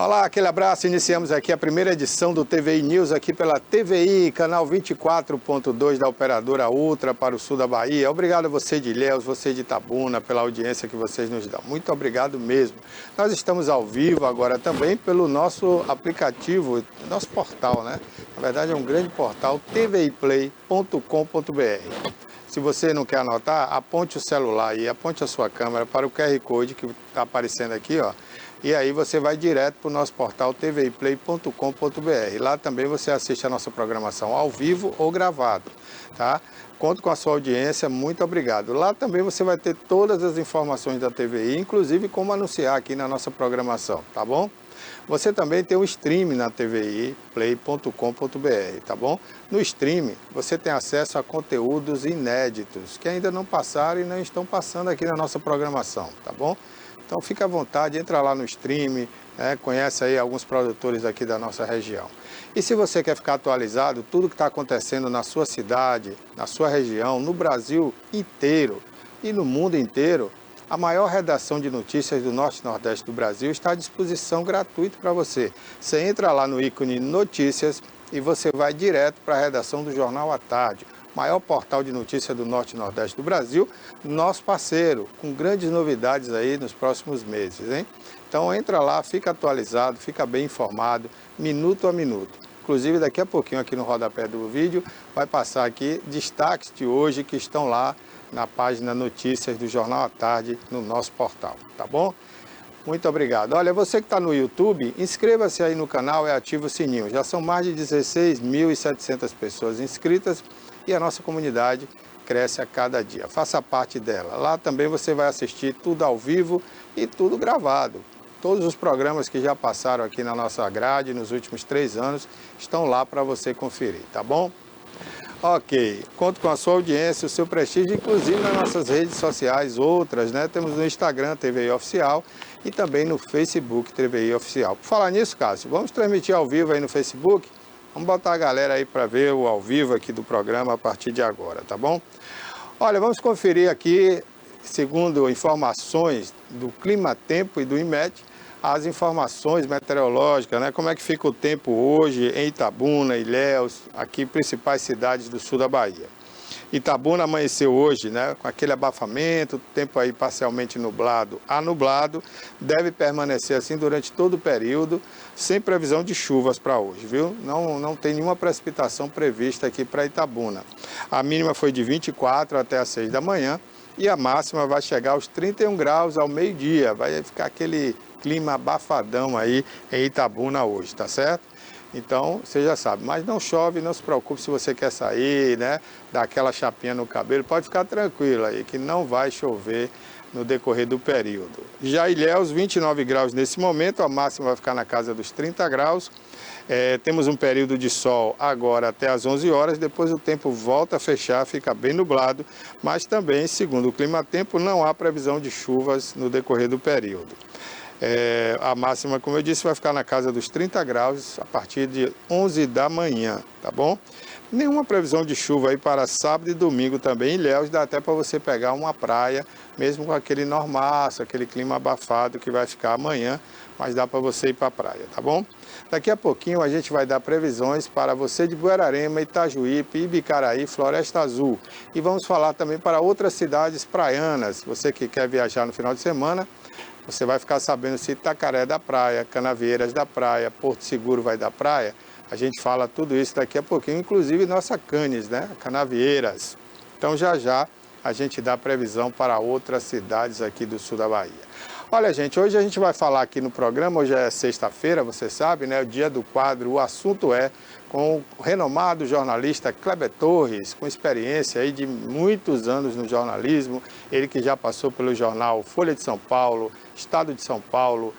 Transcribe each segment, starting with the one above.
Olá, aquele abraço. Iniciamos aqui a primeira edição do TVI News aqui pela TVI, canal 24.2 da operadora Ultra para o sul da Bahia. Obrigado a você de Ilhéus, você de Itabuna, pela audiência que vocês nos dão. Muito obrigado mesmo. Nós estamos ao vivo agora também pelo nosso aplicativo, nosso portal, né? Na verdade é um grande portal, tviplay.com.br. Se você não quer anotar, aponte o celular e aponte a sua câmera para o QR Code que está aparecendo aqui, ó. E aí você vai direto para o nosso portal tviplay.com.br. Lá também você assiste a nossa programação ao vivo ou gravado, tá? Conto com a sua audiência, muito obrigado. Lá também você vai ter todas as informações da TVI, inclusive como anunciar aqui na nossa programação, tá bom? Você também tem o stream na tviplay.com.br, tá bom? No stream você tem acesso a conteúdos inéditos que ainda não passaram e não estão passando aqui na nossa programação, tá bom? Então fica à vontade, entra lá no stream, né, conhece aí alguns produtores aqui da nossa região. E se você quer ficar atualizado, tudo que está acontecendo na sua cidade, na sua região, no Brasil inteiro e no mundo inteiro, a maior redação de notícias do Norte e Nordeste do Brasil está à disposição gratuita para você. Você entra lá no ícone Notícias e você vai direto para a redação do Jornal à Tarde, maior portal de notícias do Norte e Nordeste do Brasil, nosso parceiro, com grandes novidades aí nos próximos meses, hein? Então entra lá, fica atualizado, fica bem informado, minuto a minuto. Inclusive daqui a pouquinho aqui no rodapé do vídeo vai passar aqui destaques de hoje que estão lá na página Notícias do Jornal à Tarde no nosso portal, tá bom? Muito obrigado. Olha, você que está no YouTube, inscreva-se aí no canal e ative o sininho. Já são mais de 16.700 pessoas inscritas e a nossa comunidade cresce a cada dia. Faça parte dela. Lá também você vai assistir tudo ao vivo e tudo gravado. Todos os programas que já passaram aqui na nossa grade nos últimos 3 anos estão lá para você conferir, tá bom? Ok, conto com a sua audiência, o seu prestígio, inclusive nas nossas redes sociais, outras, né? Temos no Instagram, TVI Oficial, e também no Facebook, TVI Oficial. Por falar nisso, Cássio, vamos transmitir ao vivo aí no Facebook? Vamos botar a galera aí para ver o ao vivo aqui do programa a partir de agora, tá bom? Olha, vamos conferir aqui, segundo informações do Clima Tempo e do IMET, as informações meteorológicas, né? Como é que fica o tempo hoje em Itabuna, Ilhéus, aqui principais cidades do sul da Bahia. Itabuna amanheceu hoje, né, com aquele abafamento, tempo aí parcialmente nublado a nublado, deve permanecer assim durante todo o período, sem previsão de chuvas para hoje, viu? Não tem nenhuma precipitação prevista aqui para Itabuna. A mínima foi de 24 até as 6 da manhã e a máxima vai chegar aos 31 graus ao meio-dia, vai ficar aquele clima abafadão aí em Itabuna hoje, tá certo? Então, você já sabe, mas não chove, não se preocupe se você quer sair, né, dar aquela chapinha no cabelo, pode ficar tranquilo aí, que não vai chover no decorrer do período. Já Ilhéus, 29 graus nesse momento, a máxima vai ficar na casa dos 30 graus. Temos um período de sol agora até às 11 horas, depois o tempo volta a fechar, fica bem nublado, mas também, segundo o Climatempo, não há previsão de chuvas no decorrer do período. A máxima, como eu disse, vai ficar na casa dos 30 graus a partir de 11 da manhã, tá bom? Nenhuma previsão de chuva aí para sábado e domingo também. Em Ilhéus dá até para você pegar uma praia, mesmo com aquele normaço, aquele clima abafado que vai ficar amanhã, mas dá para você ir para a praia, tá bom? Daqui a pouquinho a gente vai dar previsões para você de Buerarema, Itajuípe, Ibicaraí, Floresta Azul. E vamos falar também para outras cidades praianas. Você que quer viajar no final de semana, você vai ficar sabendo se Itacaré da praia, Canavieiras da praia, Porto Seguro vai da praia. A gente fala tudo isso daqui a pouquinho, inclusive nossa Canes, né? Canavieiras. Então já a gente dá previsão para outras cidades aqui do sul da Bahia. Olha, gente, hoje a gente vai falar aqui no programa, hoje é sexta-feira, você sabe, né? O dia do quadro, o assunto é com o renomado jornalista Kleber Torres, com experiência aí de muitos anos no jornalismo, ele que já passou pelo jornal Folha de São Paulo, Estado de São Paulo,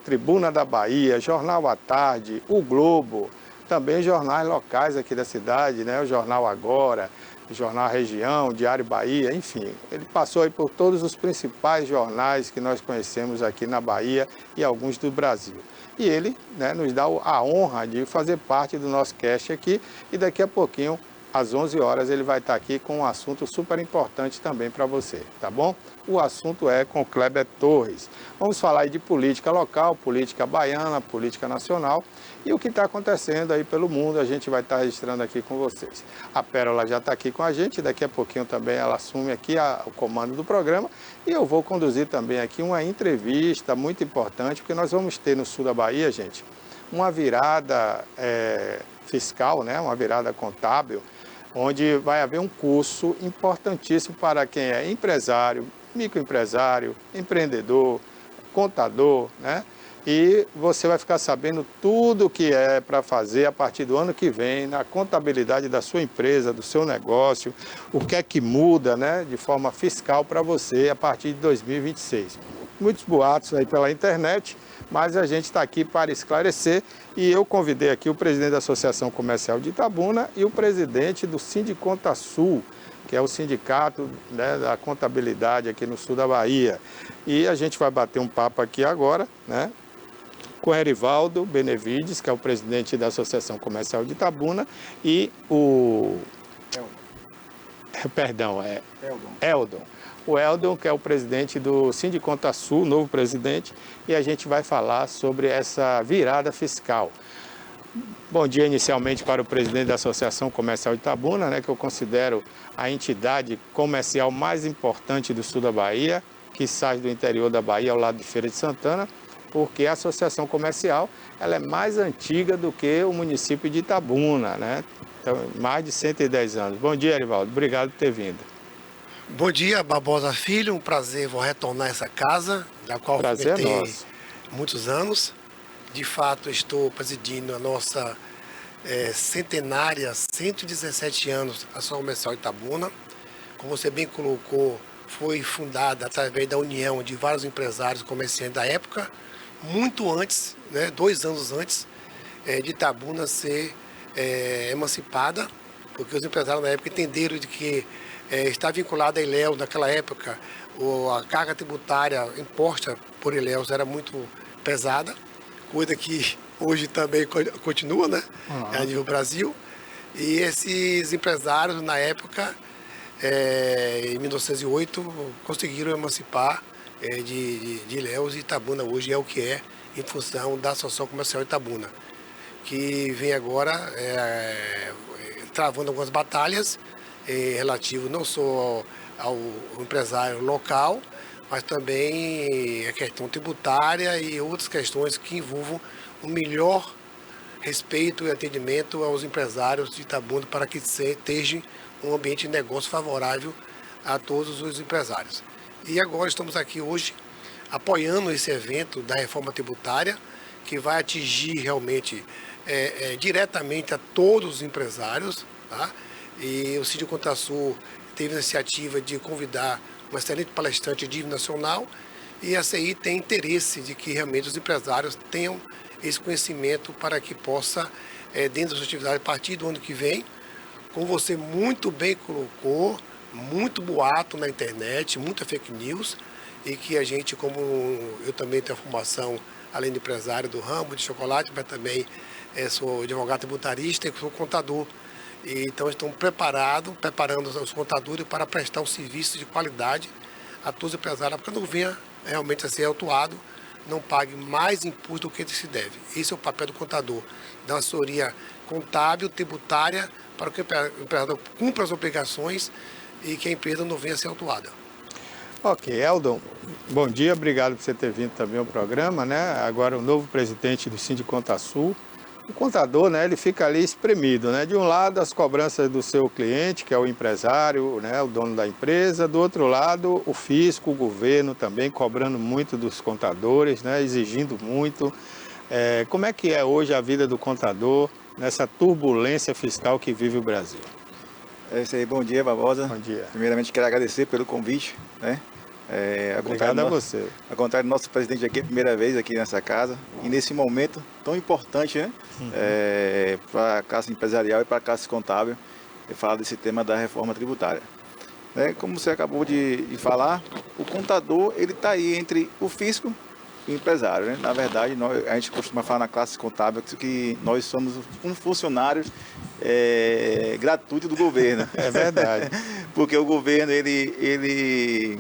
Tribuna da Bahia, Jornal à Tarde, O Globo, também jornais locais aqui da cidade, né? O Jornal Agora, o Jornal Região, Diário Bahia, enfim. Ele passou aí por todos os principais jornais que nós conhecemos aqui na Bahia e alguns do Brasil. E ele, né, nos dá a honra de fazer parte do nosso cast aqui e daqui a pouquinho às 11 horas ele vai estar aqui com um assunto super importante também para você, tá bom? O assunto é com Kleber Torres. Vamos falar aí de política local, política baiana, política nacional e o que está acontecendo aí pelo mundo, a gente vai estar registrando aqui com vocês. A Pérola já está aqui com a gente, daqui a pouquinho também ela assume aqui o comando do programa e eu vou conduzir também aqui uma entrevista muito importante, porque nós vamos ter no sul da Bahia, gente, uma virada fiscal, né? Uma virada contábil, onde vai haver um curso importantíssimo para quem é empresário, microempresário, empreendedor, contador, né? E você vai ficar sabendo tudo o que é para fazer a partir do ano que vem na contabilidade da sua empresa, do seu negócio, o que é que muda, né, de forma fiscal para você a partir de 2026. Muitos boatos aí pela internet, mas a gente está aqui para esclarecer e eu convidei aqui o presidente da Associação Comercial de Itabuna e o presidente do Sindiconta Sul, que é o sindicato, né, da contabilidade aqui no sul da Bahia. E a gente vai bater um papo aqui agora, né, com o Erivaldo Benevides, que é o presidente da Associação Comercial de Itabuna, e o... Eldon. O Eldon, que é o presidente do Sindiconta Sul, novo presidente, e a gente vai falar sobre essa virada fiscal. Bom dia inicialmente para o presidente da Associação Comercial de Itabuna, né, que eu considero a entidade comercial mais importante do sul da Bahia, que sai do interior da Bahia, ao lado de Feira de Santana, porque a associação comercial ela é mais antiga do que o município de Itabuna, né? Então, mais de 110 anos. Bom dia, Erivaldo. Obrigado por ter vindo. Bom dia, Barbosa Filho. Um prazer, vou retornar a essa casa, da qual frequentei muitos anos. De fato, estou presidindo a nossa centenária, 117 anos, a Associação Comercial Itabuna. Como você bem colocou, foi fundada através da união de vários empresários e comerciantes da época, muito antes, né, 2 anos antes de Itabuna ser emancipada, porque os empresários na época entenderam de que está vinculada a Ilhéus naquela época, a carga tributária imposta por Ilhéus era muito pesada, coisa que hoje também continua, né, a nível Brasil. E esses empresários na época, em 1908, conseguiram emancipar de Ilhéus, e Itabuna hoje é o que é, em função da Associação Comercial Itabuna, que vem agora travando algumas batalhas relativo não só ao empresário local, mas também a questão tributária e outras questões que envolvam o melhor respeito e atendimento aos empresários de Itabuna para que esteja um ambiente de negócio favorável a todos os empresários. E agora estamos aqui hoje apoiando esse evento da reforma tributária, que vai atingir realmente diretamente a todos os empresários, tá? E o Sindiconta Sul teve a iniciativa de convidar um excelente palestrante de nível nacional, e a CI tem interesse de que realmente os empresários tenham esse conhecimento para que possa, dentro da sua atividade, a partir do ano que vem, como você muito bem colocou, muito boato na internet, muita fake news, e que a gente, como eu também tenho a formação, além de empresário do ramo de chocolate, mas também sou advogado tributarista e sou contador. E, então, estão preparando os contadores para prestar um serviço de qualidade a todos os empresários, para que não venha realmente a ser autuado, não pague mais imposto do que se deve. Esse é o papel do contador, dar uma assessoria contábil, tributária, para que o empresário cumpra as obrigações e que a empresa não venha a ser autuada. Ok, Eldon, bom dia, obrigado por você ter vindo também ao programa, né? Agora o novo presidente do Sindiconta Sul. O contador, né, ele fica ali espremido, né? De um lado as cobranças do seu cliente, que é o empresário, né, o dono da empresa, do outro lado o fisco, o governo também cobrando muito dos contadores, né, exigindo muito. Como é que é hoje a vida do contador nessa turbulência fiscal que vive o Brasil? É isso aí, bom dia, Barbosa. Bom dia. Primeiramente quero agradecer pelo convite, né? Obrigado a você. Ao contrário do nosso presidente aqui, é a primeira vez aqui nessa casa, e nesse momento tão importante, né? Para a classe empresarial e para a classe contábil, falar desse tema da reforma tributária. Como você acabou de falar, o contador ele está aí entre o fisco o empresário, né? Na verdade, a gente costuma falar na classe contábil que nós somos um funcionário gratuito do governo. É verdade. Porque o governo, ele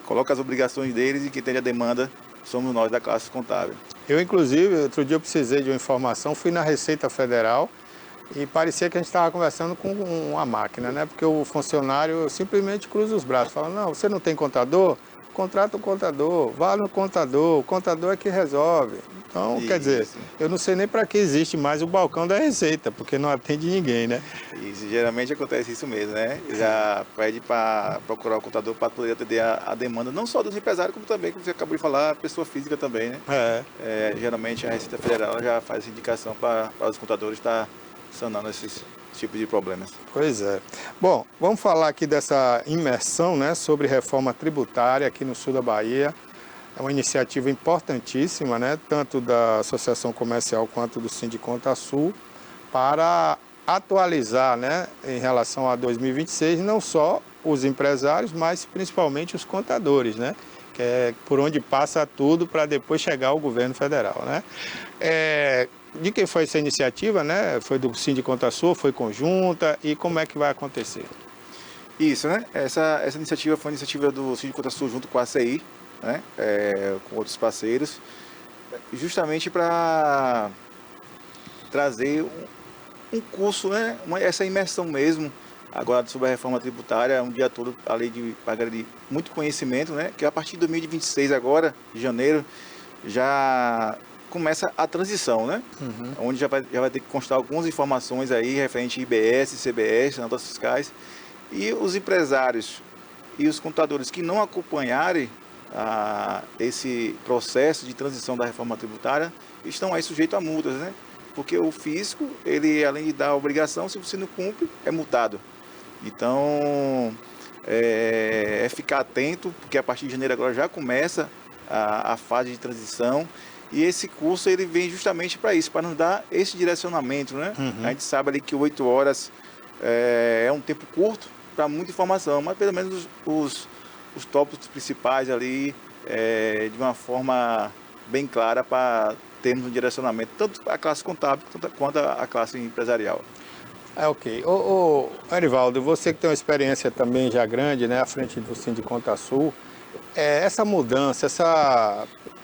coloca as obrigações deles e quem tem a demanda somos nós da classe contábil. Eu, inclusive, outro dia eu precisei de uma informação, fui na Receita Federal e parecia que a gente estava conversando com uma máquina, né? Porque o funcionário simplesmente cruza os braços, fala, não, você não tem contador? Contrata o contador, vá no contador, o contador é que resolve. Então, quer dizer, eu não sei nem para que existe mais o balcão da Receita, porque não atende ninguém, né? Isso, geralmente acontece isso mesmo, né? Já pede para procurar o contador para poder atender a demanda, não só dos empresários, como também, como você acabou de falar, a pessoa física também, né? Geralmente a Receita Federal já faz essa indicação para os contadores estar sanando esses tipos de problemas. Pois é. Bom, vamos falar aqui dessa imersão, né, sobre reforma tributária aqui no sul da Bahia. É uma iniciativa importantíssima, né, tanto da Associação Comercial quanto do Sindiconta Sul, para atualizar, né, em relação a 2026, não só os empresários, mas principalmente os contadores, né, que é por onde passa tudo para depois chegar ao governo federal, né. De quem foi essa iniciativa, né? Foi do Sindiconta Sul, foi conjunta, e como é que vai acontecer? Isso, né? Essa iniciativa foi uma iniciativa do Sindiconta Sul junto com a ACI, né? Com outros parceiros, justamente para trazer um curso, né? Essa imersão mesmo, agora sobre a reforma tributária, um dia todo, além de pagar de muito conhecimento, né? Que a partir de 2026 agora, de janeiro, já começa a transição, né? Onde já vai ter que constar algumas informações aí referente a IBS, CBS, notas fiscais, e os empresários e os contadores que não acompanharem esse processo de transição da reforma tributária estão aí sujeitos a multas, né? Porque o fisco, ele além de dar a obrigação, se você não cumpre, é multado. Então, ficar atento, porque a partir de janeiro agora já começa a fase de transição. E esse curso ele vem justamente para isso, para nos dar esse direcionamento, né? A gente sabe ali que 8 horas é um tempo curto para muita informação, mas pelo menos os tópicos principais ali de uma forma bem clara para termos um direcionamento, tanto a classe contábil quanto a classe empresarial. Ok. Arivaldo, você que tem uma experiência também já grande, né, à frente do Sindiconta Sul, essa mudança,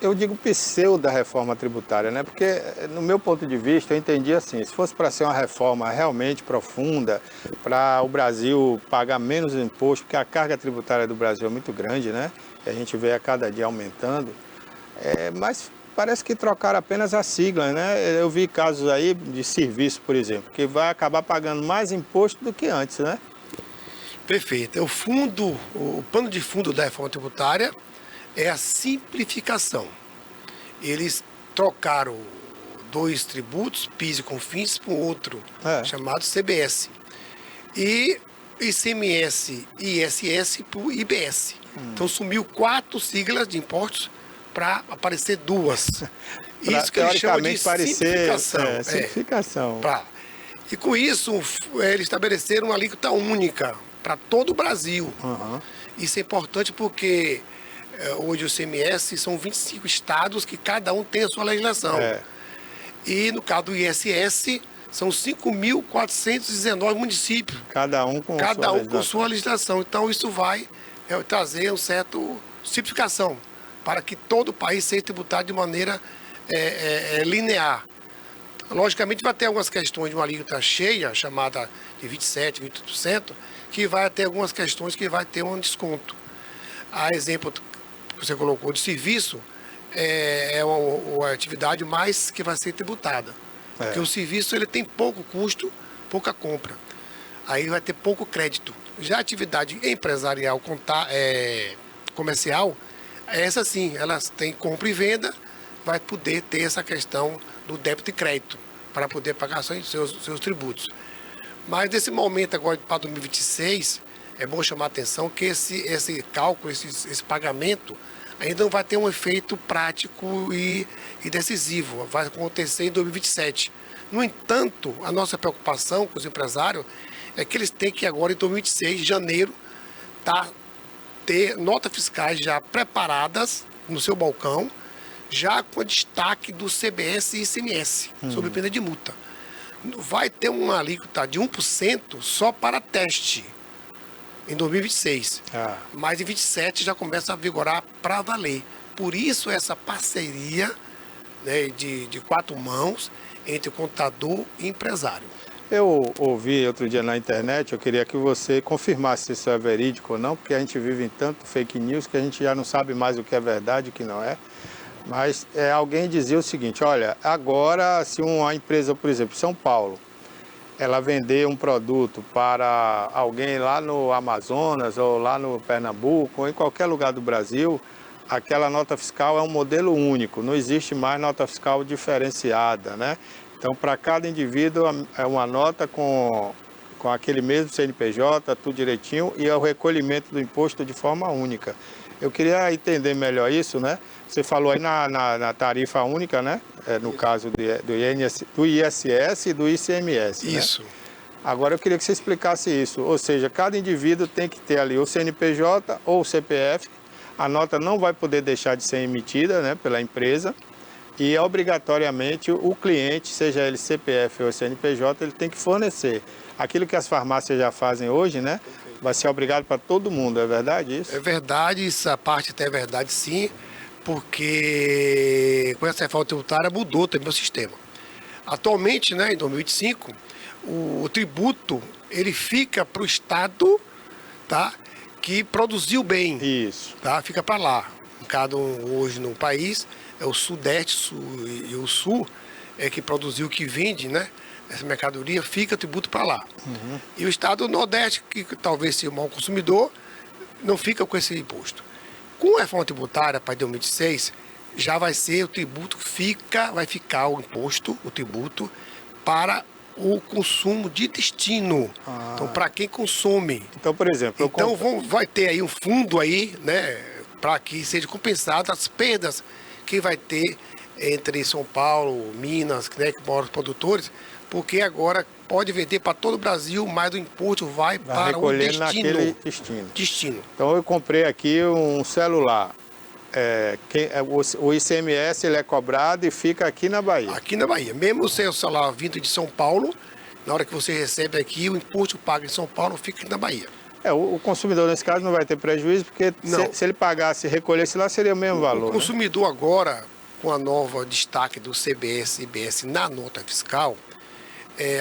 eu digo pseudo da reforma tributária, né? Porque, no meu ponto de vista, eu entendi assim, se fosse para ser uma reforma realmente profunda, para o Brasil pagar menos imposto, porque a carga tributária do Brasil é muito grande, né? E a gente vê a cada dia aumentando, mas parece que trocaram apenas a sigla, né? Eu vi casos aí de serviço, por exemplo, que vai acabar pagando mais imposto do que antes, né? Perfeito. O plano de fundo da reforma tributária é a simplificação. Eles trocaram 2 tributos, PIS e COFINS, por outro, chamado CBS. E ICMS e ISS por IBS. Então sumiu 4 siglas de impostos para aparecer 2. Isso que eles chamam de simplificação. Simplificação. E com isso, eles estabeleceram uma alíquota única para todo o Brasil. Isso é importante porque hoje o ICMS são 25 estados que cada um tem a sua legislação. E no caso do ISS, são 5.419 municípios. Cada um com sua legislação. Então isso vai trazer uma certa simplificação para que todo o país seja tributado de maneira linear. Logicamente vai ter algumas questões de uma alíquota cheia, chamada de 27%, 28%, que vai ter algumas questões que vai ter um desconto. A exemplo que você colocou de serviço, é a atividade mais que vai ser tributada. Porque o serviço ele tem pouco custo, pouca compra. Aí vai ter pouco crédito. Já a atividade empresarial comercial, essa sim, elas têm compra e venda, vai poder ter essa questão do débito e crédito para poder pagar seus tributos. Mas nesse momento agora para 2026, é bom chamar a atenção que esse cálculo, esse pagamento, ainda não vai ter um efeito prático e decisivo. Vai acontecer em 2027. No entanto, a nossa preocupação com os empresários é que eles têm que agora, em 2026, em janeiro, ter notas fiscais já preparadas, no seu balcão, já com destaque do CBS e ICMS, sob pena de multa. Vai ter uma alíquota de 1% só para teste em 2026. Mas em 2027 já começa a vigorar para valer. Por isso essa parceria, né, de quatro mãos entre contador e empresário. Eu ouvi outro dia na internet, eu queria que você confirmasse se isso é verídico ou não, porque a gente vive em tanto fake news que a gente já não sabe mais o que é verdade e o que não é. Mas alguém dizia o seguinte, olha, agora se uma empresa, por exemplo, São Paulo, ela vender um produto para alguém lá no Amazonas ou lá no Pernambuco ou em qualquer lugar do Brasil, aquela nota fiscal é um modelo único, não existe mais nota fiscal diferenciada, né? Então, para cada indivíduo é uma nota com aquele mesmo CNPJ, tudo direitinho, e é o recolhimento do imposto de forma única. Eu queria entender melhor isso, né? Você falou aí na tarifa única, né? No caso do ISS e do ICMS. Isso. Né? Agora eu queria que você explicasse isso. Ou seja, cada indivíduo tem que ter ali o CNPJ ou o CPF. A nota não vai poder deixar de ser emitida, né, pela empresa. E obrigatoriamente o cliente, seja ele CPF ou CNPJ, ele tem que fornecer. Aquilo que as farmácias já fazem hoje, né? Vai ser obrigado para todo mundo, é verdade isso? É verdade, essa parte até é verdade sim, porque com essa reforma tributária mudou também o sistema. Atualmente, né, em 2025, o tributo ele fica para o Estado, tá, que produziu bem. Isso. Tá, fica para lá. No caso, hoje no país, é o Sudeste e o Sul que produziu, que vende, né? Essa mercadoria, fica tributo para lá. E o Estado do Nordeste, que talvez seja o maior consumidor, não fica com esse imposto. Com a reforma tributária para 2026, já vai ser o tributo, vai ficar o imposto, o tributo, para o consumo de destino. Então, para quem consome. Então, por exemplo... vai ter aí um fundo aí, né? Para que seja compensado as perdas que vai ter entre São Paulo, Minas, né, que moram os produtores, porque agora pode vender para todo o Brasil, mas o imposto vai para o destino. Naquele destino. Então eu comprei aqui um celular. O ICMS ele é cobrado e fica aqui na Bahia. Aqui na Bahia. Mesmo o seu celular vindo de São Paulo, na hora que você recebe aqui, o imposto pago em São Paulo fica aqui na Bahia. O consumidor, nesse caso, não vai ter prejuízo, porque se ele pagasse e recolhesse lá, seria o mesmo valor. O consumidor agora, com a nova destaque do CBS e IBS na nota fiscal,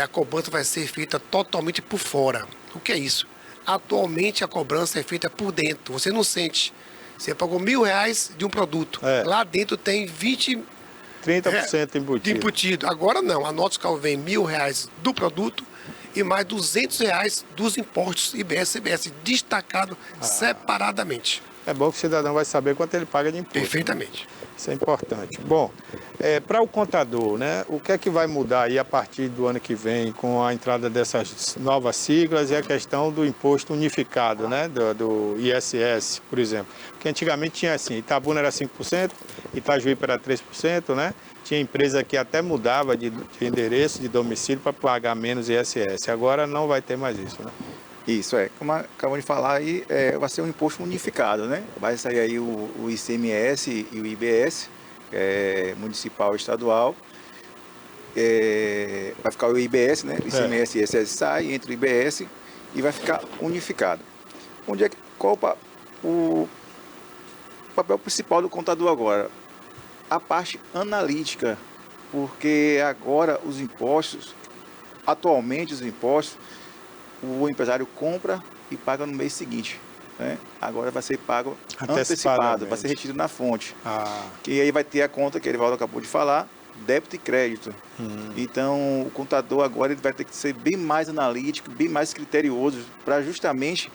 a cobrança vai ser feita totalmente por fora. O que é isso? Atualmente, a cobrança é feita por dentro. Você não sente. Você pagou R$1.000 de um produto. Lá dentro tem 30% embutido. embutido. Agora não. A nota fiscal vem R$1.000 do produto e mais R$200 dos impostos IBS e CBS, destacado separadamente. É bom que o cidadão vai saber quanto ele paga de imposto. Perfeitamente. Né? Isso é importante. Bom, para o contador, né, o que é que vai mudar aí a partir do ano que vem com a entrada dessas novas siglas e a questão do imposto unificado, né, do ISS, por exemplo? Porque antigamente tinha assim, Itabuna era 5%, Itajuípe era 3%, né? Tinha empresa que até mudava de endereço, de domicílio para pagar menos ISS. Agora não vai ter mais isso, né? Isso, como acabamos de falar aí, vai ser um imposto unificado, né? Vai sair aí o ICMS e o IBS, municipal e estadual. Vai ficar o IBS, né? O ICMS e ISS sai, entre o IBS e vai ficar unificado. Qual o papel principal do contador agora? A parte analítica, porque agora atualmente os impostos, o empresário compra e paga no mês seguinte, né? Agora vai ser pago antecipado, vai ser retido na fonte. Que aí vai ter a conta que o Erivaldo acabou de falar, débito e crédito. Então o contador agora ele vai ter que ser bem mais analítico, bem mais criterioso, para justamente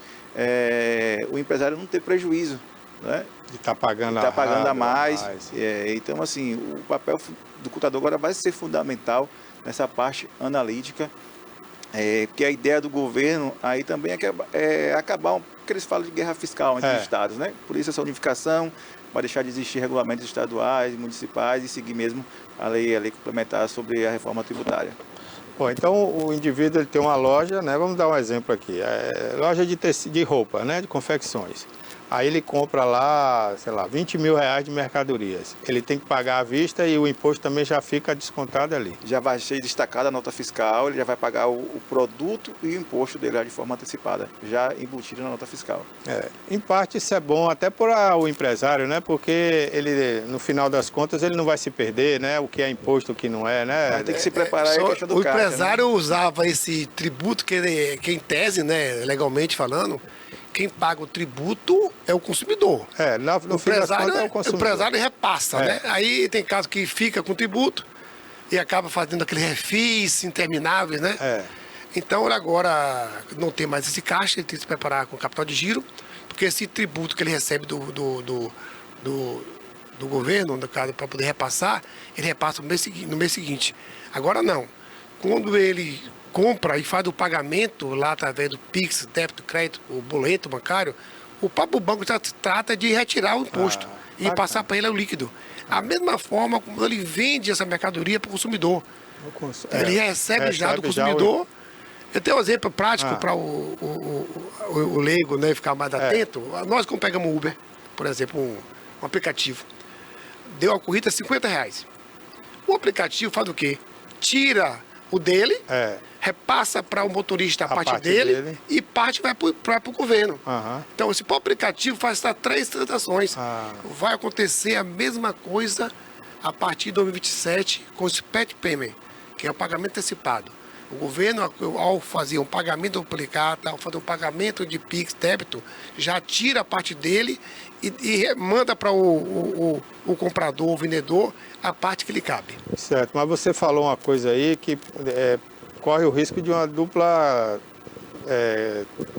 o empresário não ter prejuízo, né? De estar pagando, a mais. Então assim, o papel do contador agora vai ser fundamental nessa parte analítica. Porque a ideia do governo aí também é acabar, porque eles falam de guerra fiscal entre os estados, né? Por isso essa unificação, vai deixar de existir regulamentos estaduais, municipais e seguir mesmo a lei complementar sobre a reforma tributária. Bom, então o indivíduo ele tem uma loja, né? Vamos dar um exemplo aqui, loja de roupa, né? De confecções. Aí ele compra lá, sei lá, 20 mil reais de mercadorias. Ele tem que pagar à vista e o imposto também já fica descontado ali. Já vai ser destacada a nota fiscal, ele já vai pagar o produto e o imposto dele já de forma antecipada, já embutido na nota fiscal. Em parte isso é bom até para o empresário, né? Porque ele, no final das contas, ele não vai se perder, né? O que é imposto, o que não é, né? Mas tem que se preparar aí a questão do o caixa, empresário né? usava esse tributo que em tese, né, legalmente falando, quem paga o tributo é o consumidor. No fim das contas é o consumidor. O empresário repassa, né? Aí tem caso que fica com tributo e acaba fazendo aquele refis intermináveis, né? Então, ele agora não tem mais esse caixa, ele tem que se preparar com capital de giro, porque esse tributo que ele recebe do governo, no caso, para poder repassar, ele repassa no mês seguinte. Agora não. Quando ele compra e faz o pagamento lá através do Pix, débito, crédito, o boleto bancário, o próprio banco já trata de retirar o imposto e passar para ele o líquido. A mesma forma como ele vende essa mercadoria para o consumidor. Ele recebe já do consumidor. Eu tenho um exemplo prático para o leigo, né, ficar mais atento. Nós, como pegamos Uber, por exemplo, um aplicativo, deu a corrida R$50. O aplicativo faz o quê? Tira o dele, repassa para o motorista a parte dele e parte vai para o governo. Então, se o aplicativo faz essas 3 transações, vai acontecer a mesma coisa a partir de 2027 com o SPET Payment, que é o pagamento antecipado. O governo, ao fazer um pagamento duplicado, ao fazer um pagamento de PIX, débito, já tira a parte dele e manda para o comprador, o vendedor, a parte que lhe cabe. Certo, mas você falou uma coisa aí que corre o risco de uma dupla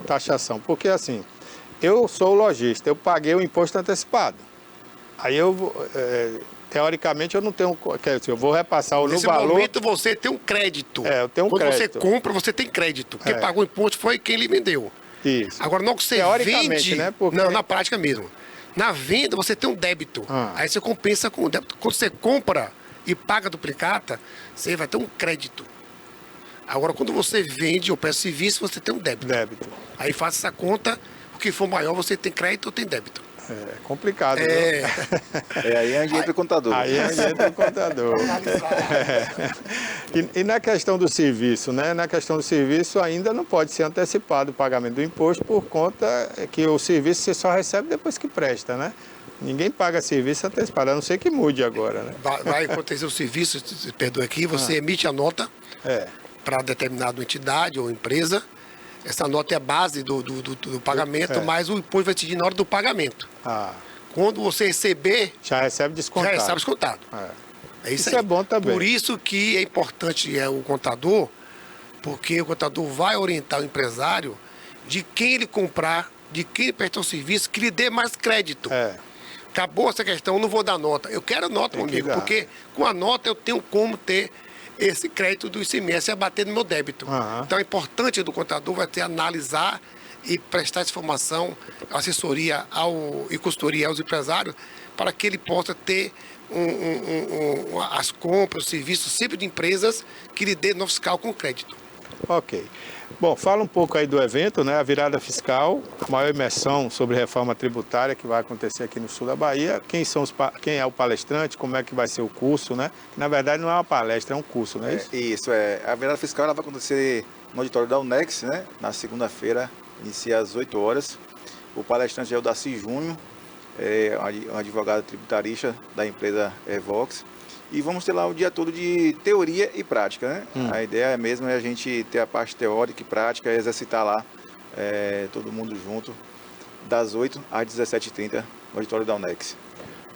taxação. Porque assim, eu sou lojista, eu paguei o imposto antecipado. Aí teoricamente eu não tenho, quer dizer, eu vou repassar no valor... Nesse momento você tem um crédito. Eu tenho um Quando crédito. você compra, você tem crédito. Quem pagou o imposto foi quem lhe vendeu. Isso. Agora, não que você vende... né? Porque... Não, na prática mesmo. Na venda, você tem um débito. Aí você compensa com o débito. Quando você compra e paga duplicata, você vai ter um crédito. Agora, quando você vende ou presta serviço, você tem um débito. Aí faça essa conta, o que for maior, você tem crédito ou tem débito. É complicado, aí onde entra o contador. Aí onde entra o contador. E na questão do serviço, né? Na questão do serviço ainda não pode ser antecipado o pagamento do imposto por conta que o serviço você só recebe depois que presta, né? Ninguém paga serviço antecipado, a não ser que mude agora, né? Vai acontecer o serviço, perdoa aqui, você emite a nota para determinada entidade ou empresa. Essa nota é a base do pagamento, mas o imposto vai te na hora do pagamento. Quando você receber... Já recebe descontado. Já recebe descontado. É isso aí. É bom também. Por isso que é importante o contador, porque o contador vai orientar o empresário de quem ele comprar, de quem ele prestar o serviço, que lhe dê mais crédito. Acabou essa questão, eu não vou dar nota. Eu quero nota, meu amigo, porque com a nota eu tenho como ter esse crédito do ICMS abater no meu débito. Então, é importante do contador vai ter analisar e prestar essa informação, assessoria e consultoria aos empresários, para que ele possa ter as compras, os serviços sempre de empresas que lhe dê no fiscal com crédito. Ok. Bom, fala um pouco aí do evento, né? A virada fiscal, maior imersão sobre reforma tributária que vai acontecer aqui no sul da Bahia. Quem é o palestrante, como é que vai ser o curso, né? Na verdade não é uma palestra, é um curso, não é isso? Isso, a virada fiscal ela vai acontecer no auditório da UNEX, né? Na segunda-feira, inicia às 8 horas. O palestrante é o Darcy Júnior, um advogado tributarista da empresa Vox. E vamos ter lá o dia todo de teoria e prática, né? A ideia mesmo é a gente ter a parte teórica e prática, exercitar lá, todo mundo junto, das 8 às 17h30, no auditório da UNEX.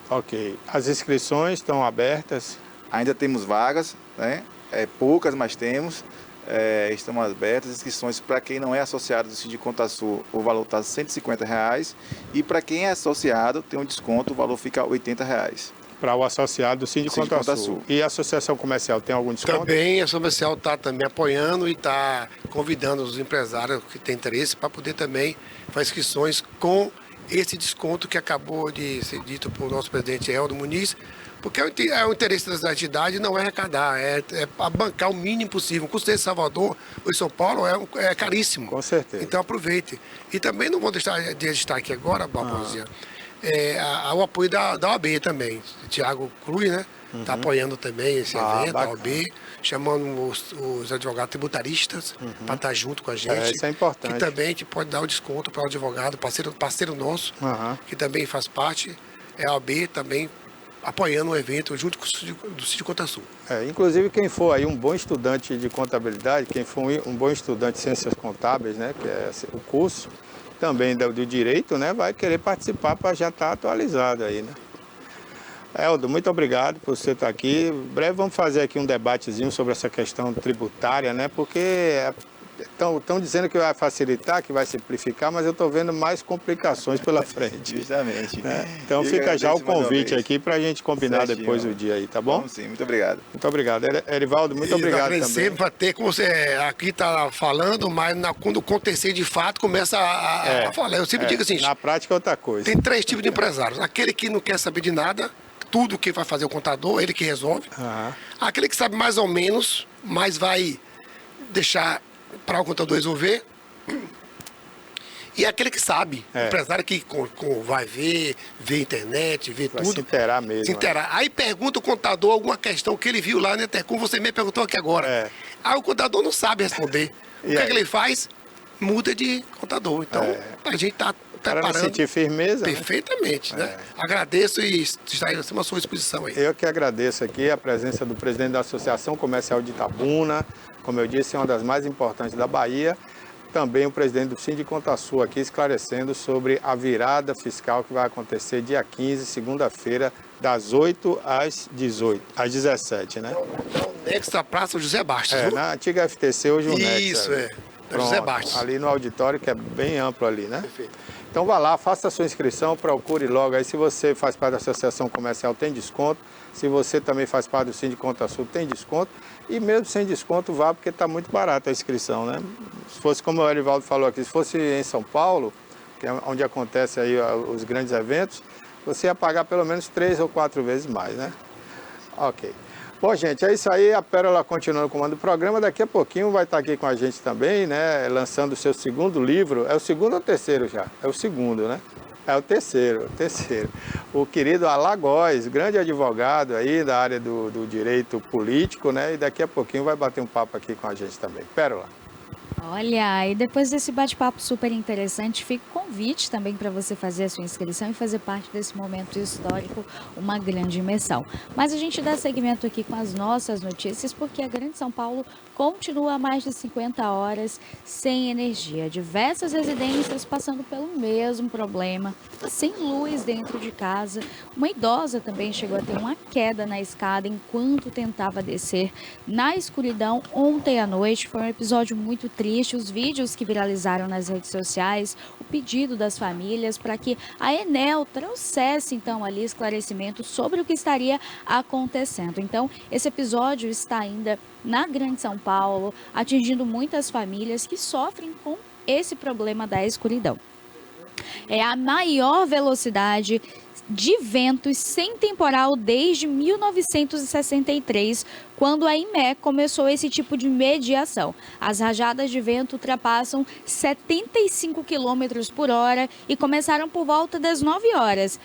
Ok. As inscrições estão abertas? Ainda temos vagas, né? Poucas, mas temos. Estão abertas inscrições para quem não é associado do Sindicato Contasul, o valor está R$ 150. E para quem é associado, tem um desconto, o valor fica R$ 80. Para o associado do Sindicato Contasul. E a associação comercial tem algum desconto? Também, a associação comercial está também apoiando e está convidando os empresários que têm interesse para poder também fazer inscrições com esse desconto que acabou de ser dito por nosso presidente Eldo Muniz, porque o interesse da entidade não é arrecadar, é bancar o mínimo possível. O custo de Salvador ou em São Paulo é caríssimo. Com certeza. Então aproveite. E também não vou deixar de registrar aqui agora, Barbosinha, o apoio da OAB também. Tiago Cruz, né? Está apoiando também esse evento, a OAB, chamando os advogados tributaristas para estar junto com a gente. Isso é importante. Que também pode dar o desconto para o advogado, parceiro nosso, que também faz parte. É a OAB também apoiando o evento junto com do Síndico Conta Sul. Inclusive, quem for aí um bom estudante de contabilidade, quem for um bom estudante de ciências contábeis, né, que é o curso também do direito, né, vai querer participar para já estar atualizado aí, né? Eldo, muito obrigado por você estar aqui. Em breve vamos fazer aqui um debatezinho sobre essa questão tributária, né, porque estão dizendo que vai facilitar, que vai simplificar, mas eu estou vendo mais complicações pela frente. Justamente. Né? Então fica já o convite aqui para a gente combinar depois o dia aí, tá bom? Vamos sim, muito obrigado. Muito obrigado. Erivaldo, muito obrigado também. Sempre para ter, como você aqui está falando, mas quando acontecer de fato, começa a falar. Eu sempre digo assim... Na prática é outra coisa. Tem 3 tipos de empresários. Aquele que não quer saber de nada, tudo que vai fazer o contador, ele que resolve. Aquele que sabe mais ou menos, mas vai deixar para o contador resolver. E aquele que sabe, o empresário que vai ver internet, ver vai tudo. Se inteirar mesmo. Se inteirar. Aí pergunta o contador alguma questão que ele viu lá na Intercom, você me perguntou aqui agora. Aí o contador não sabe responder. O que é que ele faz? Muda de contador. Então, a gente está preparando. Para sentir firmeza. Perfeitamente, né? Agradeço e estaremos à sua disposição aí. Eu que agradeço aqui a presença do presidente da Associação Comercial de Itabuna, como eu disse, é uma das mais importantes da Bahia. Também o presidente do Síndico Conta Sul aqui esclarecendo sobre a virada fiscal que vai acontecer dia 15, segunda-feira, das 8 às 17, né? Nexo da Praça José Bastos. Na antiga FTC, hoje o Nexo. Isso, José Bastos. Ali no auditório, que é bem amplo ali, né? Perfeito. Então vá lá, faça a sua inscrição, procure logo aí. Se você faz parte da Associação Comercial, tem desconto. Se você também faz parte do Síndico Conta Sul, tem desconto. E mesmo sem desconto, vá, porque está muito barato a inscrição, né? Se fosse, como o Erivaldo falou aqui, se fosse em São Paulo, que é onde acontece aí os grandes eventos, você ia pagar pelo menos 3 ou 4 vezes mais, né? Ok. Bom, gente, é isso aí. A Pérola continua no comando do programa. Daqui a pouquinho vai estar aqui com a gente também, né? Lançando o seu segundo livro. É o segundo ou o terceiro já? É o segundo, né? É o terceiro. O querido Alagóis, grande advogado aí da área do direito político, né? E daqui a pouquinho vai bater um papo aqui com a gente também. Pérola. Olha, e depois desse bate-papo super interessante, fica o convite também para você fazer a sua inscrição e fazer parte desse momento histórico, uma grande imersão. Mas a gente dá seguimento aqui com as nossas notícias, porque a Grande São Paulo continua há mais de 50 horas sem energia. Diversas residências passando pelo mesmo problema, sem luz dentro de casa. Uma idosa também chegou a ter uma queda na escada enquanto tentava descer na escuridão ontem à noite. Foi um episódio muito triste. Os vídeos que viralizaram nas redes sociais, o pedido das famílias para que a Enel trouxesse então ali esclarecimento sobre o que estaria acontecendo. Então, esse episódio está ainda na Grande São Paulo, atingindo muitas famílias que sofrem com esse problema da escuridão. É a maior velocidade de ventos sem temporal desde 1963, quando a IME começou esse tipo de mediação. As rajadas de vento ultrapassam 75 km por hora e começaram por volta das 9 horas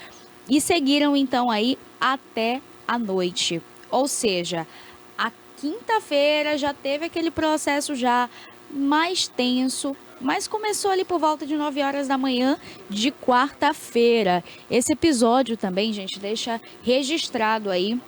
e seguiram então aí até a noite. Ou seja, a quinta-feira já teve aquele processo já mais tenso, mas começou ali por volta de 9 horas da manhã de quarta-feira. Esse episódio também, gente, deixa registrado aí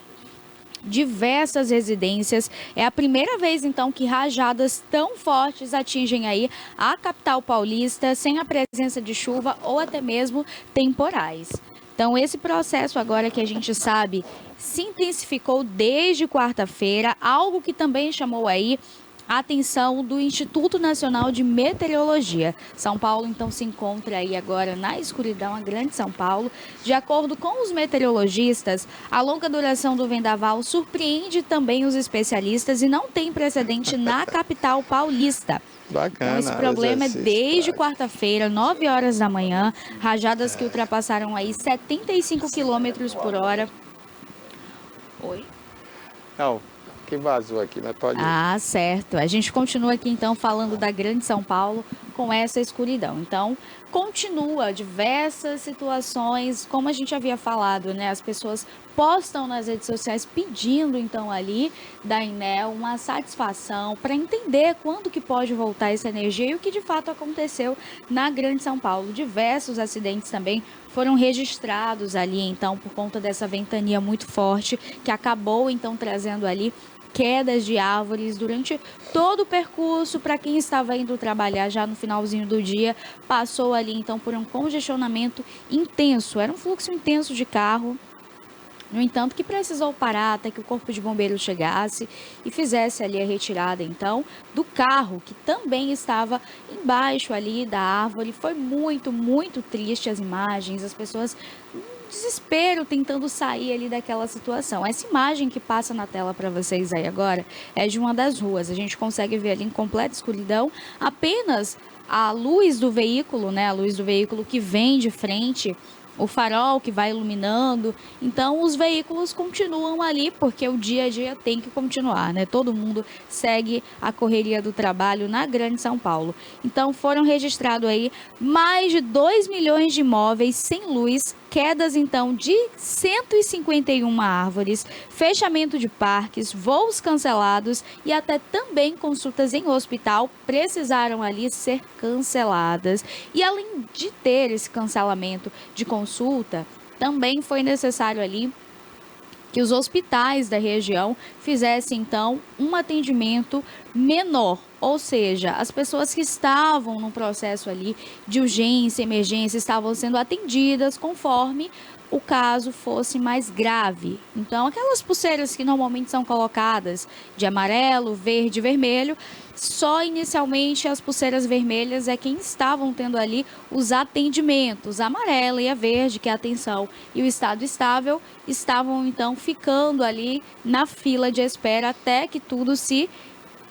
diversas residências. É a primeira vez, então, que rajadas tão fortes atingem aí a capital paulista, sem a presença de chuva ou até mesmo temporais. Então, esse processo agora que a gente sabe se intensificou desde quarta-feira, algo que também chamou aí atenção do Instituto Nacional de Meteorologia. São Paulo, então, se encontra aí agora na escuridão, a grande São Paulo. De acordo com os meteorologistas, a longa duração do vendaval surpreende também os especialistas e não tem precedente na capital paulista. Bacana. Então, esse problema é desde quarta-feira, 9 horas da manhã, rajadas que ultrapassaram aí 75 km por hora. Oi? Não, que vazou aqui, mas pode ir. Ah, certo. A gente continua aqui, então, falando da grande São Paulo com essa escuridão. Então, continua diversas situações, como a gente havia falado, né? As pessoas postam nas redes sociais pedindo, então, ali da Enel uma satisfação para entender quando que pode voltar essa energia e o que de fato aconteceu na grande São Paulo. Diversos acidentes também foram registrados ali, então, por conta dessa ventania muito forte que acabou, então, trazendo ali quedas de árvores durante todo o percurso. Para quem estava indo trabalhar já no finalzinho do dia, passou ali então por um congestionamento intenso, era um fluxo intenso de carro. No entanto, que precisou parar até que o Corpo de Bombeiros chegasse e fizesse ali a retirada, então, do carro, que também estava embaixo ali da árvore. Foi muito, muito triste as imagens, as pessoas desespero tentando sair ali daquela situação. Essa imagem que passa na tela para vocês aí agora é de uma das ruas. A gente consegue ver ali em completa escuridão apenas a luz do veículo, né? A luz do veículo que vem de frente, o farol que vai iluminando. Então, os veículos continuam ali, porque o dia a dia tem que continuar, né? Todo mundo segue a correria do trabalho na grande São Paulo. Então, foram registrados aí mais de 2 milhões de imóveis sem luz, quedas, então, de 151 árvores, fechamento de parques, voos cancelados e até também consultas em hospital precisaram ali ser canceladas. E além de ter esse cancelamento de consulta, também foi necessário ali que os hospitais da região fizessem, então, um atendimento menor. Ou seja, as pessoas que estavam no processo ali de urgência, emergência, estavam sendo atendidas conforme o caso fosse mais grave. Então, aquelas pulseiras que normalmente são colocadas de amarelo, verde e vermelho, só inicialmente as pulseiras vermelhas é quem estavam tendo ali os atendimentos. A amarela e a verde, que é a atenção e o estado estável, estavam então ficando ali na fila de espera até que tudo se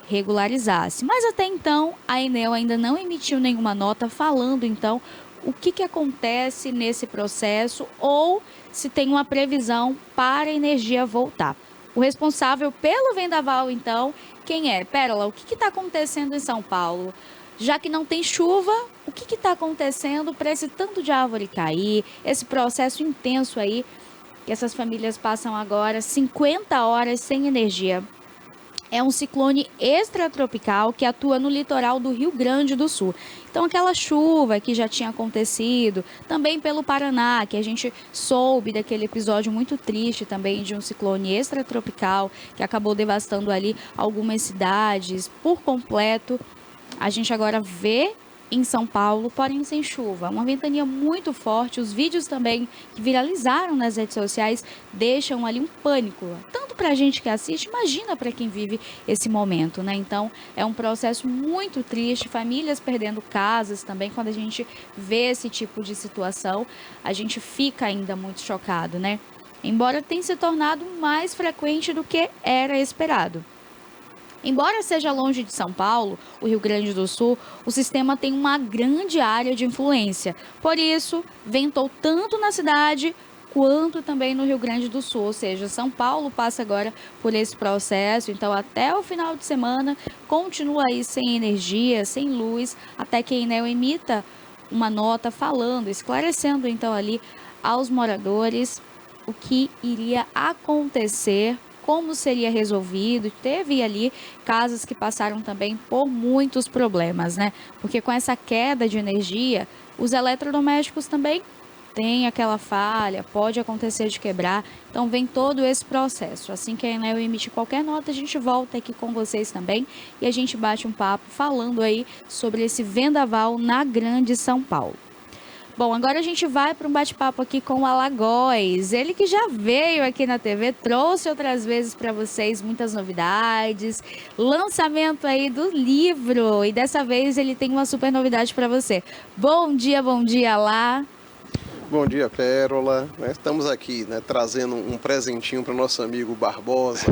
regularizasse. Mas até então, a Enel ainda não emitiu nenhuma nota falando então o que acontece nesse processo ou se tem uma previsão para a energia voltar. O responsável pelo vendaval, então, quem é? Pérola, o que está acontecendo em São Paulo? Já que não tem chuva, o que está acontecendo para esse tanto de árvore cair, esse processo intenso aí, que essas famílias passam agora 50 horas sem energia? É um ciclone extratropical que atua no litoral do Rio Grande do Sul. Então, aquela chuva que já tinha acontecido, também pelo Paraná, que a gente soube daquele episódio muito triste também de um ciclone extratropical que acabou devastando ali algumas cidades por completo. A gente agora vê em São Paulo, porém sem chuva. Uma ventania muito forte. Os vídeos também que viralizaram nas redes sociais deixam ali um pânico. Tanto para a gente que assiste, imagina para quem vive esse momento, né? Então, é um processo muito triste. Famílias perdendo casas também. Quando a gente vê esse tipo de situação, a gente fica ainda muito chocado, né? Embora tenha se tornado mais frequente do que era esperado. Embora seja longe de São Paulo, o Rio Grande do Sul, o sistema tem uma grande área de influência. Por isso, ventou tanto na cidade quanto também no Rio Grande do Sul. Ou seja, São Paulo passa agora por esse processo. Então, até o final de semana, continua aí sem energia, sem luz, até que a Enel emita uma nota falando, esclarecendo então ali aos moradores o que iria acontecer, como seria resolvido. Teve ali casas que passaram também por muitos problemas, né? Porque com essa queda de energia, os eletrodomésticos também têm aquela falha, pode acontecer de quebrar. Então vem todo esse processo. Assim que a Enel emitir qualquer nota, a gente volta aqui com vocês também e a gente bate um papo falando aí sobre esse vendaval na grande São Paulo. Bom, agora a gente vai para um bate-papo aqui com o Alagoas. Ele que já veio aqui na TV, trouxe outras vezes para vocês muitas novidades, lançamento aí do livro, e dessa vez ele tem uma super novidade para você. Bom dia, Alá. Bom dia, Pérola. Estamos aqui, né, trazendo um presentinho para o nosso amigo Barbosa.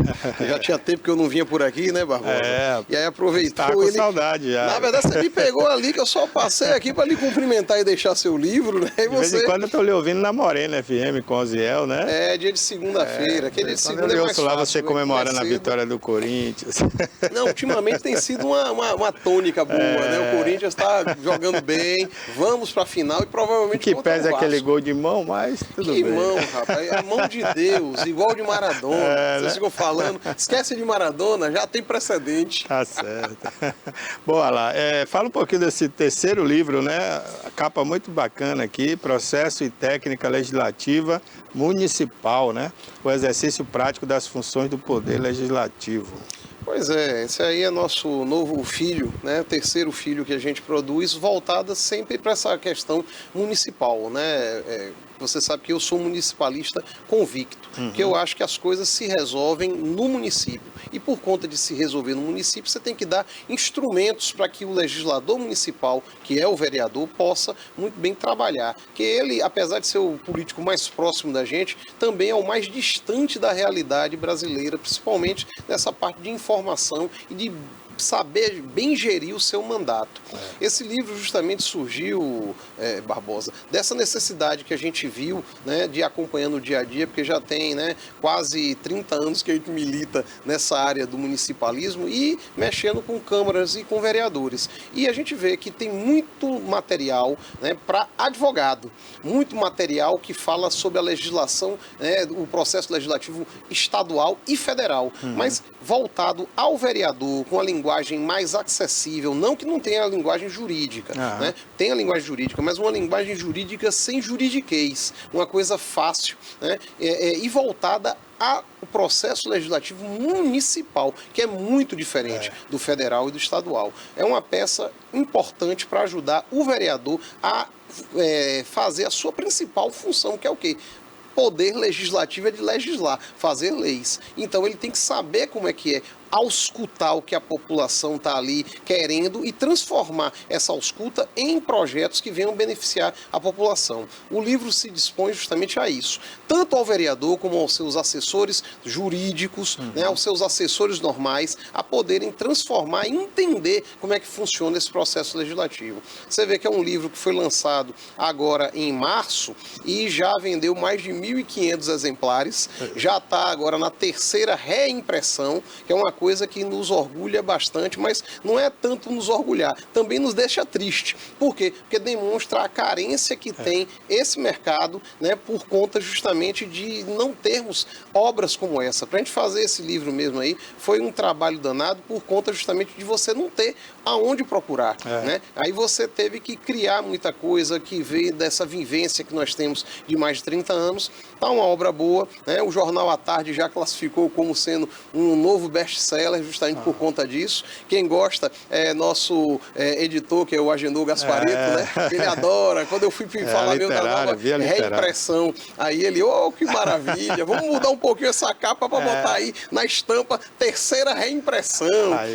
Já tinha tempo que eu não vinha por aqui, né, Barbosa? É, e aí aproveitou. Tá com saudade já. Na verdade, você me pegou ali, que eu só passei aqui para lhe cumprimentar e deixar seu livro, né? E de vez em quando eu estou lhe ouvindo na Morena FM com o Ziel, né? É, dia de segunda-feira. Aquele dia de segunda eu é mais ouço lá fácil, você comemorando a vitória do Corinthians. Não, ultimamente tem sido uma tônica boa, né? O Corinthians está jogando bem, vamos para a final e provavelmente que contra pesa o Vasco. aquele gol de mão, mas tudo que bem. Mão, rapaz, a mão de Deus, igual de Maradona. Vocês ficam falando, esquece de Maradona, já tem precedente. Tá certo. Boa lá, fala um pouquinho desse terceiro livro, né? A capa muito bacana aqui, Processo e Técnica Legislativa Municipal, né? O exercício prático das funções do Poder Legislativo. Pois é, esse aí é nosso novo filho, né? O terceiro filho que a gente produz, voltada sempre para essa questão municipal, né? Você sabe que eu sou municipalista convicto, que eu acho que as coisas se resolvem no município. E por conta de se resolver no município, você tem que dar instrumentos para que o legislador municipal, que é o vereador, possa muito bem trabalhar. Que ele, apesar de ser o político mais próximo da gente, também é o mais distante da realidade brasileira, principalmente nessa parte de informação e de saber bem gerir o seu mandato. Esse livro justamente surgiu, Barbosa, dessa necessidade que a gente viu, né, de acompanhando o dia a dia, porque já tem, né, quase 30 anos que a gente milita nessa área do municipalismo e mexendo com câmaras e com vereadores. E a gente vê que tem muito material, né, para advogado, muito material que fala sobre a legislação, né, o processo legislativo estadual e federal, mas voltado ao vereador, com a linguagem mais acessível, não que não tenha a linguagem jurídica, né? Tem a linguagem jurídica, mas uma linguagem jurídica sem juridiquês, uma coisa fácil, né? E voltada ao processo legislativo municipal, que é muito diferente do federal e do estadual. É uma peça importante para ajudar o vereador a fazer a sua principal função, que é o quê? Poder legislativo é de legislar, fazer leis. Então ele tem que saber como é que é auscultar o que a população está ali querendo e transformar essa ausculta em projetos que venham beneficiar a população. O livro se dispõe justamente a isso, tanto ao vereador como aos seus assessores jurídicos, né, aos seus assessores normais, a poderem transformar e entender como é que funciona esse processo legislativo. Você vê que é um livro que foi lançado agora em março e já vendeu mais de 1.500 exemplares, já está agora na terceira reimpressão, que é uma coisa que nos orgulha bastante, mas não é tanto nos orgulhar, também nos deixa triste. Por quê? Porque demonstra a carência que tem esse mercado, né, por conta justamente de não termos obras como essa. Para a gente fazer esse livro mesmo aí, foi um trabalho danado por conta justamente de você não ter aonde procurar, né? Aí você teve que criar muita coisa que veio dessa vivência que nós temos de mais de 30 anos. Tá uma obra boa, né? O Jornal à Tarde já classificou como sendo um novo best-seller justamente por conta disso. Quem gosta é nosso editor, que é o Agenor Gaspareto, né? Ele adora. Quando eu fui falar meu da nova reimpressão, aí ele, que maravilha, vamos mudar um pouquinho essa capa para botar aí na estampa terceira reimpressão,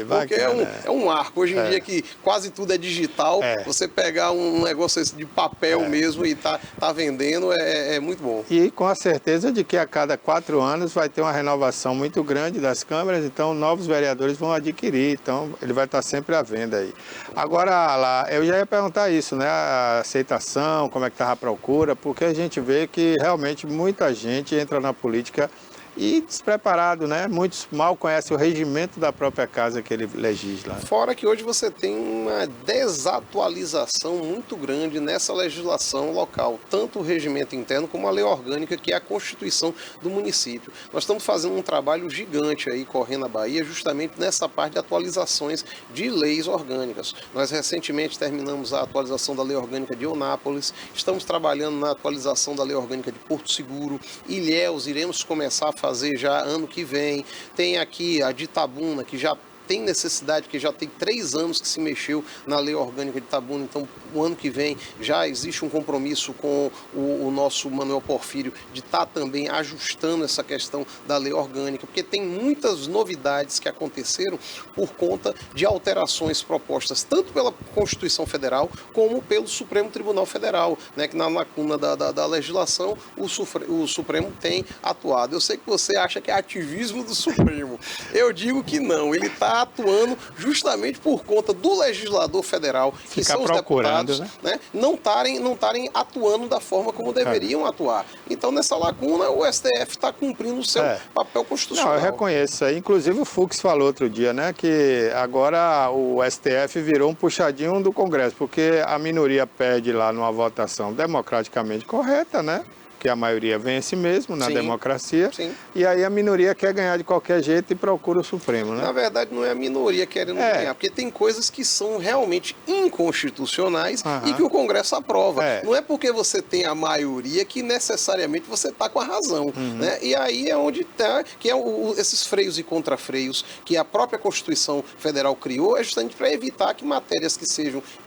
porque é um arco. Hoje em dia que quase tudo é digital, você pegar um negócio de papel mesmo e tá vendendo é muito bom. E com a certeza de que a cada 4 anos vai ter uma renovação muito grande das câmeras, então novos vereadores vão adquirir, então ele vai estar sempre à venda aí. Agora, lá, eu já ia perguntar isso, né, a aceitação, como é que está a procura, porque a gente vê que realmente muita gente entra na política e despreparado, né? Muitos mal conhecem o regimento da própria casa que ele legisla. Fora que hoje você tem uma desatualização muito grande nessa legislação local, tanto o regimento interno como a lei orgânica, que é a Constituição do município. Nós estamos fazendo um trabalho gigante aí, correndo a Bahia, justamente nessa parte de atualizações de leis orgânicas. Nós recentemente terminamos a atualização da lei orgânica de Eunápolis, estamos trabalhando na atualização da lei orgânica de Porto Seguro, Ilhéus, iremos começar a fazer já ano que vem. Tem aqui a de Itabuna, que já tem necessidade, porque já tem 3 anos que se mexeu na lei orgânica de Itabuna, então o ano que vem já existe um compromisso com o nosso Manuel Porfírio de estar também ajustando essa questão da lei orgânica, porque tem muitas novidades que aconteceram por conta de alterações propostas tanto pela Constituição Federal como pelo Supremo Tribunal Federal, né, que na lacuna da legislação o Supremo tem atuado. Eu sei que você acha que é ativismo do Supremo. Eu digo que não, ele está atuando justamente por conta do legislador federal, que são os deputados, né, não estarem atuando da forma como deveriam atuar. Então, nessa lacuna, o STF está cumprindo o seu papel constitucional. Não, eu reconheço isso aí. Inclusive, o Fux falou outro dia, né, que agora o STF virou um puxadinho do Congresso, porque a minoria pede lá numa votação democraticamente correta, né? Que a maioria vence mesmo na democracia, e aí a minoria quer ganhar de qualquer jeito e procura o Supremo, né? Na verdade, não é a minoria querendo ganhar, porque tem coisas que são realmente inconstitucionais e que o Congresso aprova. Não é porque você tem a maioria que necessariamente você está com a razão, né? E aí é onde está, que é esses freios e contrafreios que a própria Constituição Federal criou, é justamente para evitar que matérias que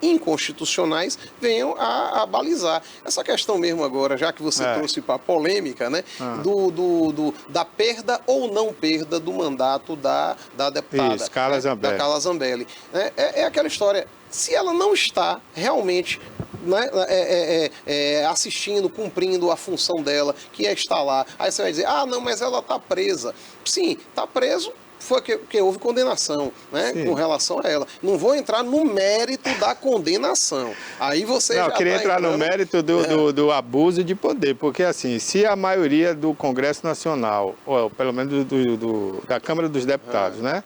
inconstitucionais venham a balizar. Essa questão mesmo agora, já que você trouxe para a polêmica, né, da perda ou não perda do mandato da deputada. Isso, Carla Zambelli. Da Carla Zambelli. É aquela história, se ela não está realmente, né, assistindo, cumprindo a função dela, que é estar lá, aí você vai dizer, não, mas ela está presa. Sim, está preso. Foi que houve condenação, né, com relação a ela. Não vou entrar no mérito da condenação. Aí você já queria entrar no mérito do abuso de poder, porque assim, se a maioria do Congresso Nacional, ou pelo menos da Câmara dos Deputados, né,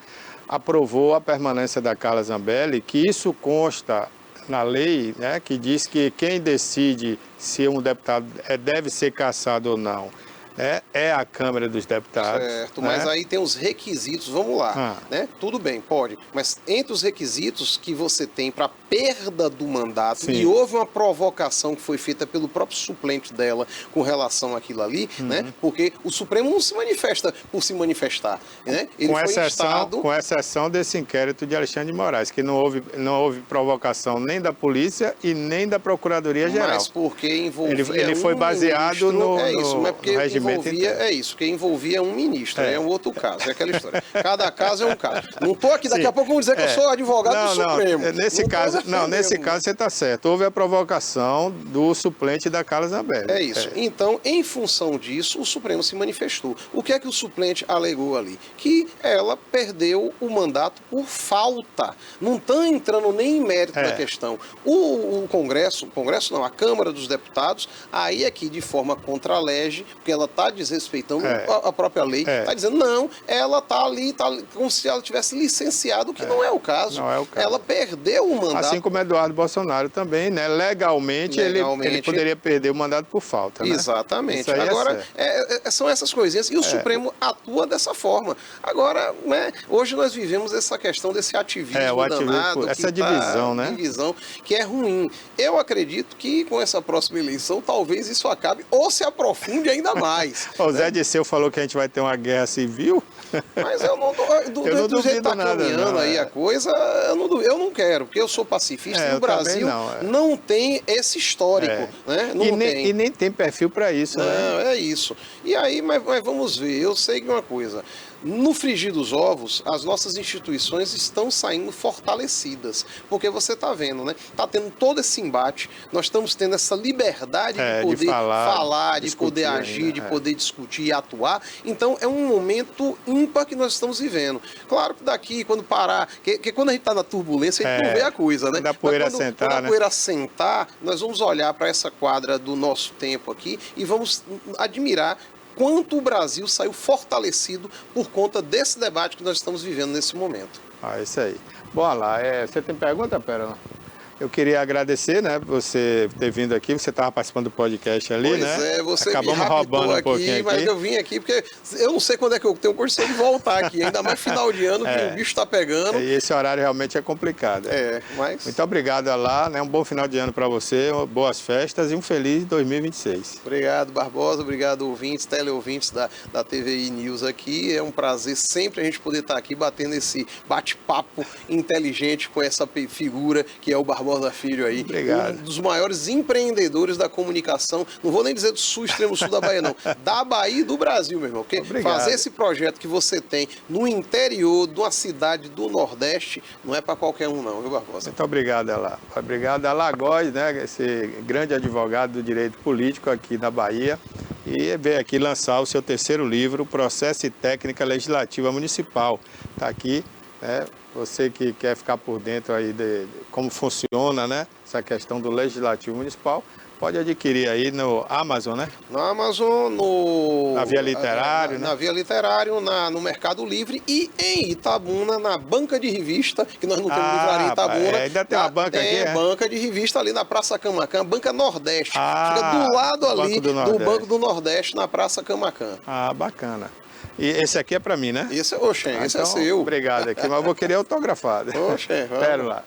aprovou a permanência da Carla Zambelli, que isso consta na lei, né, que diz que quem decide se um deputado deve ser cassado ou não, é a Câmara dos Deputados. Certo, mas aí tem os requisitos, vamos lá, né? Tudo bem, pode, mas entre os requisitos que você tem para perda do mandato, e houve uma provocação que foi feita pelo próprio suplente dela com relação àquilo ali, né? Porque o Supremo não se manifesta por se manifestar, né? Ele com exceção desse inquérito de Alexandre de Moraes, que não houve provocação nem da polícia e nem da Procuradoria-Geral. Mas porque envolvia ele foi baseado no regimento. Que envolvia um ministro, é um outro caso, é aquela história. Cada caso é um caso. Não estou aqui, daqui a pouco vão dizer que eu sou advogado do Supremo. Nesse caso você está certo. Houve a provocação do suplente da Carla Zambelli. É isso. Então, em função disso, o Supremo se manifestou. O que é que o suplente alegou ali? Que ela perdeu o mandato por falta. Não está entrando nem em mérito da questão. O Congresso não, a Câmara dos Deputados, aí aqui de forma contra a lege, porque ela está desrespeitando a própria lei, está dizendo, não, ela está ali, como se ela tivesse licenciado, o que não é o caso. Não é o caso. Ela perdeu o mandato. Assim como Eduardo Bolsonaro também, né? Legalmente ele poderia perder o mandato por falta, né? Exatamente. Agora, são essas coisinhas. E o Supremo atua dessa forma. Agora, né, hoje nós vivemos essa questão desse ativismo danado. Essa divisão, né? Divisão, que é ruim. Eu acredito que com essa próxima eleição, talvez isso acabe ou se aprofunde ainda mais. O Zé Disseu falou que a gente vai ter uma guerra civil. Mas eu não do jeito que está caminhando aí a coisa, eu não quero, porque eu sou pacifista e o Brasil não tem esse histórico. Né? E nem tem perfil para isso. Não, é isso. E aí, mas vamos ver, eu sei que uma coisa. No frigir dos ovos, as nossas instituições estão saindo fortalecidas, porque você está vendo, né? Está tendo todo esse embate, nós estamos tendo essa liberdade de poder falar, de poder agir, de poder discutir e atuar. Então, é um momento ímpar que nós estamos vivendo. Claro que daqui, quando parar, que quando a gente está na turbulência, a gente não vê a coisa, né? Quando a poeira sentar, quando a poeira sentar, nós vamos olhar para essa quadra do nosso tempo aqui e vamos admirar quanto o Brasil saiu fortalecido por conta desse debate que nós estamos vivendo nesse momento. Isso aí. Bom, lá, você tem pergunta, Pera? Eu queria agradecer, né, por você ter vindo aqui. Você estava participando do podcast ali, pois né? Pois é, você acabamos me roubando um pouquinho aqui. Mas eu vim aqui porque eu não sei quando é que eu tenho condição de voltar aqui. Ainda mais final de ano, que o bicho está pegando. E esse horário realmente é complicado. Mas... Muito obrigado, Alá, né? Um bom final de ano para você, boas festas e um feliz 2026. Obrigado, Barbosa. Obrigado, ouvintes, teleouvintes da TVI News aqui. É um prazer sempre a gente poder estar aqui batendo esse bate-papo inteligente com essa figura que é o Barbosa Filho aí. Obrigado. Um dos maiores empreendedores da comunicação, não vou nem dizer do sul, extremo sul da Bahia, não, da Bahia e do Brasil, meu irmão. Porque fazer esse projeto que você tem no interior de uma cidade do Nordeste não é para qualquer um, não, viu, Barbosa? Muito obrigado, Alá. Obrigado, Alá Góes, né? Esse grande advogado do direito político aqui na Bahia. E veio aqui lançar o seu terceiro livro, Processo e Técnica Legislativa Municipal. Está aqui, né? Você que quer ficar por dentro aí de como funciona, né, essa questão do Legislativo Municipal, pode adquirir aí no Amazon, né? No Amazon, na Via Literário, na Via Literário, no Mercado Livre e em Itabuna, na banca de revista, que nós não temos livraria em Itabuna. Ainda tem uma banca aqui, Tem banca de revista ali na Praça Camacan, Banca Nordeste. Fica do lado ali do Banco do Nordeste, na Praça Camacan. Bacana. E esse aqui é para mim, né? Esse é então, seu. Obrigado aqui, mas eu vou querer autografado. Espero lá.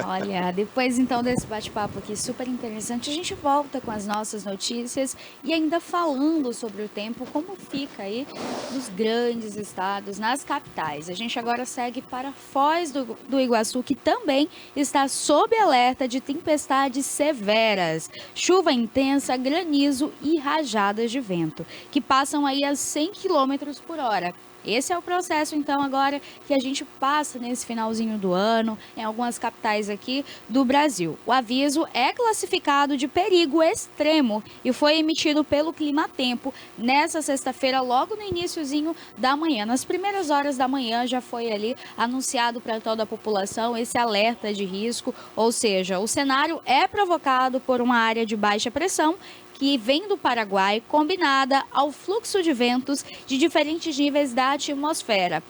Olha, depois então desse bate-papo aqui super interessante, a gente volta com as nossas notícias e ainda falando sobre o tempo, como fica aí nos grandes estados, nas capitais. A gente agora segue para Foz do Iguaçu, que também está sob alerta de tempestades severas, chuva intensa, granizo e rajadas de vento, que passam aí a 100 km por hora. Esse é o processo, então, agora que a gente passa nesse finalzinho do ano, em algumas capitais aqui do Brasil. O aviso é classificado de perigo extremo e foi emitido pelo Climatempo nessa sexta-feira, logo no iniciozinho da manhã. Nas primeiras horas da manhã já foi ali anunciado para toda a população esse alerta de risco, ou seja, o cenário é provocado por uma área de baixa pressão que vem do Paraguai, combinada ao fluxo de ventos de diferentes níveis da atmosfera.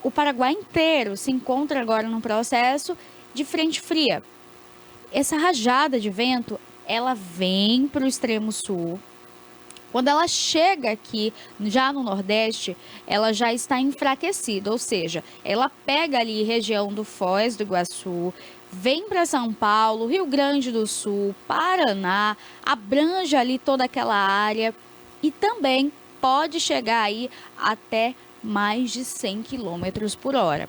O Paraguai inteiro se encontra agora num processo de frente fria. Essa rajada de vento, ela vem para o extremo sul. Quando ela chega aqui, já no Nordeste, ela já está enfraquecida, ou seja, ela pega ali região do Foz do Iguaçu, vem para São Paulo, Rio Grande do Sul, Paraná, abrange ali toda aquela área e também pode chegar aí até mais de 100 km por hora.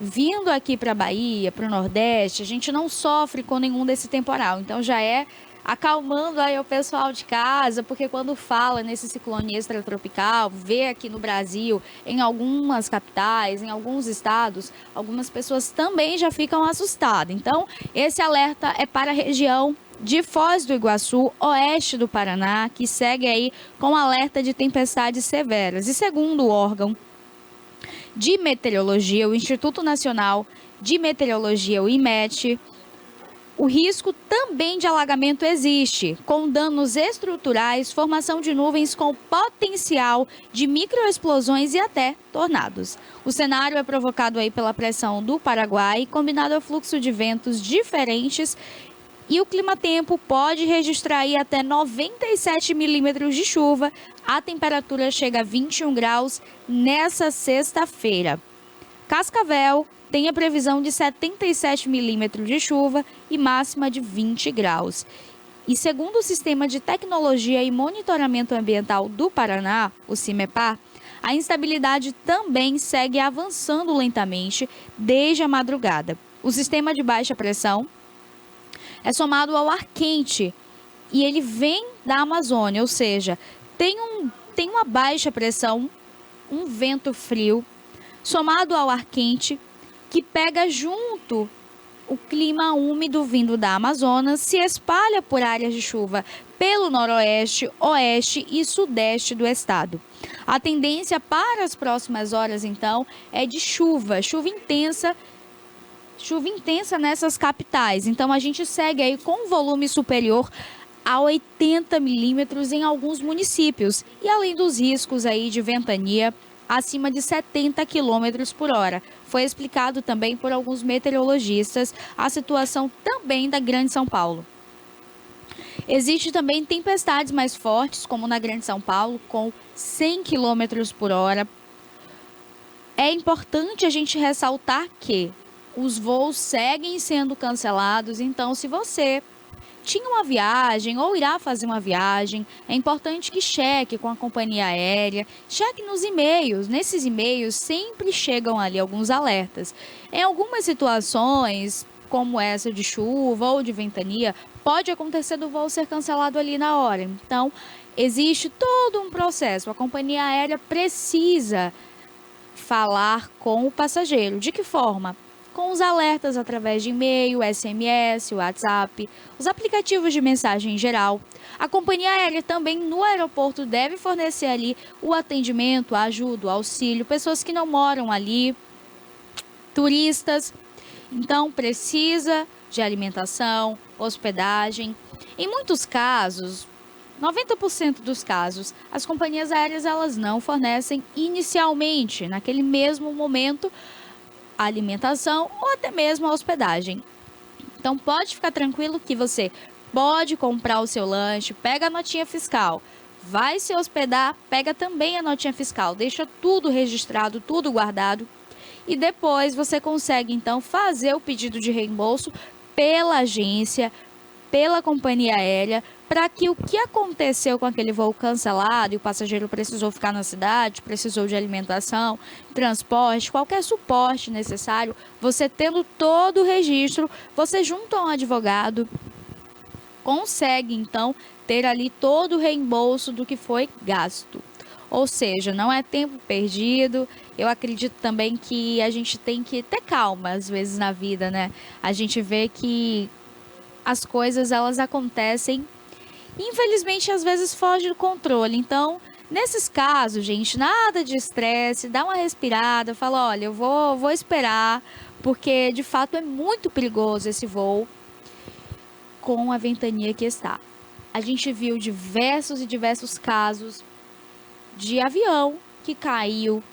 Vindo aqui para a Bahia, para o Nordeste, a gente não sofre com nenhum desse temporal, então já é acalmando aí o pessoal de casa, porque quando fala nesse ciclone extratropical, vê aqui no Brasil, em algumas capitais, em alguns estados, algumas pessoas também já ficam assustadas. Então, esse alerta é para a região de Foz do Iguaçu, oeste do Paraná, que segue aí com alerta de tempestades severas. E segundo o órgão de meteorologia, o Instituto Nacional de Meteorologia, o IMET, o risco também de alagamento existe, com danos estruturais, formação de nuvens com potencial de microexplosões e até tornados. O cenário é provocado aí pela pressão do Paraguai, combinado ao fluxo de ventos diferentes, e o Climatempo pode registrar aí até 97 milímetros de chuva. A temperatura chega a 21 graus nessa sexta-feira. Cascavel tem a previsão de 77 milímetros de chuva e máxima de 20 graus. E segundo o Sistema de Tecnologia e Monitoramento Ambiental do Paraná, o CIMEPAR, a instabilidade também segue avançando lentamente desde a madrugada. O sistema de baixa pressão é somado ao ar quente e ele vem da Amazônia, ou seja, tem uma baixa pressão, um vento frio, somado ao ar quente, que pega junto o clima úmido vindo da Amazonas, se espalha por áreas de chuva pelo noroeste, oeste e sudeste do estado. A tendência para as próximas horas, então, é de chuva intensa nessas capitais. Então, a gente segue aí com um volume superior a 80 milímetros em alguns municípios. E além dos riscos aí de ventania, acima de 70 km por hora. Foi explicado também por alguns meteorologistas a situação também da Grande São Paulo. Existe também tempestades mais fortes, como na Grande São Paulo, com 100 km por hora. É importante a gente ressaltar que os voos seguem sendo cancelados, então se você tinha uma viagem ou irá fazer uma viagem, é importante que cheque com a companhia aérea, cheque nos e-mails. Nesses e-mails sempre chegam ali alguns alertas. Em algumas situações, como essa de chuva ou de ventania, pode acontecer do voo ser cancelado ali na hora. Então, existe todo um processo. A companhia aérea precisa falar com o passageiro. De que forma? Com os alertas através de e-mail, SMS, WhatsApp, os aplicativos de mensagem em geral. A companhia aérea também no aeroporto deve fornecer ali o atendimento, a ajuda, o auxílio, pessoas que não moram ali, turistas. Então precisa de alimentação, hospedagem. Em muitos casos, 90% dos casos, as companhias aéreas elas não fornecem inicialmente, naquele mesmo momento, a alimentação ou até mesmo a hospedagem. Então pode ficar tranquilo que você pode comprar o seu lanche, pega a notinha fiscal, vai se hospedar, pega também a notinha fiscal, deixa tudo registrado, tudo guardado e depois você consegue então fazer o pedido de reembolso pela agência, pela companhia aérea, para que o que aconteceu com aquele voo cancelado e o passageiro precisou ficar na cidade, precisou de alimentação, transporte, qualquer suporte necessário, você tendo todo o registro, você junto a um advogado, consegue então ter ali todo o reembolso do que foi gasto. Ou seja, não é tempo perdido. Eu acredito também que a gente tem que ter calma às vezes na vida, né? A gente vê que as coisas elas acontecem, infelizmente às vezes foge do controle. Então, nesses casos, gente, nada de estresse, dá uma respirada, fala, olha, eu vou esperar, porque de fato é muito perigoso esse voo com a ventania que está. A gente viu diversos casos de avião que caiu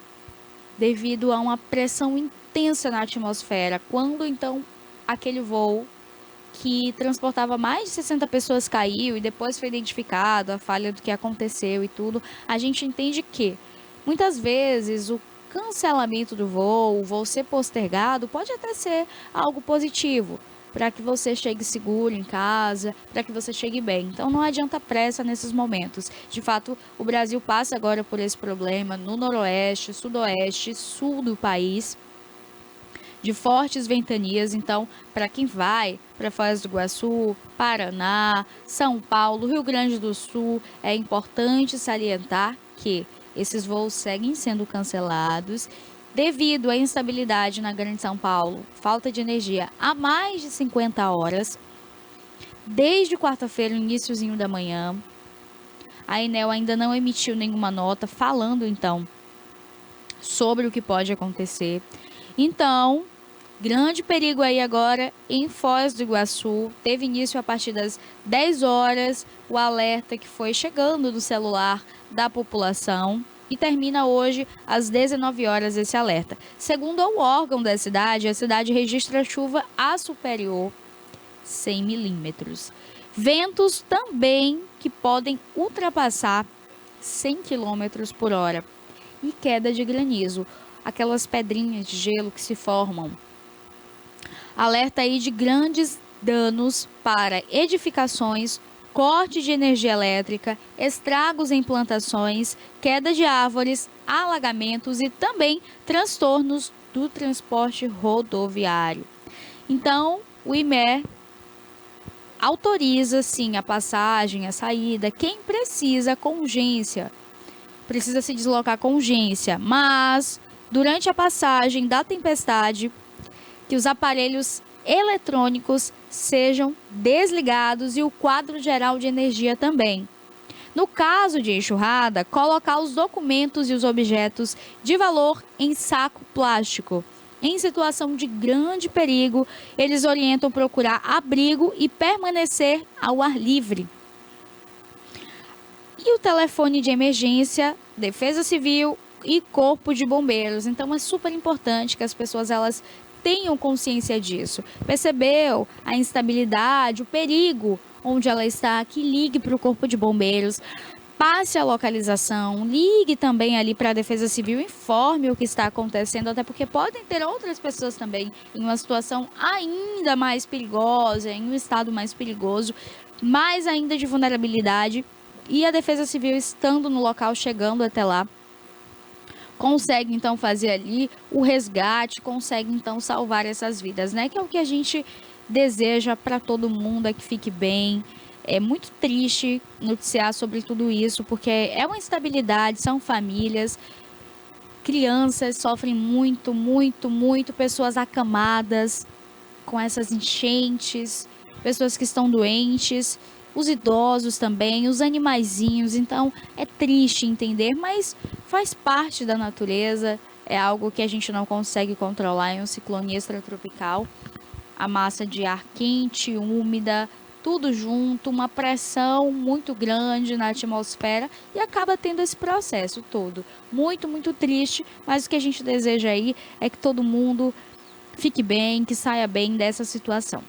devido a uma pressão intensa na atmosfera, quando então aquele voo que transportava mais de 60 pessoas caiu e depois foi identificado a falha do que aconteceu e tudo, a gente entende que muitas vezes o cancelamento do voo, o voo ser postergado, pode até ser algo positivo, para que você chegue seguro em casa, para que você chegue bem. Então não adianta pressa nesses momentos. De fato, o Brasil passa agora por esse problema no noroeste, sudoeste, sul do país, de fortes ventanias. Então, para quem vai para Foz do Iguaçu, Paraná, São Paulo, Rio Grande do Sul, é importante salientar que esses voos seguem sendo cancelados devido à instabilidade na Grande São Paulo, falta de energia há mais de 50 horas, desde quarta-feira, iniciozinho da manhã. A ANEEL ainda não emitiu nenhuma nota falando, então, sobre o que pode acontecer. Então, grande perigo aí agora em Foz do Iguaçu. Teve início a partir das 10 horas, o alerta que foi chegando do celular da população. E termina hoje às 19 horas esse alerta. Segundo o órgão da cidade, a cidade registra chuva a superior 100 milímetros. Ventos também que podem ultrapassar 100 km por hora. E queda de granizo, aquelas pedrinhas de gelo que se formam. Alerta aí de grandes danos para edificações, corte de energia elétrica, estragos em plantações, queda de árvores, alagamentos e também transtornos do transporte rodoviário. Então, o IMER autoriza, sim, a passagem, a saída, quem precisa com urgência, precisa se deslocar com urgência, mas durante a passagem da tempestade, que os aparelhos eletrônicos sejam desligados e o quadro geral de energia também. No caso de enxurrada, colocar os documentos e os objetos de valor em saco plástico. Em situação de grande perigo, eles orientam procurar abrigo e permanecer ao ar livre. E o telefone de emergência, Defesa Civil e Corpo de Bombeiros. Então é super importante que as pessoas elas tenham consciência disso. Percebeu a instabilidade, o perigo onde ela está, que ligue para o Corpo de Bombeiros, passe a localização, ligue também ali para a Defesa Civil, informe o que está acontecendo, até porque podem ter outras pessoas também em uma situação ainda mais perigosa, em um estado mais perigoso, mais ainda de vulnerabilidade, e a Defesa Civil estando no local, chegando até lá, consegue então fazer ali o resgate, consegue então salvar essas vidas, né? Que é o que a gente deseja para todo mundo, é que fique bem. É muito triste noticiar sobre tudo isso, porque é uma instabilidade, são famílias, crianças sofrem muito, muito, muito, pessoas acamadas com essas enchentes, pessoas que estão doentes, os idosos também, os animaizinhos. Então é triste entender, mas faz parte da natureza, é algo que a gente não consegue controlar em um ciclone extratropical. A massa de ar quente, úmida, tudo junto, uma pressão muito grande na atmosfera e acaba tendo esse processo todo. Muito, muito triste, mas o que a gente deseja aí é que todo mundo fique bem, que saia bem dessa situação.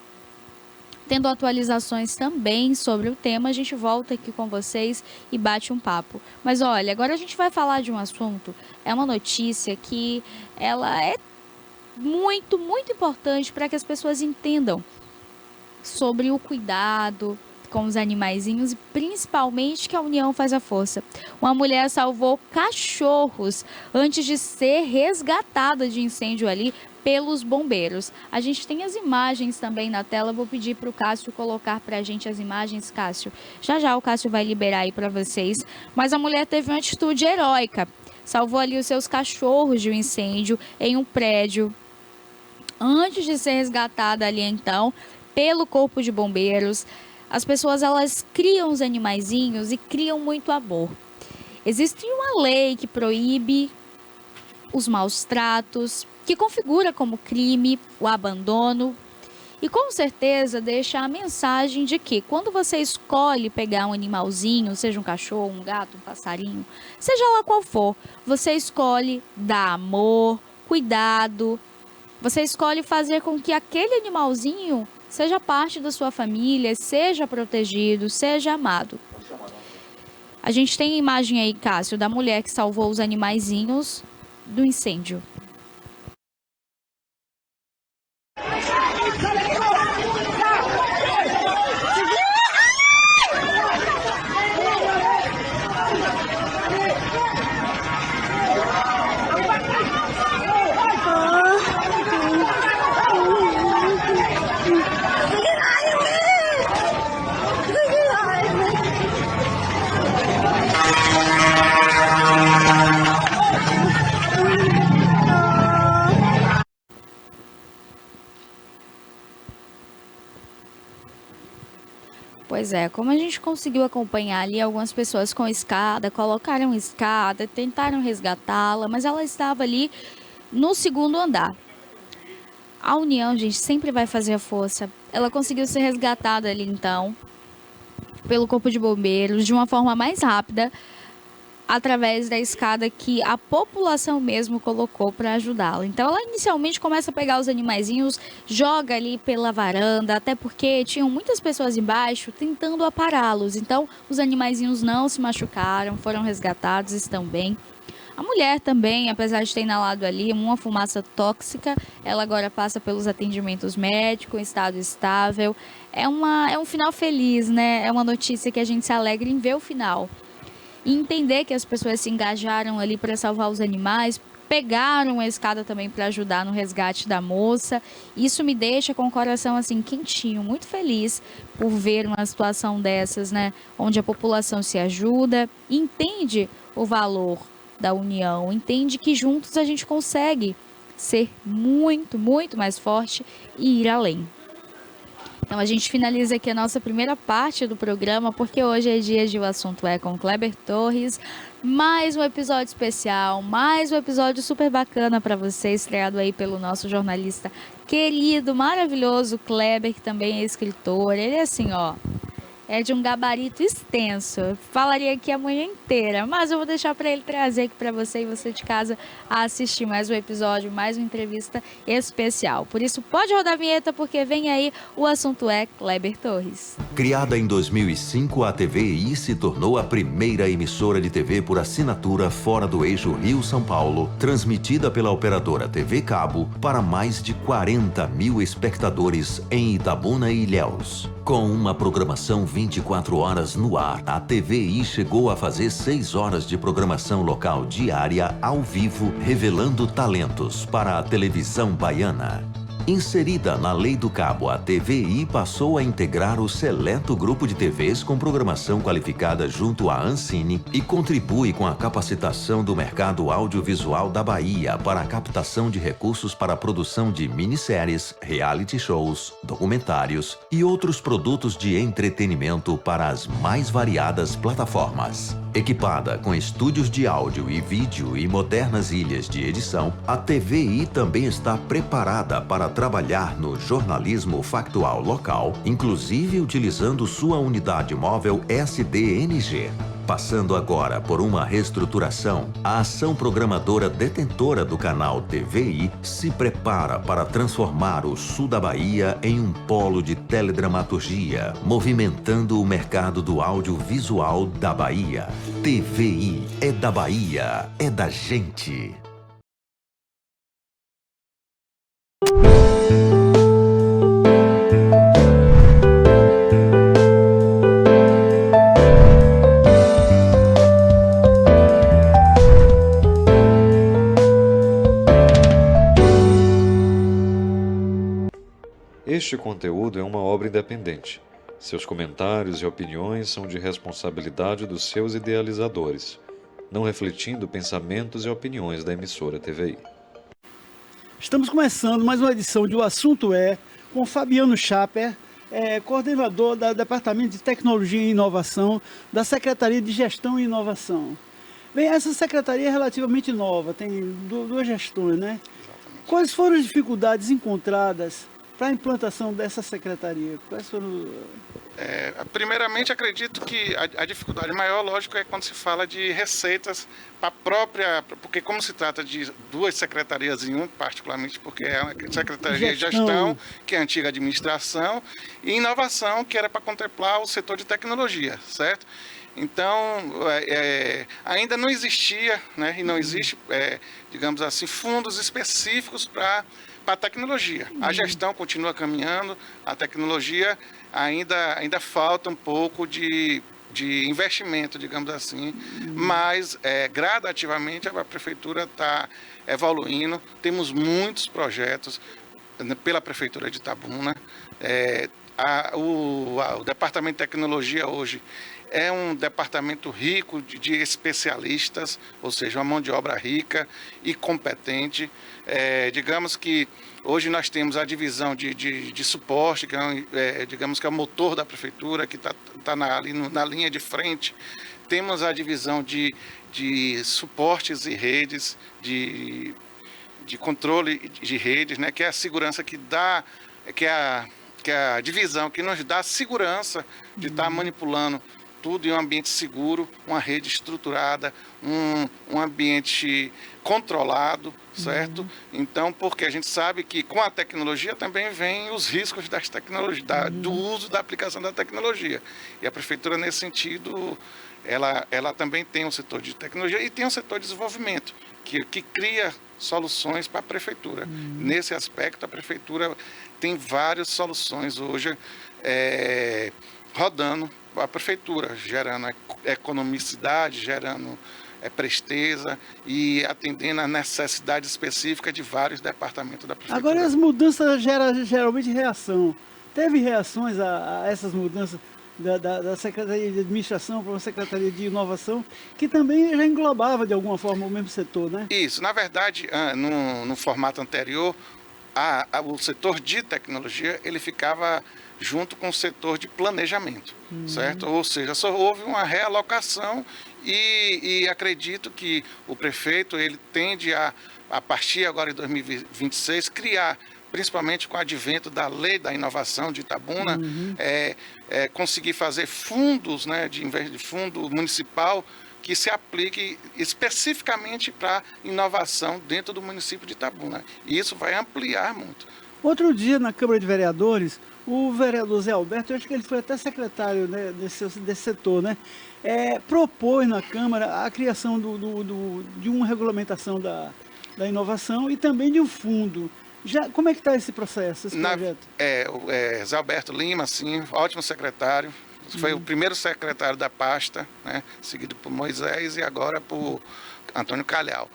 Tendo atualizações também sobre o tema, a gente volta aqui com vocês e bate um papo. Mas olha, agora a gente vai falar de um assunto, é uma notícia que ela é muito, muito importante para que as pessoas entendam sobre o cuidado com os animaizinhos e principalmente que a união faz a força. Uma mulher salvou cachorros antes de ser resgatada de incêndio ali pelos bombeiros. A gente tem as imagens também na tela, vou pedir para o Cássio colocar para a gente as imagens, Cássio. Já já o Cássio vai liberar aí para vocês, mas a mulher teve uma atitude heróica, salvou ali os seus cachorros de um incêndio em um prédio, antes de ser resgatada ali então pelo Corpo de Bombeiros. As pessoas elas criam os animaizinhos e criam muito amor. Existe uma lei que proíbe os maus tratos, que configura como crime o abandono e com certeza deixa a mensagem de que quando você escolhe pegar um animalzinho, seja um cachorro, um gato, um passarinho, seja lá qual for, você escolhe dar amor, cuidado, você escolhe fazer com que aquele animalzinho seja parte da sua família, seja protegido, seja amado. A gente tem a imagem aí, Cássio, da mulher que salvou os animaizinhos do incêndio. Pois é, como a gente conseguiu acompanhar ali, algumas pessoas com escada, colocaram escada, tentaram resgatá-la, mas ela estava ali no segundo andar. A união, gente, sempre vai fazer a força. Ela conseguiu ser resgatada ali então, pelo Corpo de Bombeiros, de uma forma mais rápida, através da escada que a população mesmo colocou para ajudá-la. Então ela inicialmente começa a pegar os animaizinhos, joga ali pela varanda, até porque tinham muitas pessoas embaixo tentando apará-los. Então os animaizinhos não se machucaram, foram resgatados, estão bem. A mulher também, apesar de ter inalado ali uma fumaça tóxica, ela agora passa pelos atendimentos médicos, em estado estável. É um final feliz, né? É uma notícia que a gente se alegra em ver o final. E entender que as pessoas se engajaram ali para salvar os animais, pegaram a escada também para ajudar no resgate da moça. Isso me deixa com o coração assim quentinho, muito feliz por ver uma situação dessas, né? Onde a população se ajuda, entende o valor da união, entende que juntos a gente consegue ser muito, muito mais forte e ir além. Então a gente finaliza aqui a nossa primeira parte do programa, porque hoje é dia de O Assunto É com Kleber Torres. Mais um episódio especial, mais um episódio super bacana para você, estreado aí pelo nosso jornalista querido, maravilhoso Kleber, que também é escritor. Ele é assim, ó, é de um gabarito extenso. Eu falaria aqui a manhã inteira, mas eu vou deixar para ele trazer aqui para você e você de casa a assistir mais um episódio, mais uma entrevista especial. Por isso, pode rodar a vinheta, porque vem aí, o assunto é Kleber Torres. Criada em 2005, a TVI se tornou a primeira emissora de TV por assinatura fora do eixo Rio-São Paulo, transmitida pela operadora TV Cabo para mais de 40 mil espectadores em Itabuna e Ilhéus. Com uma programação 24 horas no ar, a TVI chegou a fazer 6 horas de programação local diária ao vivo, revelando talentos para a televisão baiana. Inserida na Lei do Cabo, a TVI passou a integrar o seleto grupo de TVs com programação qualificada junto à Ancine e contribui com a capacitação do mercado audiovisual da Bahia para a captação de recursos para a produção de minisséries, reality shows, documentários e outros produtos de entretenimento para as mais variadas plataformas. Equipada com estúdios de áudio e vídeo e modernas ilhas de edição, a TVI também está preparada para trabalhar no jornalismo factual local, inclusive utilizando sua unidade móvel SDNG. Passando agora por uma reestruturação, a ação programadora detentora do canal TVI se prepara para transformar o sul da Bahia em um polo de teledramaturgia, movimentando o mercado do audiovisual da Bahia. TVI é da Bahia, é da gente. Este conteúdo é uma obra independente. Seus comentários e opiniões são de responsabilidade dos seus idealizadores, não refletindo pensamentos e opiniões da emissora TVI. Estamos começando mais uma edição de O Assunto É, com Fabiano Schaper, coordenador do Departamento de Tecnologia e Inovação da Secretaria de Gestão e Inovação. Bem, essa secretaria é relativamente nova, tem duas gestões, né? Exatamente. Quais foram as dificuldades encontradas para a implantação dessa secretaria? Quais foram... Primeiramente, acredito que a dificuldade maior, lógico, é quando se fala de receitas para a própria... Porque como se trata de duas secretarias em um, particularmente porque é a Secretaria de Gestão, que é a antiga administração, e Inovação, que era para contemplar o setor de tecnologia, certo? Então, ainda não existia, né, e não existe, digamos assim, fundos específicos para a tecnologia. A gestão continua caminhando, a tecnologia ainda falta um pouco de investimento, digamos assim, mas gradativamente a prefeitura está evoluindo. Temos muitos projetos pela prefeitura de Itabuna. O Departamento de Tecnologia hoje é um departamento rico de especialistas, ou seja, uma mão de obra rica e competente. Digamos que hoje nós temos a divisão de suporte, que digamos que é o motor da prefeitura, que está ali na linha de frente. Temos a divisão de suportes e redes, de controle de redes, né, que é a segurança que dá, que é a divisão que nos dá segurança de estar manipulando tudo em um ambiente seguro, uma rede estruturada, um ambiente controlado, certo? Então, porque a gente sabe que com a tecnologia também vem os riscos das tecnologias, do uso da aplicação da tecnologia. E a prefeitura, nesse sentido, ela também tem um setor de tecnologia e tem um setor de desenvolvimento, que cria soluções para a prefeitura. Nesse aspecto, a prefeitura tem várias soluções hoje rodando a prefeitura, gerando economicidade, gerando presteza e atendendo a necessidade específica de vários departamentos da prefeitura. Agora, as mudanças geram geralmente reação. Teve reações a essas mudanças da Secretaria de Administração para a Secretaria de Inovação, que também já englobava de alguma forma o mesmo setor, né? Isso, na verdade, no formato anterior, o setor de tecnologia ele ficava junto com o setor de planejamento, certo? Ou seja, só houve uma realocação e acredito que o prefeito ele tende a partir agora de 2026, criar principalmente com o advento da Lei da Inovação de Itabuna, conseguir fazer fundos, né, de fundo municipal que se aplique especificamente para inovação dentro do município de Itabuna. E isso vai ampliar muito. Outro dia, na Câmara de Vereadores, o vereador Zé Alberto, eu acho que ele foi até secretário, né, desse setor, né, propôs na Câmara a criação de uma regulamentação da inovação e também de um fundo. Como é que está esse processo, esse projeto? Zé Alberto Lima, sim, ótimo secretário. Foi o primeiro secretário da pasta, né, seguido por Moisés e agora por Antônio Calhau.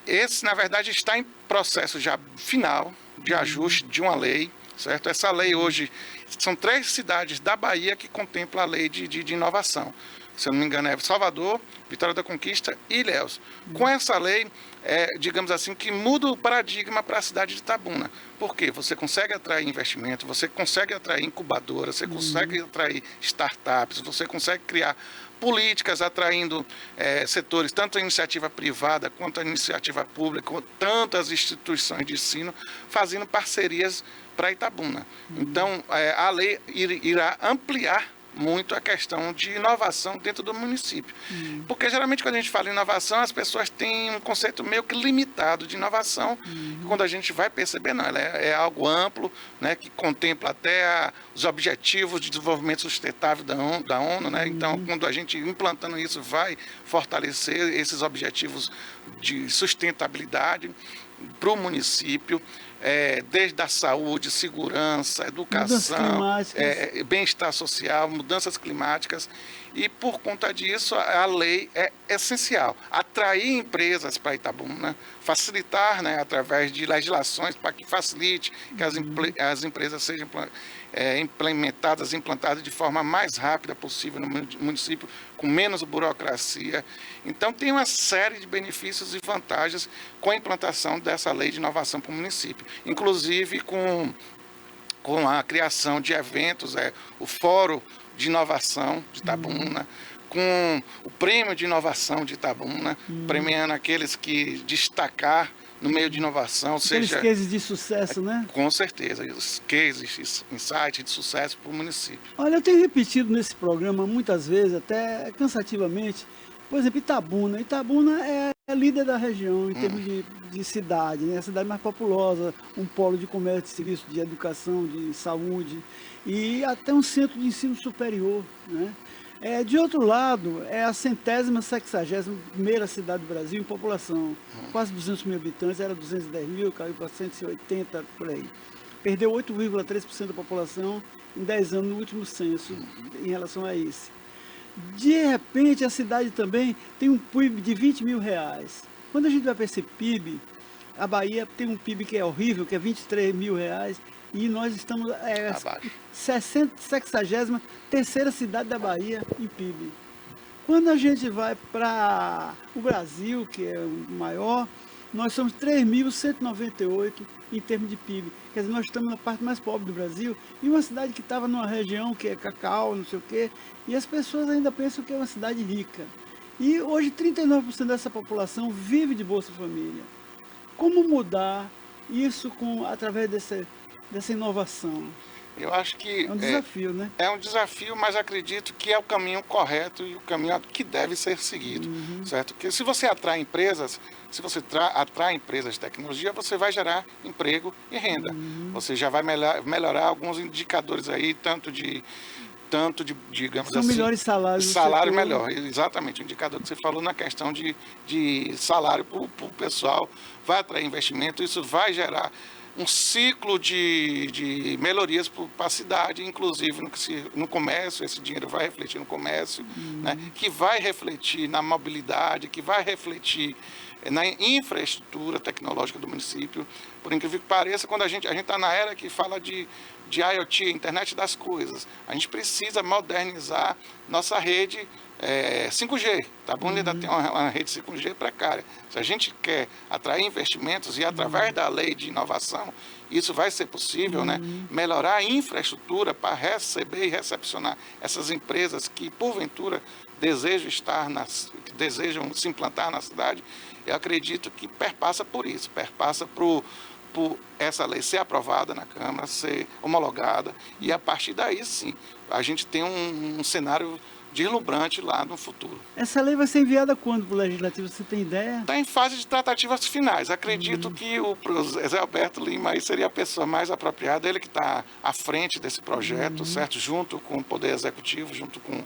Esse, na verdade, está em processo já final de ajuste de uma lei, certo? Essa lei hoje, são 3 cidades da Bahia que contemplam a lei de inovação. Se eu não me engano, é Salvador, Vitória da Conquista e Ilhéus. Com essa lei, digamos assim, que muda o paradigma para a cidade de Itabuna. Por quê? Você consegue atrair investimento, você consegue atrair incubadoras, você consegue atrair startups, você consegue criar políticas atraindo setores, tanto a iniciativa privada quanto a iniciativa pública, tanto as instituições de ensino, fazendo parcerias para Itabuna. Então, a lei irá ampliar muito a questão de inovação dentro do município. Porque geralmente quando a gente fala em inovação, as pessoas têm um conceito meio que limitado de inovação. Quando a gente vai perceber, não, ela é algo amplo, né, que contempla até os objetivos de desenvolvimento sustentável da ONU, né? Então, quando a gente implantando isso, vai fortalecer esses objetivos de sustentabilidade para o município. Desde a saúde, segurança, educação, bem-estar social, mudanças climáticas. E por conta disso, a lei é essencial. Atrair empresas para Itabuna, facilitar, né, através de legislações para que facilite que as empresas sejam implantadas de forma mais rápida possível no município, com menos burocracia. Então, tem uma série de benefícios e vantagens com a implantação dessa lei de inovação para o município. Inclusive, com a criação de eventos, o Fórum de Inovação de Itabuna, com o Prêmio de Inovação de Itabuna, premiando aqueles que destacar no meio de inovação, aqueles cases de sucesso, né? Com certeza, os cases, insights de sucesso para o município. Olha, eu tenho repetido nesse programa muitas vezes, até cansativamente, por exemplo, Itabuna. Itabuna é líder da região em termos de cidade, né? A cidade mais populosa, um polo de comércio, de serviço, de educação, de saúde e até um centro de ensino superior, né? De outro lado, é a 160ª cidade do Brasil em população. Quase 200 mil habitantes, era 210 mil, caiu para 180, por aí. Perdeu 8,3% da população em 10 anos no último censo em relação a esse. De repente, a cidade também tem um PIB de 20 mil reais. Quando a gente vai para esse PIB, a Bahia tem um PIB que é horrível, que é 23 mil reais, e nós estamos 63ª cidade da Bahia em PIB. Quando a gente vai para o Brasil, que é o maior, nós somos 3.198 em termos de PIB. Quer dizer, nós estamos na parte mais pobre do Brasil, e uma cidade que estava numa região que é cacau, não sei o quê, e as pessoas ainda pensam que é uma cidade rica. E hoje 39% dessa população vive de Bolsa Família. Como mudar isso através dessa inovação? Eu acho que é um desafio, né? É um desafio, mas acredito que é o caminho correto e o caminho que deve ser seguido, certo? Porque se você atrai empresas, atrai empresas de tecnologia, você vai gerar emprego e renda. Você já vai melhorar alguns indicadores aí, tanto de digamos assim... São melhores salários. Salário melhor, exatamente. O indicador que você falou na questão de salário para o pessoal, vai atrair investimento, isso vai gerar um ciclo de melhorias para a cidade, inclusive no comércio. Esse dinheiro vai refletir no comércio, né, que vai refletir na mobilidade, que vai refletir na infraestrutura tecnológica do município. Por incrível que pareça, quando a gente está na era que fala de IoT, internet das coisas, a gente precisa modernizar nossa rede 5G. Itabuna ainda tem uma rede 5G precária. Se a gente quer atrair investimentos e através da lei de inovação, isso vai ser possível, né? Melhorar a infraestrutura para receber e recepcionar essas empresas que, porventura, desejam se implantar na cidade. Eu acredito que perpassa por isso, perpassa por essa lei ser aprovada na Câmara, ser homologada, e a partir daí, sim, a gente tem um cenário deslumbrante lá no futuro. Essa lei vai ser enviada quando para o Legislativo? Você tem ideia? Está em fase de tratativas finais. Acredito que o Zé Alberto Lima aí seria a pessoa mais apropriada, ele que está à frente desse projeto, certo? Junto com o Poder Executivo, junto com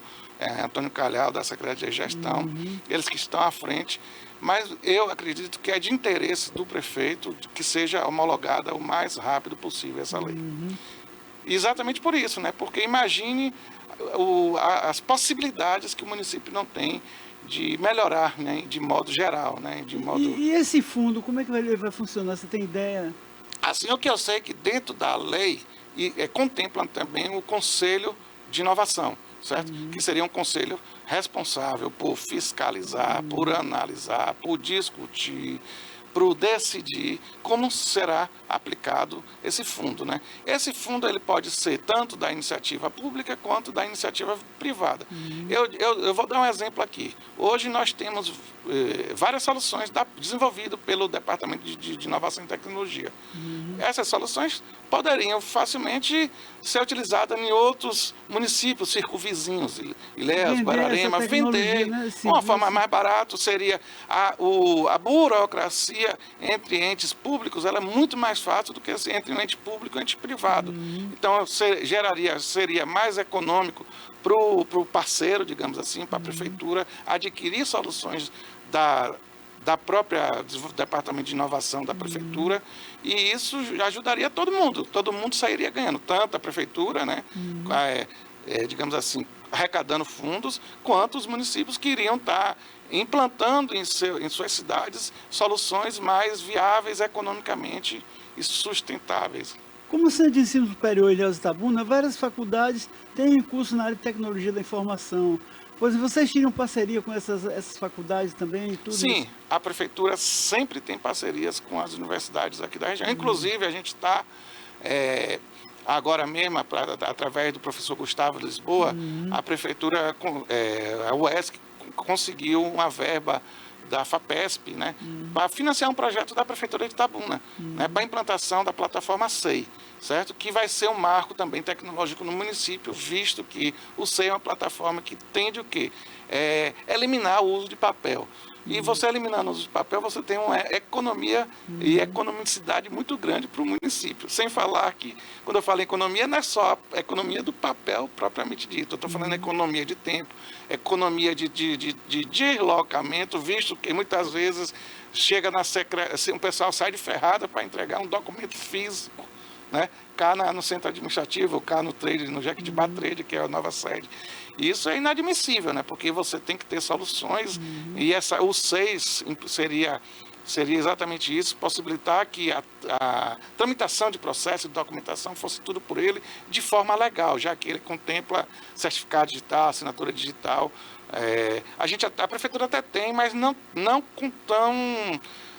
Antônio Calhau, da Secretaria de Gestão, eles que estão à frente. Mas eu acredito que é de interesse do prefeito que seja homologada o mais rápido possível essa lei. Exatamente por isso, né? Porque imagine as possibilidades que o município não tem de melhorar, né? De modo geral, né? De modo... E esse fundo, como é que vai funcionar? Você tem ideia? Assim, o que eu sei é que dentro da lei contempla também o Conselho de Inovação, certo? Que seria um conselho responsável por fiscalizar, por analisar, por discutir, por decidir como será aplicado esse fundo, né? Esse fundo ele pode ser tanto da iniciativa pública quanto da iniciativa privada. Eu vou dar um exemplo aqui. Hoje nós temos várias soluções desenvolvidas pelo Departamento de Inovação e Tecnologia. Essas soluções poderiam facilmente ser utilizadas em outros municípios circunvizinhos, Ilhéus, Guararema, vender, né? Uma forma mais barata seria a burocracia entre entes públicos, ela é muito mais fácil do que entre um ente público e um ente privado. Então, seria mais econômico para o parceiro, digamos assim, para a prefeitura, adquirir soluções da própria Departamento de Inovação da Prefeitura, e isso ajudaria todo mundo sairia ganhando, tanto a Prefeitura, né, digamos assim, arrecadando fundos, quanto os municípios que iriam estar implantando em suas cidades soluções mais viáveis economicamente e sustentáveis. Como Centro de Ensino Superior Ilhéus Itabuna, várias faculdades têm curso na área de Tecnologia da Informação. Pois vocês tinham parceria com essas faculdades também? Tudo Sim, isso? a Prefeitura sempre tem parcerias com as universidades aqui da região. Inclusive, a gente está, agora mesmo, através do professor Gustavo Lisboa, a Prefeitura, a UESC, conseguiu uma verba da FAPESP, né, para financiar um projeto da Prefeitura de Itabuna, né, para a implantação da plataforma SEI, certo? Que vai ser um marco também tecnológico no município, visto que o SEI é uma plataforma que tende o quê? Eliminar o uso de papel. E você eliminando o uso de papel, você tem uma economia e economicidade muito grande para o município. Sem falar que, quando eu falo em economia, não é só a economia do papel propriamente dito. Eu estou falando economia de tempo, economia de deslocamento, visto que muitas vezes chega um pessoal sai de Ferrada para entregar um documento físico, né? Cá no centro administrativo, cá no trade, no Jequitibá Trade, que é a nova sede. Isso é inadmissível, né? Porque você tem que ter soluções e o 6 seria exatamente isso, possibilitar que a tramitação de processo de documentação fosse tudo por ele de forma legal, já que ele contempla certificado digital, assinatura digital. A Prefeitura até tem, mas não com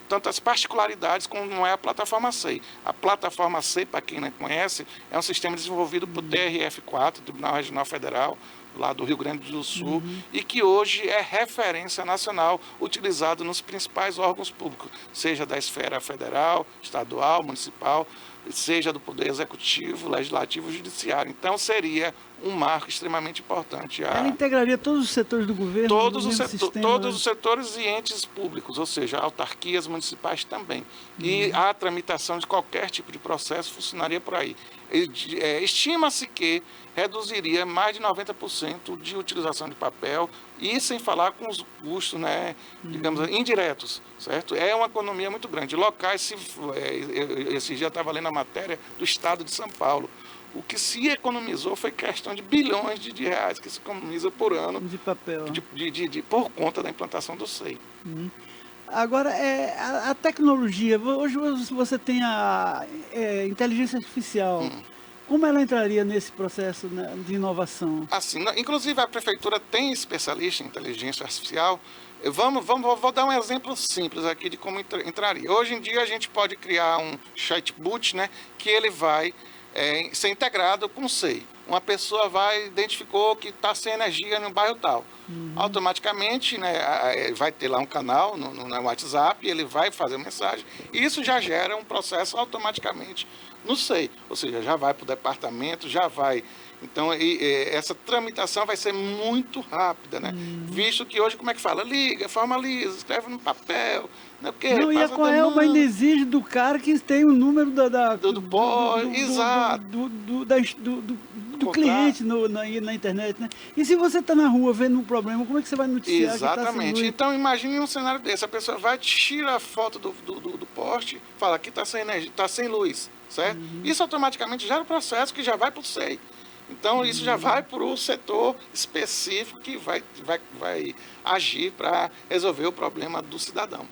tantas particularidades como não é a plataforma SEI. A plataforma SEI, para quem não conhece, é um sistema desenvolvido por TRF4, Tribunal Regional Federal, lá do Rio Grande do Sul, e que hoje é referência nacional, utilizado nos principais órgãos públicos, seja da esfera federal, estadual, municipal, seja do Poder Executivo, Legislativo e Judiciário. Então, seria um marco extremamente importante. Ela integraria todos os setores do governo? Todos os setores e entes públicos, ou seja, autarquias municipais também. E a tramitação de qualquer tipo de processo funcionaria por aí. Estima-se que reduziria mais de 90% de utilização de papel, e sem falar com os custos, né, digamos, indiretos, certo? É uma economia muito grande. Locais, esse dia eu estava lendo a matéria do Estado de São Paulo. O que se economizou foi questão de bilhões de reais que se economiza por ano de papel, por conta da implantação do SEI. Agora, a tecnologia, hoje você tem a inteligência artificial. Como ela entraria nesse processo, né, de inovação? Assim, inclusive a Prefeitura tem especialista em inteligência artificial. Vou dar um exemplo simples aqui de como entraria. Hoje em dia a gente pode criar um chatbot, né, que ele vai ser integrado com o SEI. uma pessoa identificou que está sem energia no bairro tal. Automaticamente, né, vai ter lá um canal no WhatsApp, ele vai fazer mensagem, e isso já gera um processo automaticamente no SEI, ou seja, já vai para o departamento, já vai. Então, essa tramitação vai ser muito rápida, né? Visto que hoje, como é que fala? Liga, formaliza, escreve no papel, né? Porque não, e a Coelba ainda exige do cara que tem o número do cliente na internet, né? E se você está na rua vendo um problema, como é que você vai noticiar? Exatamente. Que tá sem luz? Então, imagine um cenário desse. A pessoa vai, tira a foto do poste, fala que está sem energia, está sem luz, certo? Isso automaticamente gera um processo que já vai para o SEI. Então, isso já vai para o setor específico que vai agir para resolver o problema do cidadão.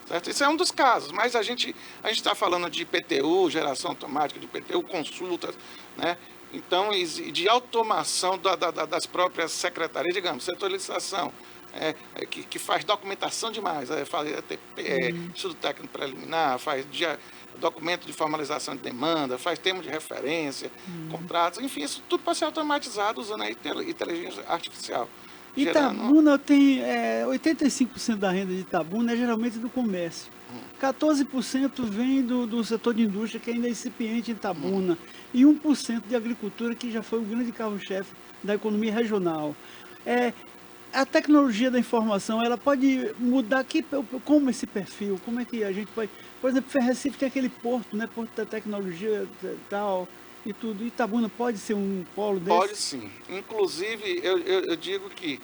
Certo? Isso é um dos casos, mas a gente está falando de IPTU, geração automática de IPTU, consultas, né? Então, de automação das próprias secretarias, digamos, setor de licitação, que faz documentação demais, faz estudo técnico preliminar, faz documento de formalização de demanda, faz termo de referência, contratos, enfim, isso tudo pode ser automatizado usando a inteligência artificial. Itabuna tem 85% da renda de Itabuna é geralmente do comércio. 14% vem do setor de indústria, que ainda é incipiente em Itabuna, e 1% de agricultura, que já foi o grande carro-chefe da economia regional. A tecnologia da informação, ela pode mudar aqui, como esse perfil, como é que a gente pode... Por exemplo, Recife tem aquele porto, né? Porto da tecnologia e tal, e tudo. Itabuna pode ser um polo desse? Pode sim. Inclusive, eu digo que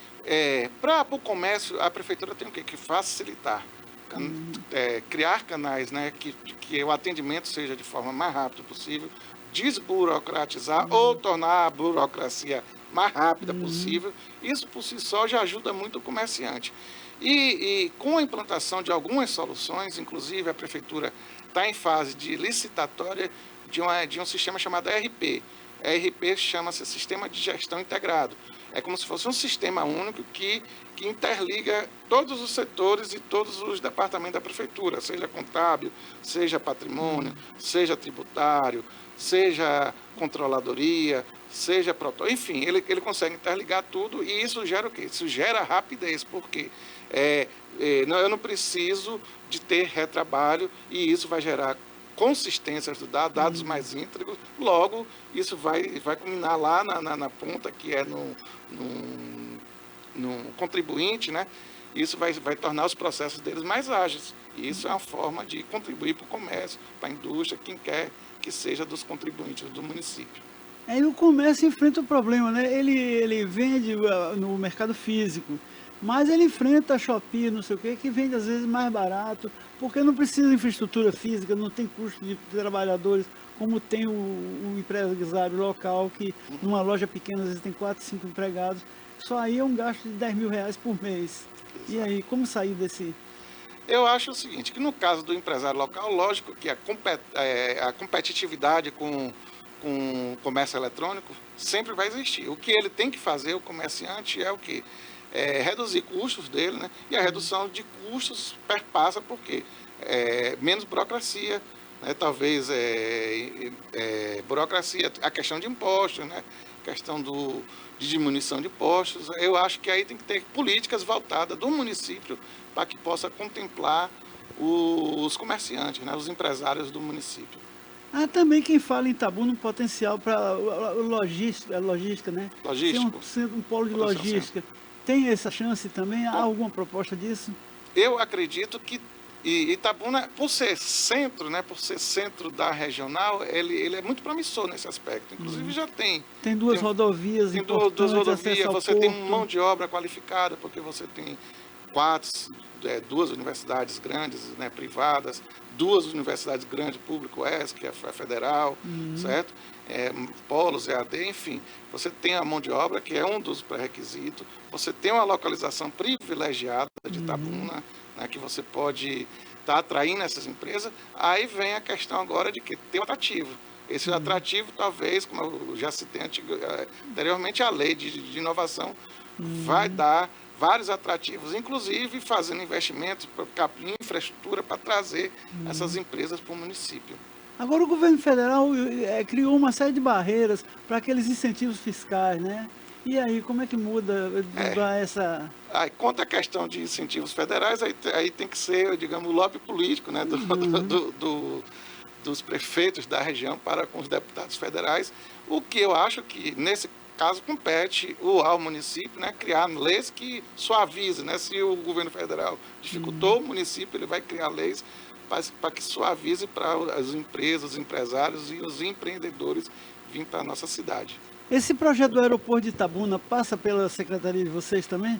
para o comércio, a prefeitura tem o quê? Que facilitar. Criar canais, né? Que o atendimento seja de forma mais rápida possível, desburocratizar ou tornar a burocracia mais rápida possível. Isso por si só já ajuda muito o comerciante. E com a implantação de algumas soluções, inclusive a prefeitura está em fase de licitatória de um sistema chamado ERP. ERP chama-se Sistema de Gestão Integrado. É como se fosse um sistema único que interliga todos os setores e todos os departamentos da prefeitura, seja contábil, seja patrimônio, seja tributário, seja controladoria, seja enfim, ele consegue interligar tudo, e isso gera o quê? Isso gera rapidez, porque eu não preciso de ter retrabalho, e isso vai gerar consistência dos dados mais íntegros, logo isso vai culminar lá na ponta, que é no contribuinte, né? Isso vai tornar os processos deles mais ágeis, e isso é uma forma de contribuir para o comércio, para a indústria, quem quer que seja dos contribuintes do município. Aí o comércio enfrenta o problema, né? Ele vende no mercado físico, mas ele enfrenta a Shopee, não sei o quê, que vende às vezes mais barato, porque não precisa de infraestrutura física, não tem custo de trabalhadores, como tem o empresário local, que numa loja pequena às vezes tem 4, 5 empregados. Só aí é um gasto de R$10 mil por mês. Exato. E aí, como sair desse... Eu acho o seguinte, que no caso do empresário local, lógico que a competitividade com o comércio eletrônico sempre vai existir. O que ele tem que fazer, o comerciante, é o quê? Reduzir custos dele, né? E a redução de custos perpassa por quê? Menos burocracia, né? Talvez burocracia, a questão de impostos, né? Questão de diminuição de impostos. Eu acho que aí tem que ter políticas voltadas do município para que possa contemplar os comerciantes, né? Os empresários do município. Também quem fala em Itabuna um potencial para logística, né? Logístico. Ser um polo de logística. Tem essa chance também? Há alguma proposta disso? Eu acredito que Itabuna, por ser centro, né, por ser centro da regional, ele é muito promissor nesse aspecto. Inclusive já tem. Tem duas rodovias importantes. Tem duas rodovias, você tem porto. mão de obra qualificada, porque você tem duas universidades grandes, né, privadas, duas universidades grandes, público ESC, que é federal, certo? Polos, EAD, enfim. Você tem a mão de obra, que é um dos pré-requisitos. Você tem uma localização privilegiada de Itabuna, né, que você pode estar atraindo essas empresas. Aí vem a questão agora de que tem um atrativo. Esse atrativo, talvez, como eu já citei anteriormente, a lei de inovação vai dar vários atrativos, inclusive fazendo investimentos em infraestrutura para trazer essas empresas para o município. Agora o governo federal criou uma série de barreiras para aqueles incentivos fiscais, né? E aí, como é que muda essa... Aí, quanto à questão de incentivos federais, aí tem que ser, digamos, o lobby político, né, dos prefeitos da região para com os deputados federais, o que eu acho que, nesse caso, compete ao município, né, criar leis que suavizem, né? Se o governo federal dificultou o município, ele vai criar leis para que suavize para as empresas, os empresários e os empreendedores virem para a nossa cidade. Esse projeto do aeroporto de Itabuna passa pela secretaria de vocês também?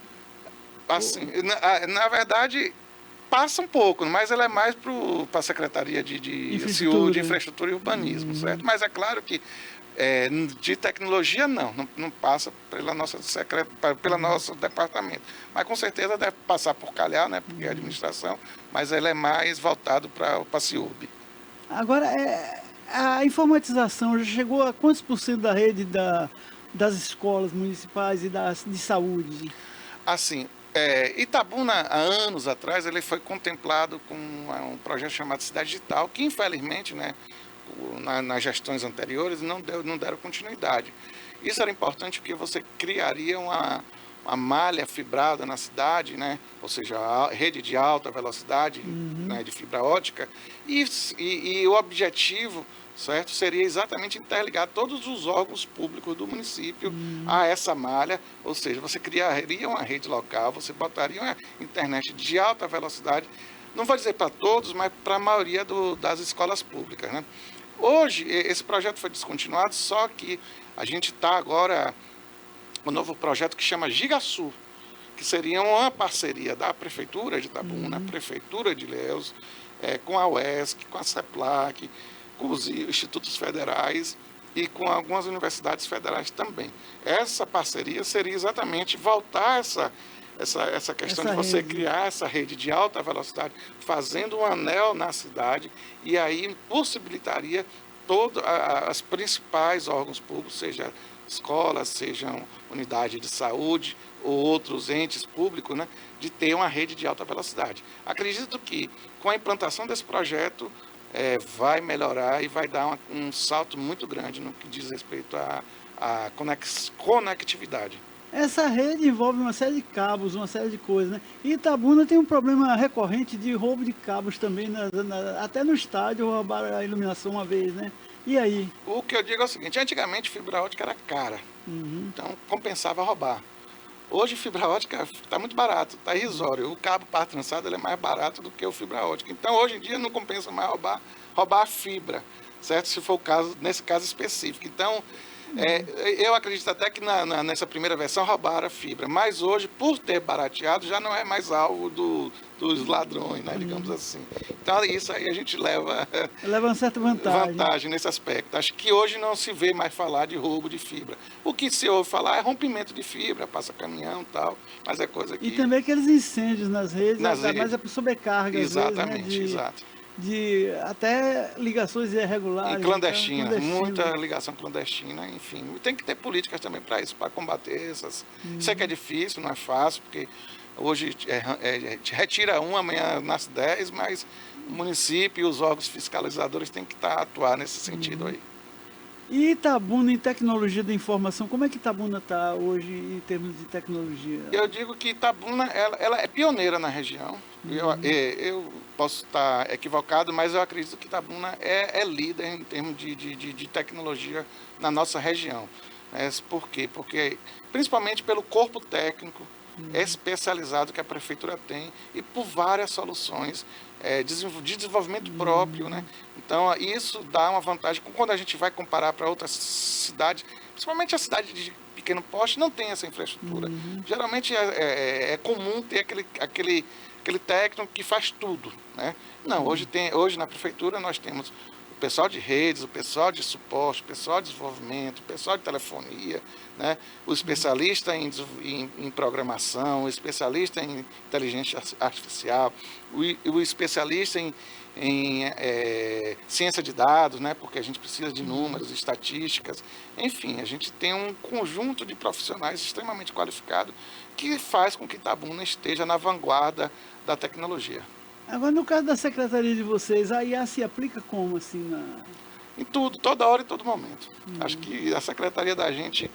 Assim, na verdade, passa um pouco, mas ela é mais para a Secretaria de Infraestrutura e Urbanismo, certo? Mas é claro que de tecnologia não passa pela pelo nosso departamento. Mas com certeza deve passar por Calhar, né? Porque é administração, mas ela é mais voltada para a CIURB. Agora, a informatização já chegou a quantos por cento da rede das escolas municipais e de saúde? Assim, Itabuna, há anos atrás, ele foi contemplado com um projeto chamado Cidade Digital, que infelizmente, né, nas gestões anteriores, não deram continuidade. Isso era importante porque você criaria uma malha fibrada na cidade, né, ou seja, a rede de alta velocidade, né, de fibra ótica, e o objetivo, certo, seria exatamente interligar todos os órgãos públicos do município a essa malha, ou seja, você criaria uma rede local, você botaria uma internet de alta velocidade, não vou dizer para todos, mas para a maioria das escolas públicas, né? Hoje, esse projeto foi descontinuado, só que a gente está agora um novo projeto que chama GigaSul, que seria uma parceria da Prefeitura de Itabuna, Prefeitura de Ilhéus, com a UESC, com a CEPLAC, com os institutos federais e com algumas universidades federais também. Essa parceria seria exatamente voltar essa questão de você criar essa rede de alta velocidade, fazendo um anel na cidade, e aí possibilitaria todos os principais órgãos públicos, seja escolas, sejam unidade de saúde ou outros entes públicos, né, de ter uma rede de alta velocidade. Acredito que com a implantação desse projeto vai melhorar e vai dar um salto muito grande no que diz respeito à conectividade. Essa rede envolve uma série de cabos, uma série de coisas, né? E Itabuna tem um problema recorrente de roubo de cabos também, até no estádio roubaram a iluminação uma vez, né? E aí? O que eu digo é o seguinte, antigamente fibra ótica era cara, então compensava roubar. Hoje fibra ótica está muito barato, está irrisório. O cabo par trançado ele é mais barato do que o fibra ótica. Então hoje em dia não compensa mais roubar a fibra, certo? Se for o caso, nesse caso específico. Então, eu acredito até que nessa primeira versão roubaram a fibra, mas hoje, por ter barateado, já não é mais alvo dos ladrões, né, digamos assim. Então, isso aí a gente leva uma certa vantagem nesse aspecto. Acho que hoje não se vê mais falar de roubo de fibra. O que se ouve falar é rompimento de fibra, passa caminhão e tal, mas é coisa que... E também aqueles incêndios nas redes, mas é sobrecarga. Exatamente, às vezes, né, exato. De até ligações irregulares. E clandestinas, muita ligação clandestina, enfim. Tem que ter políticas também para isso, para combater essas. Sei que é difícil, não é fácil, porque hoje retira um, amanhã nasce 10, mas o município e os órgãos fiscalizadores têm que atuar nesse sentido aí. E Itabuna em tecnologia da informação, como é que Itabuna está hoje em termos de tecnologia? Eu digo que Itabuna ela é pioneira na região. Eu posso estar equivocado, mas eu acredito que Itabuna é líder em termos de tecnologia na nossa região. Por quê? Porque, principalmente pelo corpo técnico especializado que a Prefeitura tem e por várias soluções de desenvolvimento próprio, né? Então, isso dá uma vantagem. Quando a gente vai comparar para outras cidades, principalmente a cidade de pequeno porte, não tem essa infraestrutura. Geralmente é comum ter aquele técnico que faz tudo, né? Não, hoje na Prefeitura nós temos o pessoal de redes, o pessoal de suporte, o pessoal de desenvolvimento, o pessoal de telefonia, né? O especialista em programação, o especialista em inteligência artificial, o especialista em ciência de dados, né? Porque a gente precisa de números, estatísticas, enfim, a gente tem um conjunto de profissionais extremamente qualificados que faz com que Itabuna esteja na vanguarda da tecnologia. Agora, no caso da secretaria de vocês, a IA se aplica como, assim, Em tudo, toda hora e todo momento. Acho que a secretaria da gente,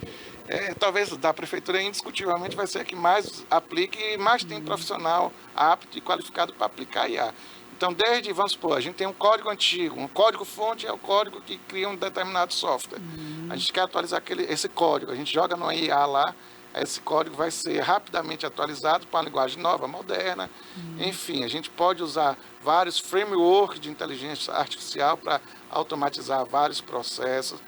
talvez da prefeitura, indiscutivelmente vai ser a que mais aplique e mais tem profissional apto e qualificado para aplicar IA. Então, vamos supor, a gente tem um código antigo, um código-fonte é o código que cria um determinado software. A gente quer atualizar esse código, a gente joga no IA lá, esse código vai ser rapidamente atualizado para uma linguagem nova, moderna. Enfim, a gente pode usar vários frameworks de inteligência artificial para automatizar vários processos.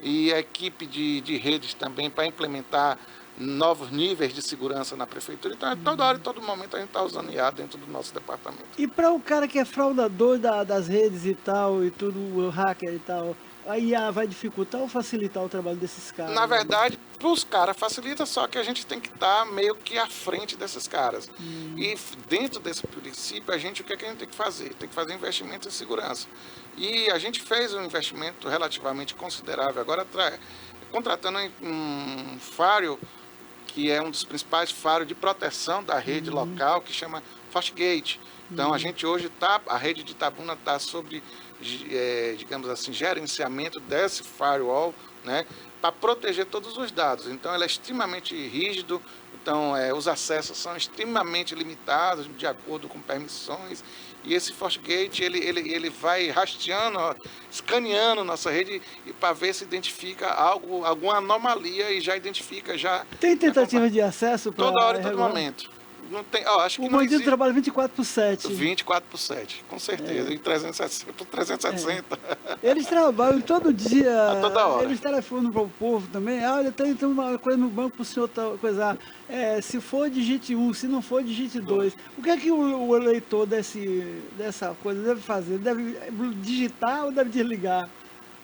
E a equipe de redes também para implementar novos níveis de segurança na prefeitura. Então, toda hora e todo momento a gente está usando IA dentro do nosso departamento. E para o cara que é fraudador das redes e tal, e tudo, o hacker e tal, a IA vai dificultar ou facilitar o trabalho desses caras? Na verdade, para os caras facilita, só que a gente tem que estar meio que à frente desses caras. E dentro desse princípio, o que é que a gente tem que fazer? Tem que fazer investimento em segurança. E a gente fez um investimento relativamente considerável, agora contratando um firewall, que é um dos principais firewalls de proteção da rede local, que chama FortiGate. Então, a gente hoje a rede de Itabuna está sobre, digamos assim, gerenciamento desse firewall, né, para proteger todos os dados. Então, ele é extremamente rígido, então os acessos são extremamente limitados, de acordo com permissões. E esse FortiGate, ele vai rastreando, escaneando nossa rede para ver se identifica alguma anomalia e já identifica. Tem tentativa de acesso? Toda hora e todo momento. Não tem, acho que o bandido trabalha 24/7. 24/7, com certeza. E 360. Eles trabalham todo dia. A toda hora. Eles telefonam para o povo também. Olha, tem uma coisa no banco para o senhor coisar. Se for, digite 1, se não for, digite 2. O que é que o eleitor dessa coisa deve fazer? Deve digitar ou deve desligar?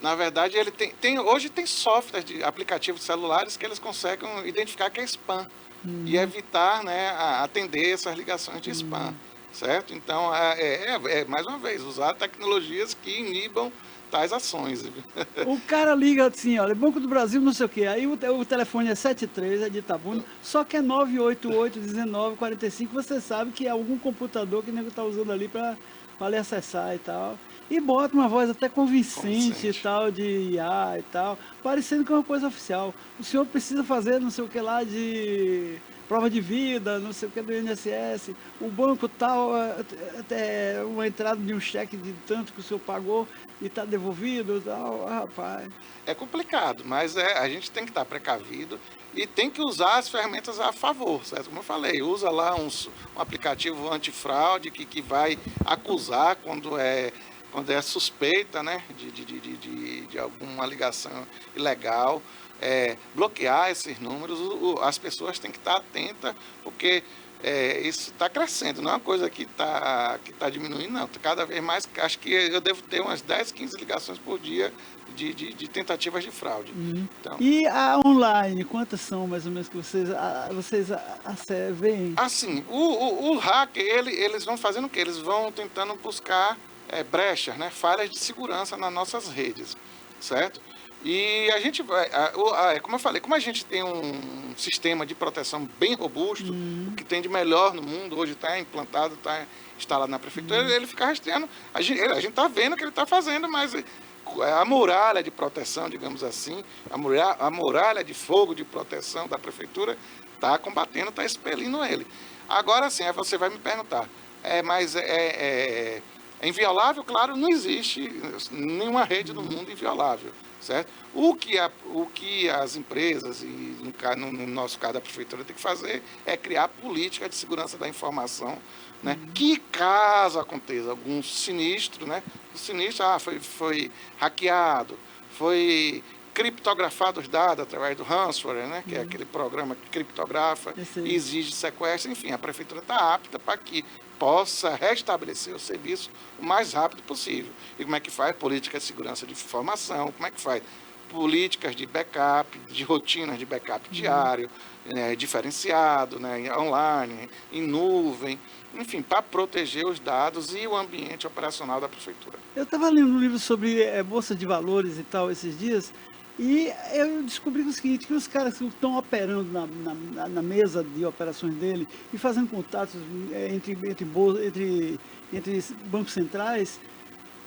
Na verdade, ele hoje tem software de aplicativos celulares que eles conseguem identificar que é spam. E evitar, né, atender essas ligações de spam, certo? Então, mais uma vez, usar tecnologias que inibam tais ações. O cara liga assim, olha, Banco do Brasil, não sei o quê, aí o telefone é 73, é de Itabuna, só que é 988-1945, você sabe que é algum computador que o nego está usando ali para lhe acessar e tal. E bota uma voz até convincente e tal, de IA e tal, parecendo que é uma coisa oficial. O senhor precisa fazer não sei o que lá de prova de vida, não sei o que do INSS, o banco tal, até uma entrada de um cheque de tanto que o senhor pagou e está devolvido e tal, rapaz. É complicado, mas a gente tem que estar precavido e tem que usar as ferramentas a favor, certo? Como eu falei, usa lá um aplicativo antifraude que vai acusar quando é suspeita, né, de alguma ligação ilegal, bloquear esses números. As pessoas têm que estar atentas, porque isso está crescendo, não é uma coisa que está diminuindo, não. Cada vez mais, acho que eu devo ter umas 10, 15 ligações por dia de tentativas de fraude. Então, e a online, quantas são mais ou menos que vocês veem? Assim, o hacker, eles vão fazendo o quê? Eles vão tentando buscar brechas, né, falhas de segurança nas nossas redes, certo? E a gente vai, como eu falei, como a gente tem um sistema de proteção bem robusto, o que tem de melhor no mundo, hoje está implantado, está instalado na prefeitura, ele fica rastreando, a gente está vendo o que ele está fazendo, mas a muralha de proteção, digamos assim, a muralha de fogo de proteção da prefeitura está combatendo, está expelindo ele. Agora sim, aí você vai me perguntar, mas é inviolável? Claro, não existe nenhuma rede no mundo inviolável, certo? O que as empresas, e no nosso caso a prefeitura, tem que fazer é criar política de segurança da informação, né? Que caso aconteça algum sinistro, né? O sinistro foi hackeado, foi criptografado os dados através do ransomware, né? Que é aquele programa que criptografa e exige sequestro. Enfim, a prefeitura está apta para que possa restabelecer o serviço o mais rápido possível. E como é que faz? Política de segurança de informação, como é que faz? Políticas de backup, de rotinas de backup diário, diferenciado, né, online, em nuvem, enfim, para proteger os dados e o ambiente operacional da prefeitura. Eu estava lendo um livro sobre Bolsa de Valores e tal esses dias, E eu descobri o seguinte, que os caras que estão operando na mesa de operações dele e fazendo contatos entre bancos centrais,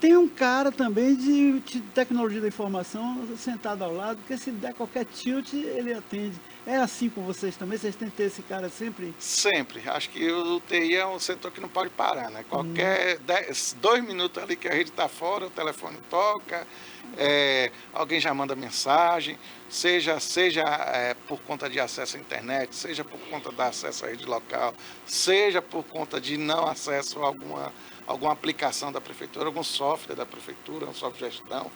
tem um cara também de tecnologia da informação sentado ao lado, que se der qualquer tilt, ele atende. É assim com vocês também? Vocês têm que ter esse cara sempre? Sempre. Acho que o TI é um setor que não pode parar, né? Qualquer 2 minutos ali que a rede está fora, o telefone toca, alguém já manda mensagem, seja por conta de acesso à internet, seja por conta de acesso à rede local, seja por conta de não acesso a alguma aplicação da prefeitura, algum software da prefeitura, um software de gestão.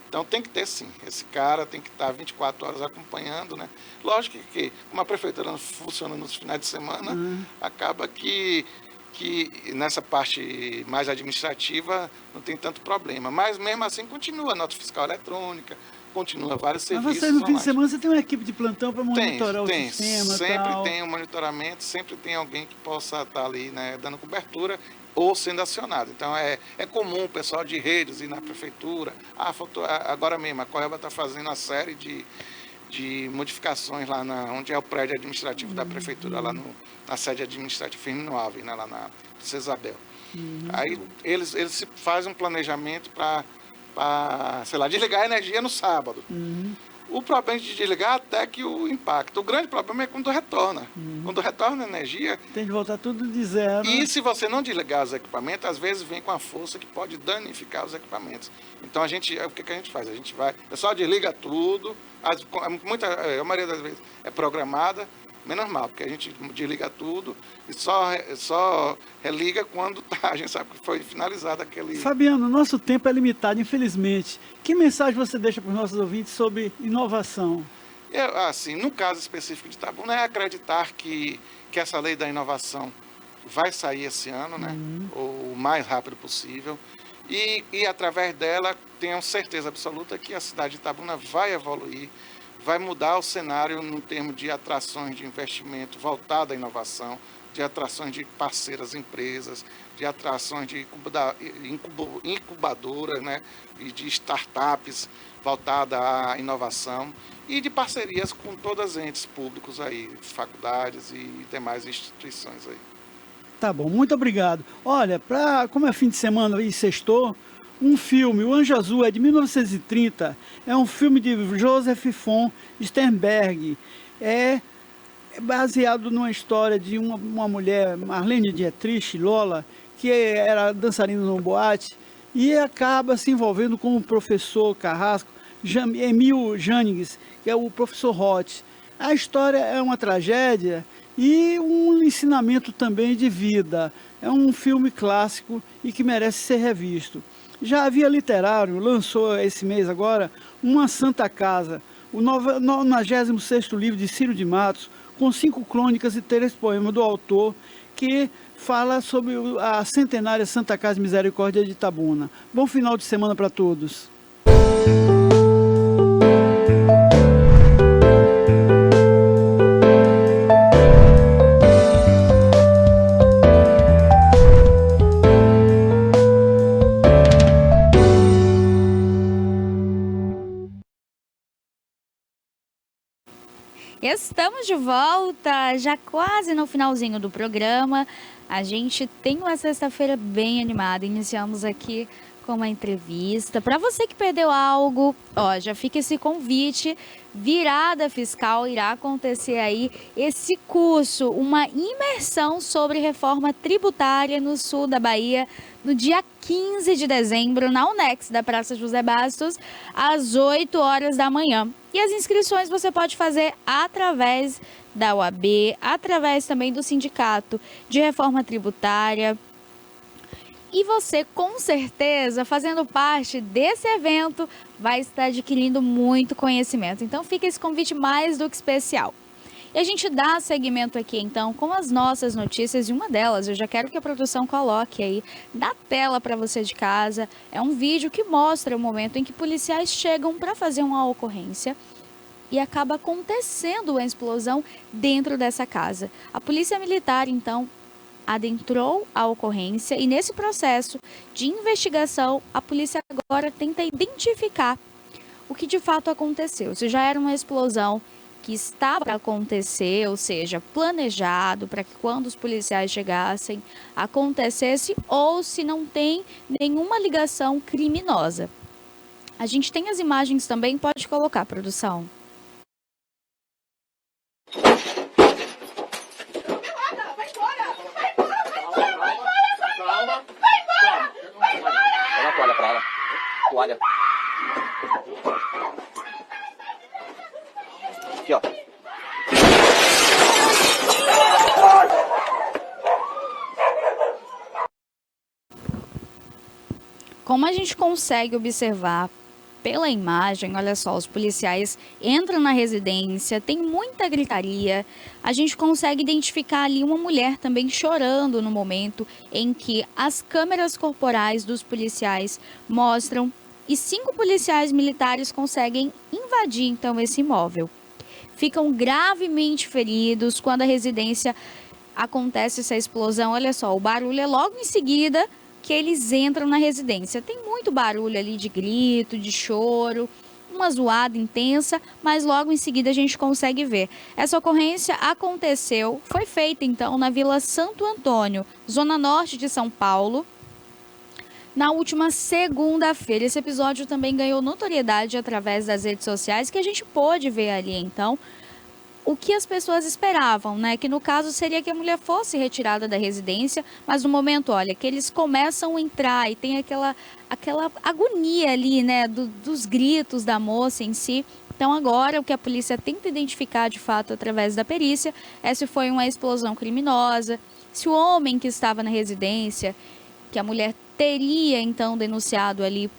Então tem que ter sim, esse cara tem que estar 24 horas acompanhando, né? Lógico que como a prefeitura não funciona nos finais de semana, acaba que nessa parte mais administrativa não tem tanto problema. Mas mesmo assim continua a nota fiscal eletrônica, continua vários serviços. Mas você no fim de semana você tem uma equipe de plantão para monitorar o sistema? Sempre tem um monitoramento, sempre tem alguém que possa estar ali, né, dando cobertura ou sendo acionado. Então é comum o pessoal de redes ir na prefeitura. Agora mesmo a Coelba está fazendo uma série de modificações lá onde é o prédio administrativo da prefeitura, lá na sede administrativa no Ave, né, lá na Princesa Isabel. Aí eles fazem um planejamento para, sei lá, desligar a energia no sábado. O problema de desligar até que o impacto. O grande problema é quando retorna. Quando retorna a energia... Tem que voltar tudo de zero. E se você não desligar os equipamentos, às vezes vem com a força que pode danificar os equipamentos. Então, o que a gente faz? A gente vai... O pessoal desliga tudo. A maioria das vezes é programada. Menos mal, porque a gente desliga tudo e só religa quando a gente sabe que foi finalizado aquele... Fabiano, nosso tempo é limitado, infelizmente. Que mensagem você deixa para os nossos ouvintes sobre inovação? Assim, no caso específico de Itabuna, é acreditar que essa lei da inovação vai sair esse ano, né? O mais rápido possível. E através dela, tenho certeza absoluta que a cidade de Itabuna vai evoluir, vai mudar o cenário no termo de atrações de investimento voltado à inovação, de atrações de parceiras empresas, de atrações de incubadoras, né, e de startups voltadas à inovação e de parcerias com todas as entes públicos aí, faculdades e demais instituições aí. Tá bom, muito obrigado. Olha, como é fim de semana e sextou, um filme, O Anjo Azul, é de 1930, é um filme de Joseph von Sternberg, é baseado numa história de uma mulher, Marlene Dietrich, Lola, que era dançarina no boate e acaba se envolvendo com o professor carrasco, Emil Jannings, que é o professor Roth. A história é uma tragédia e um ensinamento também de vida. É um filme clássico e que merece ser revisto. Já a Via Literário lançou esse mês agora Uma Santa Casa, o 96º livro de Ciro de Matos, com 5 crônicas e 3 poemas do autor, que fala sobre a centenária Santa Casa de Misericórdia de Itabuna. Bom final de semana para todos. Estamos de volta, já quase no finalzinho do programa. A gente tem uma sexta-feira bem animada. Iniciamos aqui com uma entrevista. Para você que perdeu algo, já fica esse convite. Virada Fiscal irá acontecer aí esse curso, uma imersão sobre reforma tributária no sul da Bahia, no dia 15 de dezembro, na Unex da Praça José Bastos, às 8 horas da manhã. E as inscrições você pode fazer através da UAB, através também do Sindicato de Reforma Tributária. E você, com certeza, fazendo parte desse evento, vai estar adquirindo muito conhecimento. Então, fica esse convite mais do que especial. E a gente dá seguimento aqui, então, com as nossas notícias. E uma delas, eu já quero que a produção coloque aí na tela para você de casa. É um vídeo que mostra o momento em que policiais chegam para fazer uma ocorrência e acaba acontecendo uma explosão dentro dessa casa. A Polícia Militar, então, adentrou a ocorrência e nesse processo de investigação, a polícia agora tenta identificar o que de fato aconteceu. Se já era uma explosão que estava para acontecer, ou seja, planejado para que quando os policiais chegassem acontecesse, ou se não tem nenhuma ligação criminosa. A gente tem as imagens também, pode colocar, produção. Dá uma toalha pra ela. Toalha. Aqui, ó. Como a gente consegue observar pela imagem, olha só, os policiais entram na residência, tem muita gritaria, a gente consegue identificar ali uma mulher também chorando no momento em que as câmeras corporais dos policiais mostram e 5 policiais militares conseguem invadir então esse imóvel. Ficam gravemente feridos quando a residência acontece essa explosão. Olha só, o barulho é logo em seguida que eles entram na residência. Tem muito barulho ali de grito, de choro, uma zoada intensa, mas logo em seguida a gente consegue ver. Essa ocorrência aconteceu, foi feita então na Vila Santo Antônio, zona norte de São Paulo, na última segunda-feira. Esse episódio também ganhou notoriedade através das redes sociais, que a gente pôde ver ali então o que as pessoas esperavam, né? Que no caso seria que a mulher fosse retirada da residência, mas no momento, olha, que eles começam a entrar e tem aquela agonia ali, né? Dos gritos da moça em si. Então agora o que a polícia tenta identificar de fato através da perícia é se foi uma explosão criminosa, se o homem que estava na residência, que a mulher teria então denunciado ali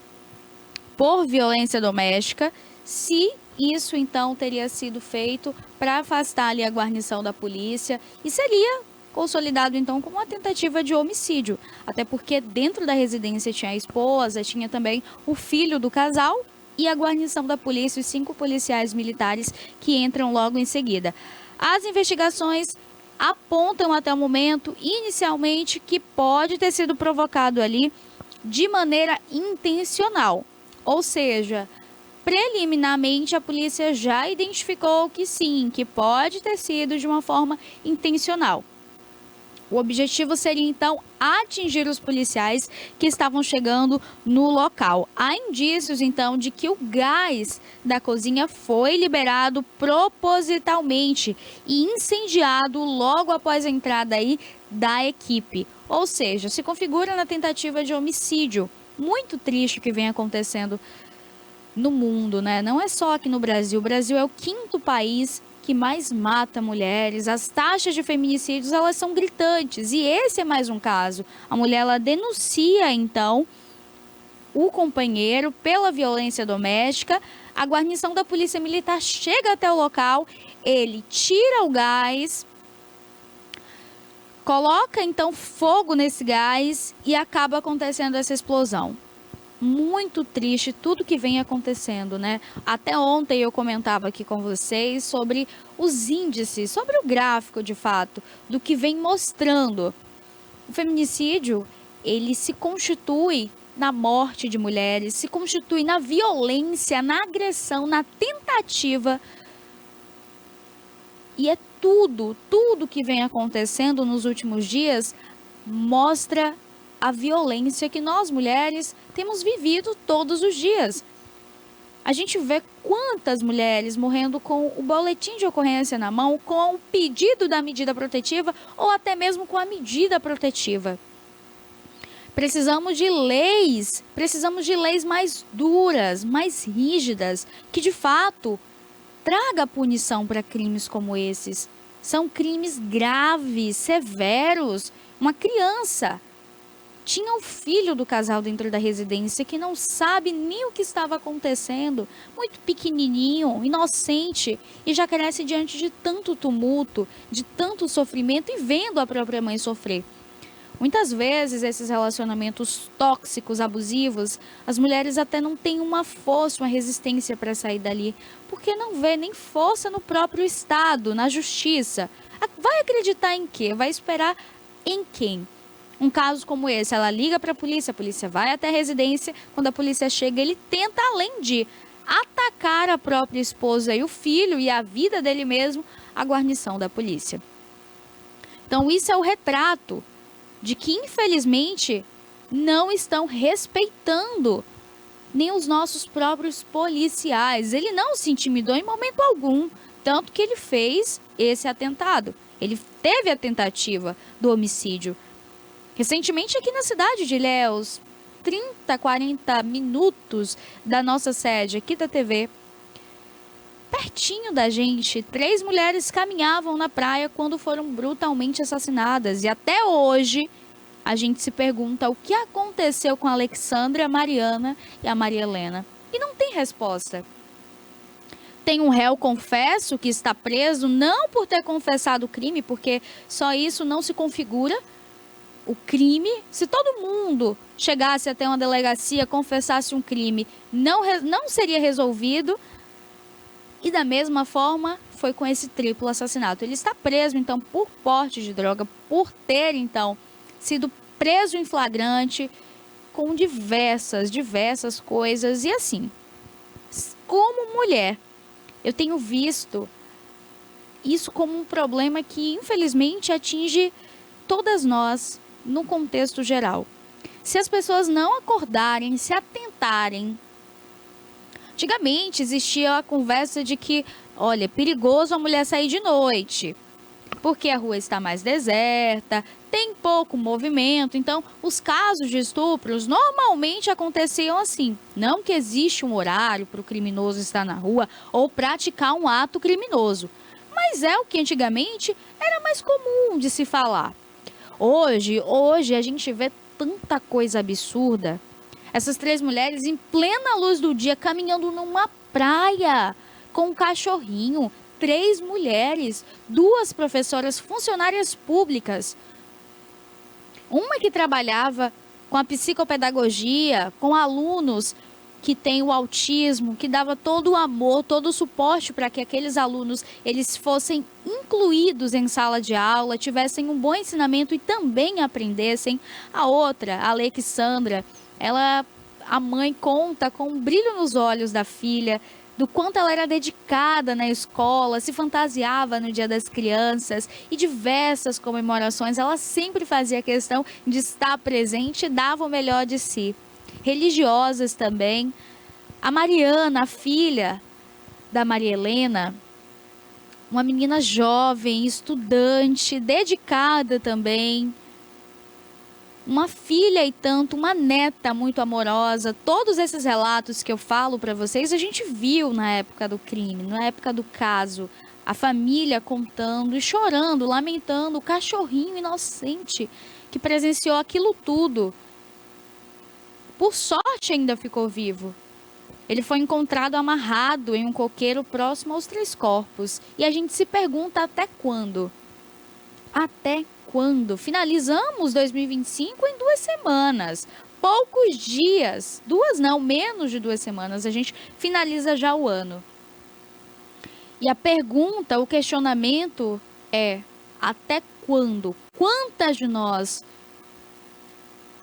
por violência doméstica, se isso então teria sido feito para afastar ali a guarnição da polícia e seria consolidado então como uma tentativa de homicídio, até porque dentro da residência tinha a esposa, tinha também o filho do casal e a guarnição da polícia, os 5 policiais militares que entram logo em seguida. As investigações apontam até o momento, inicialmente, que pode ter sido provocado ali de maneira intencional, ou seja, preliminarmente, a polícia já identificou que sim, que pode ter sido de uma forma intencional. O objetivo seria, então, atingir os policiais que estavam chegando no local. Há indícios, então, de que o gás da cozinha foi liberado propositalmente e incendiado logo após a entrada aí da equipe. Ou seja, se configura na tentativa de homicídio. Muito triste o que vem acontecendo no mundo, né? Não é só aqui no Brasil. O Brasil é o 5º país que mais mata mulheres. As taxas de feminicídios, elas são gritantes. E esse é mais um caso. A mulher, ela denuncia, então, o companheiro pela violência doméstica. A guarnição da polícia militar chega até o local, ele tira o gás, coloca, então, fogo nesse gás e acaba acontecendo essa explosão. Muito triste tudo que vem acontecendo, né? Até ontem eu comentava aqui com vocês sobre os índices, sobre o gráfico de fato, do que vem mostrando. O feminicídio, ele se constitui na morte de mulheres, se constitui na violência, na agressão, na tentativa. E é tudo que vem acontecendo nos últimos dias mostra a violência que nós, mulheres, temos vivido todos os dias. A gente vê quantas mulheres morrendo com o boletim de ocorrência na mão, com o pedido da medida protetiva ou até mesmo com a medida protetiva. Precisamos de leis mais duras, mais rígidas, que de fato traga punição para crimes como esses. São crimes graves, severos. Uma criança tinha o filho do casal dentro da residência que não sabe nem o que estava acontecendo, muito pequenininho, inocente, e já cresce diante de tanto tumulto, de tanto sofrimento e vendo a própria mãe sofrer. Muitas vezes esses relacionamentos tóxicos, abusivos, as mulheres até não têm uma força, uma resistência para sair dali, porque não vê nem força no próprio Estado, na justiça. Vai acreditar em quê? Vai esperar em quem? Um caso como esse, ela liga para a polícia vai até a residência, quando a polícia chega, ele tenta, além de atacar a própria esposa e o filho e a vida dele mesmo, a guarnição da polícia. Então isso é o retrato de que, infelizmente, não estão respeitando nem os nossos próprios policiais. Ele não se intimidou em momento algum, tanto que ele fez esse atentado. Ele teve a tentativa do homicídio. Recentemente aqui na cidade de Ilhéus, 30, 40 minutos da nossa sede aqui da TV, pertinho da gente, 3 mulheres caminhavam na praia quando foram brutalmente assassinadas. E até hoje a gente se pergunta o que aconteceu com a Alexandra, a Mariana e a Maria Helena. E não tem resposta. Tem um réu, confesso, que está preso não por ter confessado o crime, porque só isso não se configura o crime. Se todo mundo chegasse até uma delegacia, confessasse um crime, não seria resolvido. E da mesma forma foi com esse triplo assassinato. Ele está preso, então, por porte de droga, por ter, então, sido preso em flagrante, com diversas coisas. E assim, como mulher, eu tenho visto isso como um problema que, infelizmente, atinge todas nós no contexto geral. Se as pessoas não acordarem, se atentarem. Antigamente existia a conversa de que, olha, é perigoso a mulher sair de noite, porque a rua está mais deserta, tem pouco movimento. Então, os casos de estupros normalmente aconteciam assim. Não que existe um horário para o criminoso estar na rua ou praticar um ato criminoso, mas é o que antigamente era mais comum de se falar. Hoje a gente vê tanta coisa absurda. Essas 3 mulheres em plena luz do dia caminhando numa praia com um cachorrinho. 3 mulheres, 2 professoras funcionárias públicas. Uma que trabalhava com a psicopedagogia, com alunos que têm o autismo, que dava todo o amor, todo o suporte para que aqueles alunos eles fossem incluídos em sala de aula, tivessem um bom ensinamento e também aprendessem. A outra, a Alexandra, a mãe conta com um brilho nos olhos da filha, do quanto ela era dedicada na escola, se fantasiava no Dia das Crianças e diversas comemorações. Ela sempre fazia questão de estar presente e dava o melhor de si. Religiosas também. A Mariana, a filha da Maria Helena, uma menina jovem, estudante, dedicada também. Uma filha e tanto, uma neta muito amorosa. Todos esses relatos que eu falo para vocês, a gente viu na época do crime, na época do caso. A família contando e chorando, lamentando o cachorrinho inocente que presenciou aquilo tudo. Por sorte ainda ficou vivo. Ele foi encontrado amarrado em um coqueiro próximo aos 3 corpos. E a gente se pergunta até quando? Até quando? Finalizamos 2025 em 2 semanas. Poucos dias. 2 não, menos de 2 semanas. A gente finaliza já o ano. E a pergunta, o questionamento é: até quando? Quantas de nós?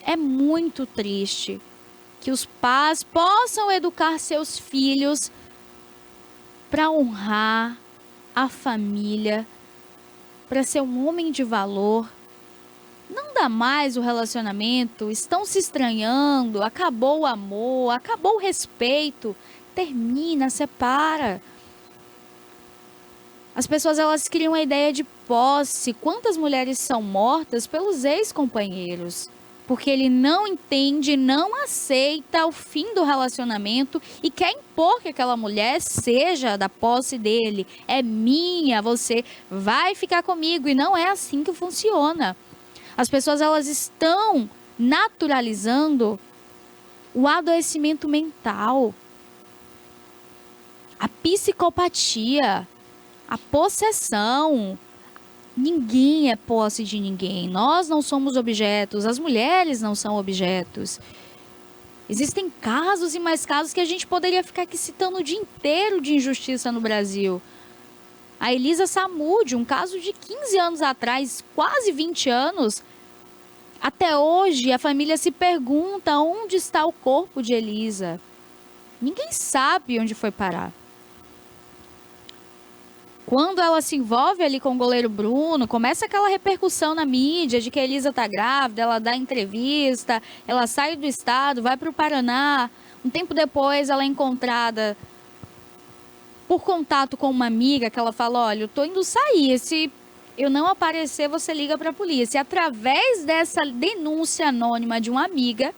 É muito triste que os pais possam educar seus filhos para honrar a família, para ser um homem de valor. Não dá mais o relacionamento, estão se estranhando, acabou o amor, acabou o respeito, termina, separa. As pessoas elas criam a ideia de posse. Quantas mulheres são mortas pelos ex-companheiros? Porque ele não entende, não aceita o fim do relacionamento e quer impor que aquela mulher seja da posse dele. É minha, você vai ficar comigo. E não é assim que funciona. As pessoas elas estão naturalizando o adoecimento mental, a psicopatia, a possessão. Ninguém é posse de ninguém. Nós não somos objetos. As mulheres não são objetos. Existem casos e mais casos que a gente poderia ficar aqui citando o dia inteiro de injustiça no Brasil. A Elisa Samúdio, um caso de 15 anos atrás, quase 20 anos. Até hoje, a família se pergunta onde está o corpo de Elisa. Ninguém sabe onde foi parar. Quando ela se envolve ali com o goleiro Bruno, começa aquela repercussão na mídia de que a Elisa tá grávida, ela dá entrevista, ela sai do estado, vai para o Paraná. Um tempo depois ela é encontrada por contato com uma amiga que ela fala, olha, eu tô indo sair, se eu não aparecer, você liga para a polícia. E através dessa denúncia anônima de uma amiga,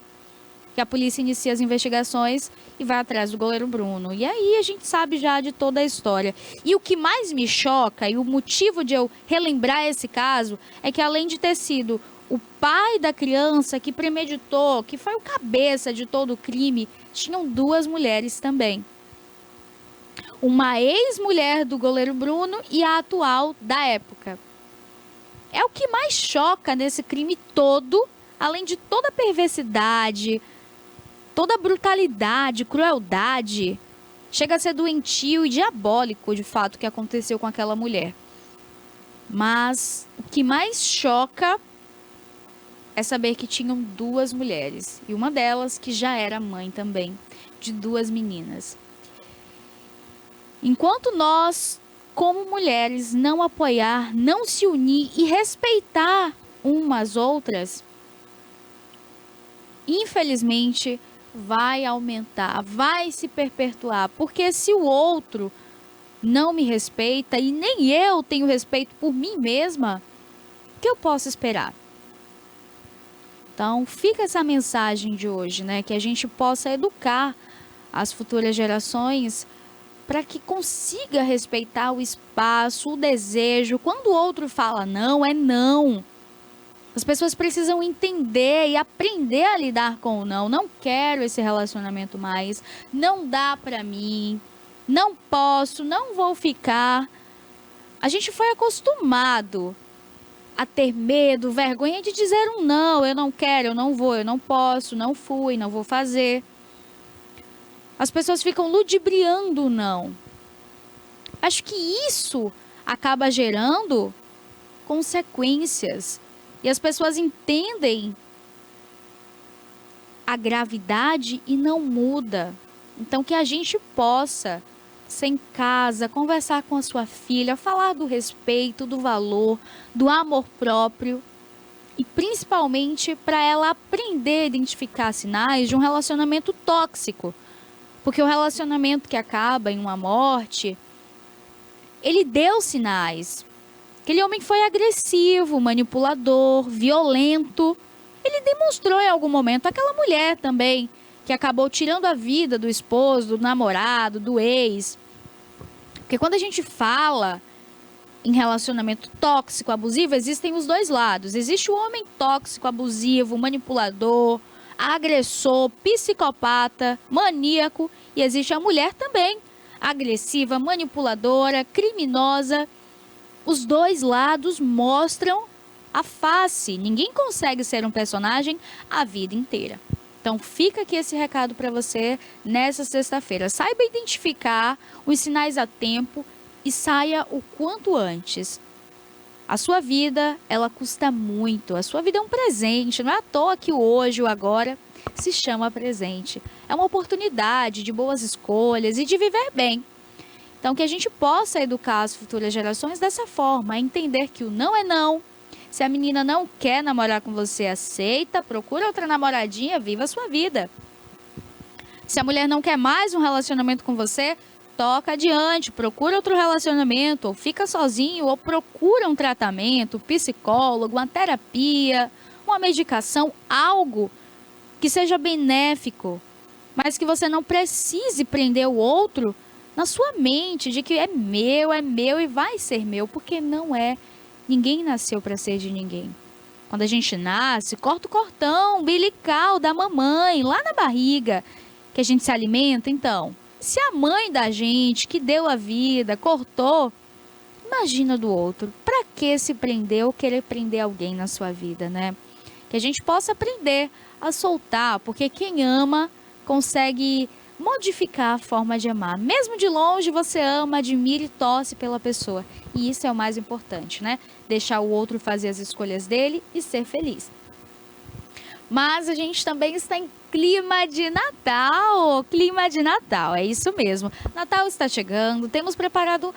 que a polícia inicia as investigações e vai atrás do goleiro Bruno. E aí a gente sabe já de toda a história. E o que mais me choca, e o motivo de eu relembrar esse caso, é que além de ter sido o pai da criança que premeditou, que foi o cabeça de todo o crime, tinham 2 mulheres também. Uma ex-mulher do goleiro Bruno e a atual da época. É o que mais choca nesse crime todo, além de toda a perversidade, toda a brutalidade, crueldade. Chega a ser doentio e diabólico, de fato, o que aconteceu com aquela mulher. Mas o que mais choca é saber que tinham 2 mulheres. E uma delas que já era mãe também, de 2 meninas. Enquanto nós, como mulheres, não apoiar, não se unir e respeitar umas outras, infelizmente vai aumentar, vai se perpetuar. Porque se o outro não me respeita e nem eu tenho respeito por mim mesma, o que eu posso esperar? Então, fica essa mensagem de hoje, né? Que a gente possa educar as futuras gerações para que consiga respeitar o espaço, o desejo. Quando o outro fala não, é não. As pessoas precisam entender e aprender a lidar com o não. Não quero esse relacionamento mais. Não dá para mim. Não posso, não vou ficar. A gente foi acostumado a ter medo, vergonha de dizer um não. Eu não quero, eu não vou, eu não posso, não fui, não vou fazer. As pessoas ficam ludibriando o não. Acho que isso acaba gerando consequências. E as pessoas entendem a gravidade e não muda. Então, que a gente possa, ser em casa, conversar com a sua filha, falar do respeito, do valor, do amor próprio. E principalmente para ela aprender a identificar sinais de um relacionamento tóxico. Porque o relacionamento que acaba em uma morte, ele deu sinais. Aquele homem foi agressivo, manipulador, violento. Ele demonstrou em algum momento. Aquela mulher também, que acabou tirando a vida do esposo, do namorado, do ex. Porque quando a gente fala em relacionamento tóxico, abusivo, existem os 2 lados. Existe o homem tóxico, abusivo, manipulador, agressor, psicopata, maníaco. E existe a mulher também, agressiva, manipuladora, criminosa. Os 2 lados mostram a face. Ninguém consegue ser um personagem a vida inteira. Então fica aqui esse recado para você nessa sexta-feira. Saiba identificar os sinais a tempo e saia o quanto antes. A sua vida, ela custa muito. A sua vida é um presente. Não é à toa que o hoje, o agora, se chama presente. É uma oportunidade de boas escolhas e de viver bem. Então, que a gente possa educar as futuras gerações dessa forma, a entender que o não é não. Se a menina não quer namorar com você, aceita, procura outra namoradinha, viva a sua vida. Se a mulher não quer mais um relacionamento com você, toca adiante, procura outro relacionamento, ou fica sozinho, ou procura um tratamento, um psicólogo, uma terapia, uma medicação, algo que seja benéfico, mas que você não precise prender o outro na sua mente de que é meu e vai ser meu, porque não é. Ninguém nasceu para ser de ninguém. Quando a gente nasce, corta o cordão umbilical da mamãe, lá na barriga, que a gente se alimenta. Então, se a mãe da gente, que deu a vida, cortou, imagina do outro. Para que se prender ou querer prender alguém na sua vida, né? Que a gente possa aprender a soltar, porque quem ama consegue modificar a forma de amar. Mesmo de longe, você ama, admira e torce pela pessoa. E isso é o mais importante, né? Deixar o outro fazer as escolhas dele e ser feliz. Mas a gente também está em clima de Natal. Clima de Natal, é isso mesmo. Natal está chegando, temos preparado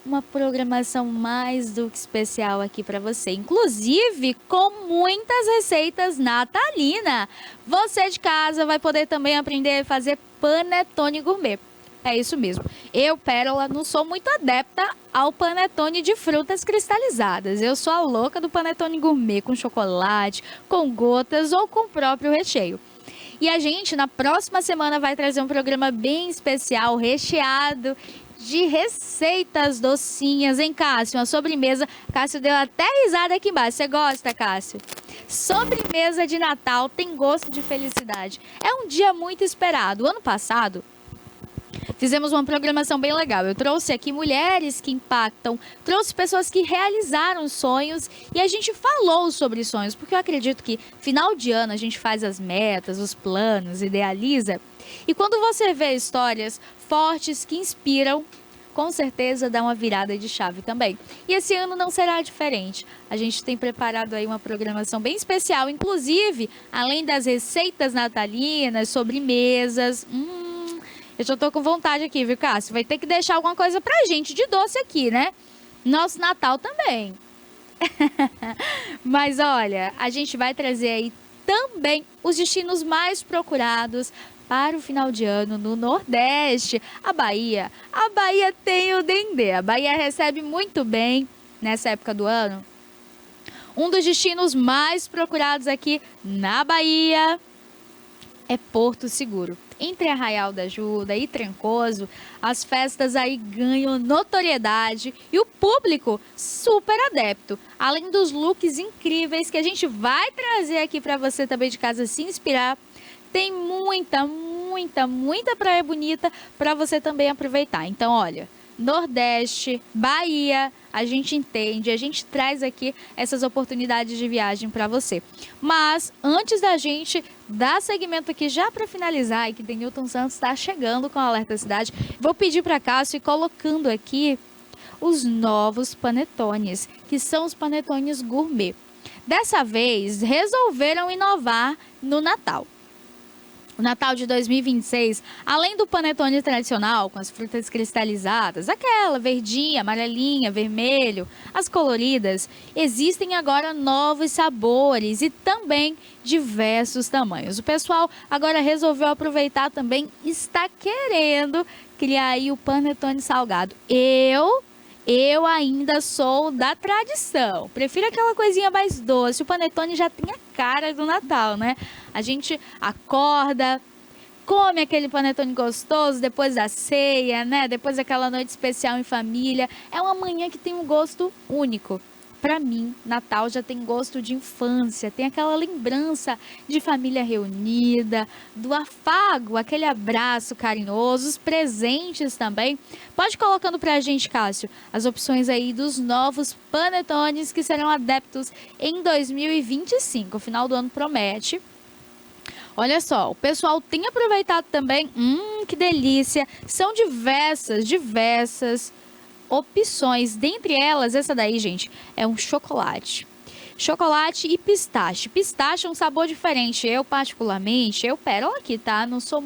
uma programação mais do que especial aqui para você, inclusive com muitas receitas natalinas. Você de casa vai poder também aprender a fazer panetone gourmet. É isso mesmo. Eu, Pérola, não sou muito adepta ao panetone de frutas cristalizadas. Eu sou a louca do panetone gourmet com chocolate, com gotas ou com o próprio recheio. E a gente, na próxima semana, vai trazer um programa bem especial, recheado de receitas docinhas, hein, Cássio? Uma sobremesa. Cássio deu até risada aqui embaixo. Você gosta, Cássio? Sobremesa de Natal tem gosto de felicidade. É um dia muito esperado. O ano passado, fizemos uma programação bem legal. Eu trouxe aqui mulheres que impactam, trouxe pessoas que realizaram sonhos e a gente falou sobre sonhos, porque eu acredito que final de ano a gente faz as metas, os planos, idealiza. E quando você vê histórias fortes que inspiram, com certeza dá uma virada de chave também. E esse ano não será diferente. A gente tem preparado aí uma programação bem especial, inclusive, além das receitas natalinas, sobremesas. Eu já tô com vontade aqui, viu, Cássio? Vai ter que deixar alguma coisa pra gente de doce aqui, né? Nosso Natal também. Mas olha, a gente vai trazer aí também os destinos mais procurados para o final de ano no Nordeste. A Bahia tem o Dendê. A Bahia recebe muito bem nessa época do ano. Um dos destinos mais procurados aqui na Bahia é Porto Seguro. Entre Arraial da Ajuda e Trancoso, as festas aí ganham notoriedade e o público super adepto. Além dos looks incríveis que a gente vai trazer aqui para você também de casa se inspirar, tem muita praia bonita para você também aproveitar. Então, olha, Nordeste, Bahia, a gente entende, a gente traz aqui essas oportunidades de viagem para você. Mas antes da gente dar seguimento aqui já para finalizar, e que Denilton Santos está chegando com o Alerta Cidade, vou pedir para Cássio ir colocando aqui os novos panetones, que são os panetones gourmet. Dessa vez, resolveram inovar no Natal. O Natal de 2026, além do panetone tradicional, com as frutas cristalizadas, aquela verdinha, amarelinha, vermelho, as coloridas, existem agora novos sabores e também diversos tamanhos. O pessoal agora resolveu aproveitar também, está querendo criar aí o panetone salgado. Eu ainda sou da tradição, prefiro aquela coisinha mais doce. O panetone já tem a cara do Natal, né? A gente acorda, come aquele panetone gostoso depois da ceia, né? Depois daquela noite especial em família. É uma manhã que tem um gosto único. Para mim, Natal já tem gosto de infância, tem aquela lembrança de família reunida, do afago, aquele abraço carinhoso, os presentes também. Pode colocando pra gente, Cássio, as opções aí dos novos panetones que serão adeptos em 2025. O final do ano promete. Olha só, o pessoal tem aproveitado também, que delícia, são diversas opções, dentre elas, essa daí, gente, é um chocolate. Chocolate e pistache. Pistache é um sabor diferente. Eu, particularmente, Pérola aqui, tá? Não gosto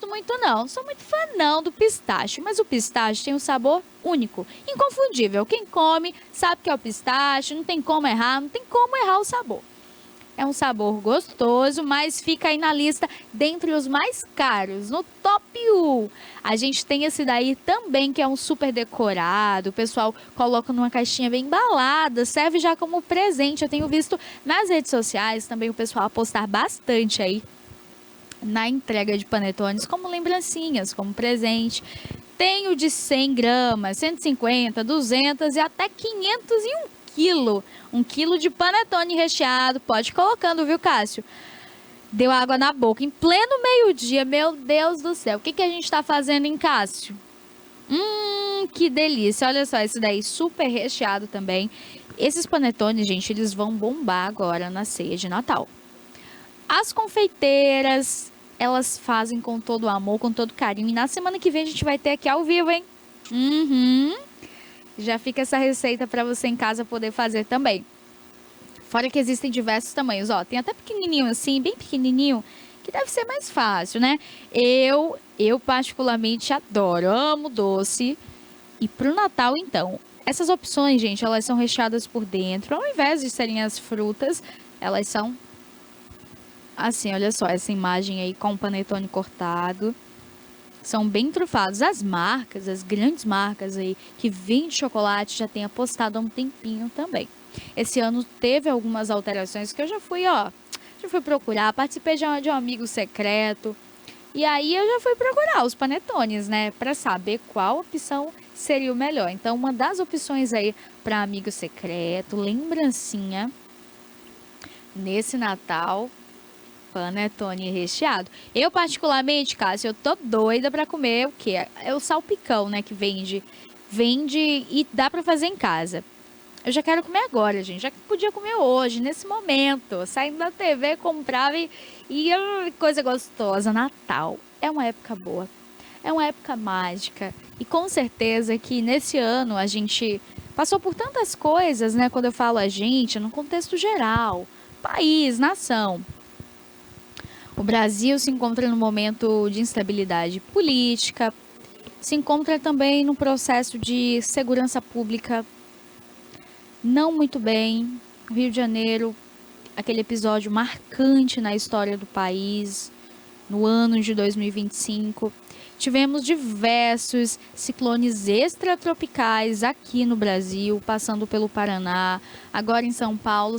muito, não. Não sou muito fã, não, do pistache. Mas o pistache tem um sabor único, inconfundível. Quem come sabe que é o pistache, não tem como errar o sabor. É um sabor gostoso, mas fica aí na lista dentre os mais caros, no top 1. A gente tem esse daí também, que é um super decorado. O pessoal coloca numa caixinha bem embalada, serve já como presente. Eu tenho visto nas redes sociais também o pessoal apostar bastante aí na entrega de panetones como lembrancinhas, como presente. Tem o de 100 gramas, 150, 200 e até 501 quilo. 1 quilo de panetone recheado. Pode ir colocando, viu, Cássio? Deu água na boca. Em pleno meio-dia, meu Deus do céu. O que a gente está fazendo, hein, Cássio? Que delícia. Olha só, esse daí super recheado também. Esses panetones, gente, eles vão bombar agora na ceia de Natal. As confeiteiras, elas fazem com todo o amor, com todo carinho. E na semana que vem a gente vai ter aqui ao vivo, hein? Já fica essa receita para você em casa poder fazer também. Fora que existem diversos tamanhos, ó, tem até pequenininho assim, bem pequenininho, que deve ser mais fácil, né? Eu particularmente adoro, amo doce. E pro Natal, então, essas opções, gente, elas são recheadas por dentro. Ao invés de serem as frutas, elas são assim, olha só, essa imagem aí com o panetone cortado. São bem trufados. As marcas, as grandes marcas aí que vendem chocolate já tem apostado há um tempinho também. Esse ano teve algumas alterações que eu já fui procurar, participei de um amigo secreto. E aí eu já fui procurar os panetones, né, para saber qual opção seria o melhor. Então, uma das opções aí para amigo secreto, lembrancinha, nesse Natal, panetone recheado. Eu, particularmente, Cássio, eu tô doida para comer o quê? É o salpicão, né, que vende e dá para fazer em casa. Eu já quero comer agora, gente. Já que podia comer hoje, nesse momento. Saindo da TV, comprava e coisa gostosa. Natal é uma época boa. É uma época mágica. E com certeza que nesse ano a gente passou por tantas coisas, né? Quando eu falo a gente, no contexto geral. País, nação. O Brasil se encontra num momento de instabilidade política. Se encontra também num processo de segurança pública não muito bem. O Rio de Janeiro, aquele episódio marcante na história do país, no ano de 2025. Tivemos diversos ciclones extratropicais aqui no Brasil, passando pelo Paraná, agora em São Paulo,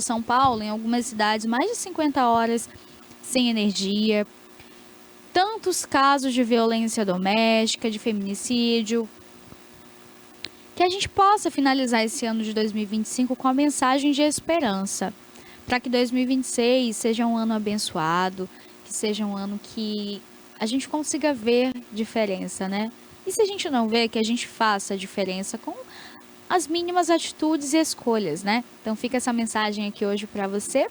em algumas cidades, mais de 50 horas sem energia. Tantos casos de violência doméstica, de feminicídio. Que a gente possa finalizar esse ano de 2025 com a mensagem de esperança, para que 2026 seja um ano abençoado, que seja um ano que a gente consiga ver diferença, né? E se a gente não vê, que a gente faça a diferença com as mínimas atitudes e escolhas, né? Então fica essa mensagem aqui hoje para você.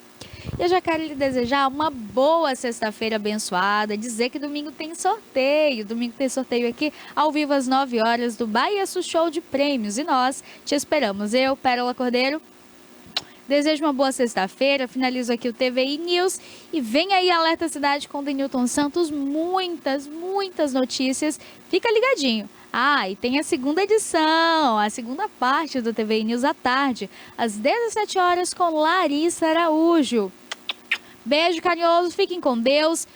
E eu já quero lhe desejar uma boa sexta-feira abençoada, dizer que domingo tem sorteio. Domingo tem sorteio aqui ao vivo às 9 horas do Bahia Sul Show de Prêmios. E nós te esperamos. Eu, Pérola Cordeiro, desejo uma boa sexta-feira. Finalizo aqui o TVI News e vem aí Alerta Cidade com o Denilton Santos. Muitas notícias. Fica ligadinho. E tem a segunda edição, a segunda parte do TVI News à tarde, às 17 horas com Larissa Araújo. Beijo carinhoso, fiquem com Deus.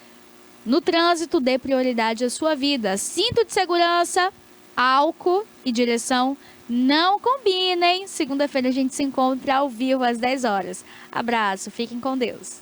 No trânsito, dê prioridade à sua vida. Cinto de segurança, álcool e direção não combinem. Segunda-feira a gente se encontra ao vivo às 10 horas. Abraço, fiquem com Deus.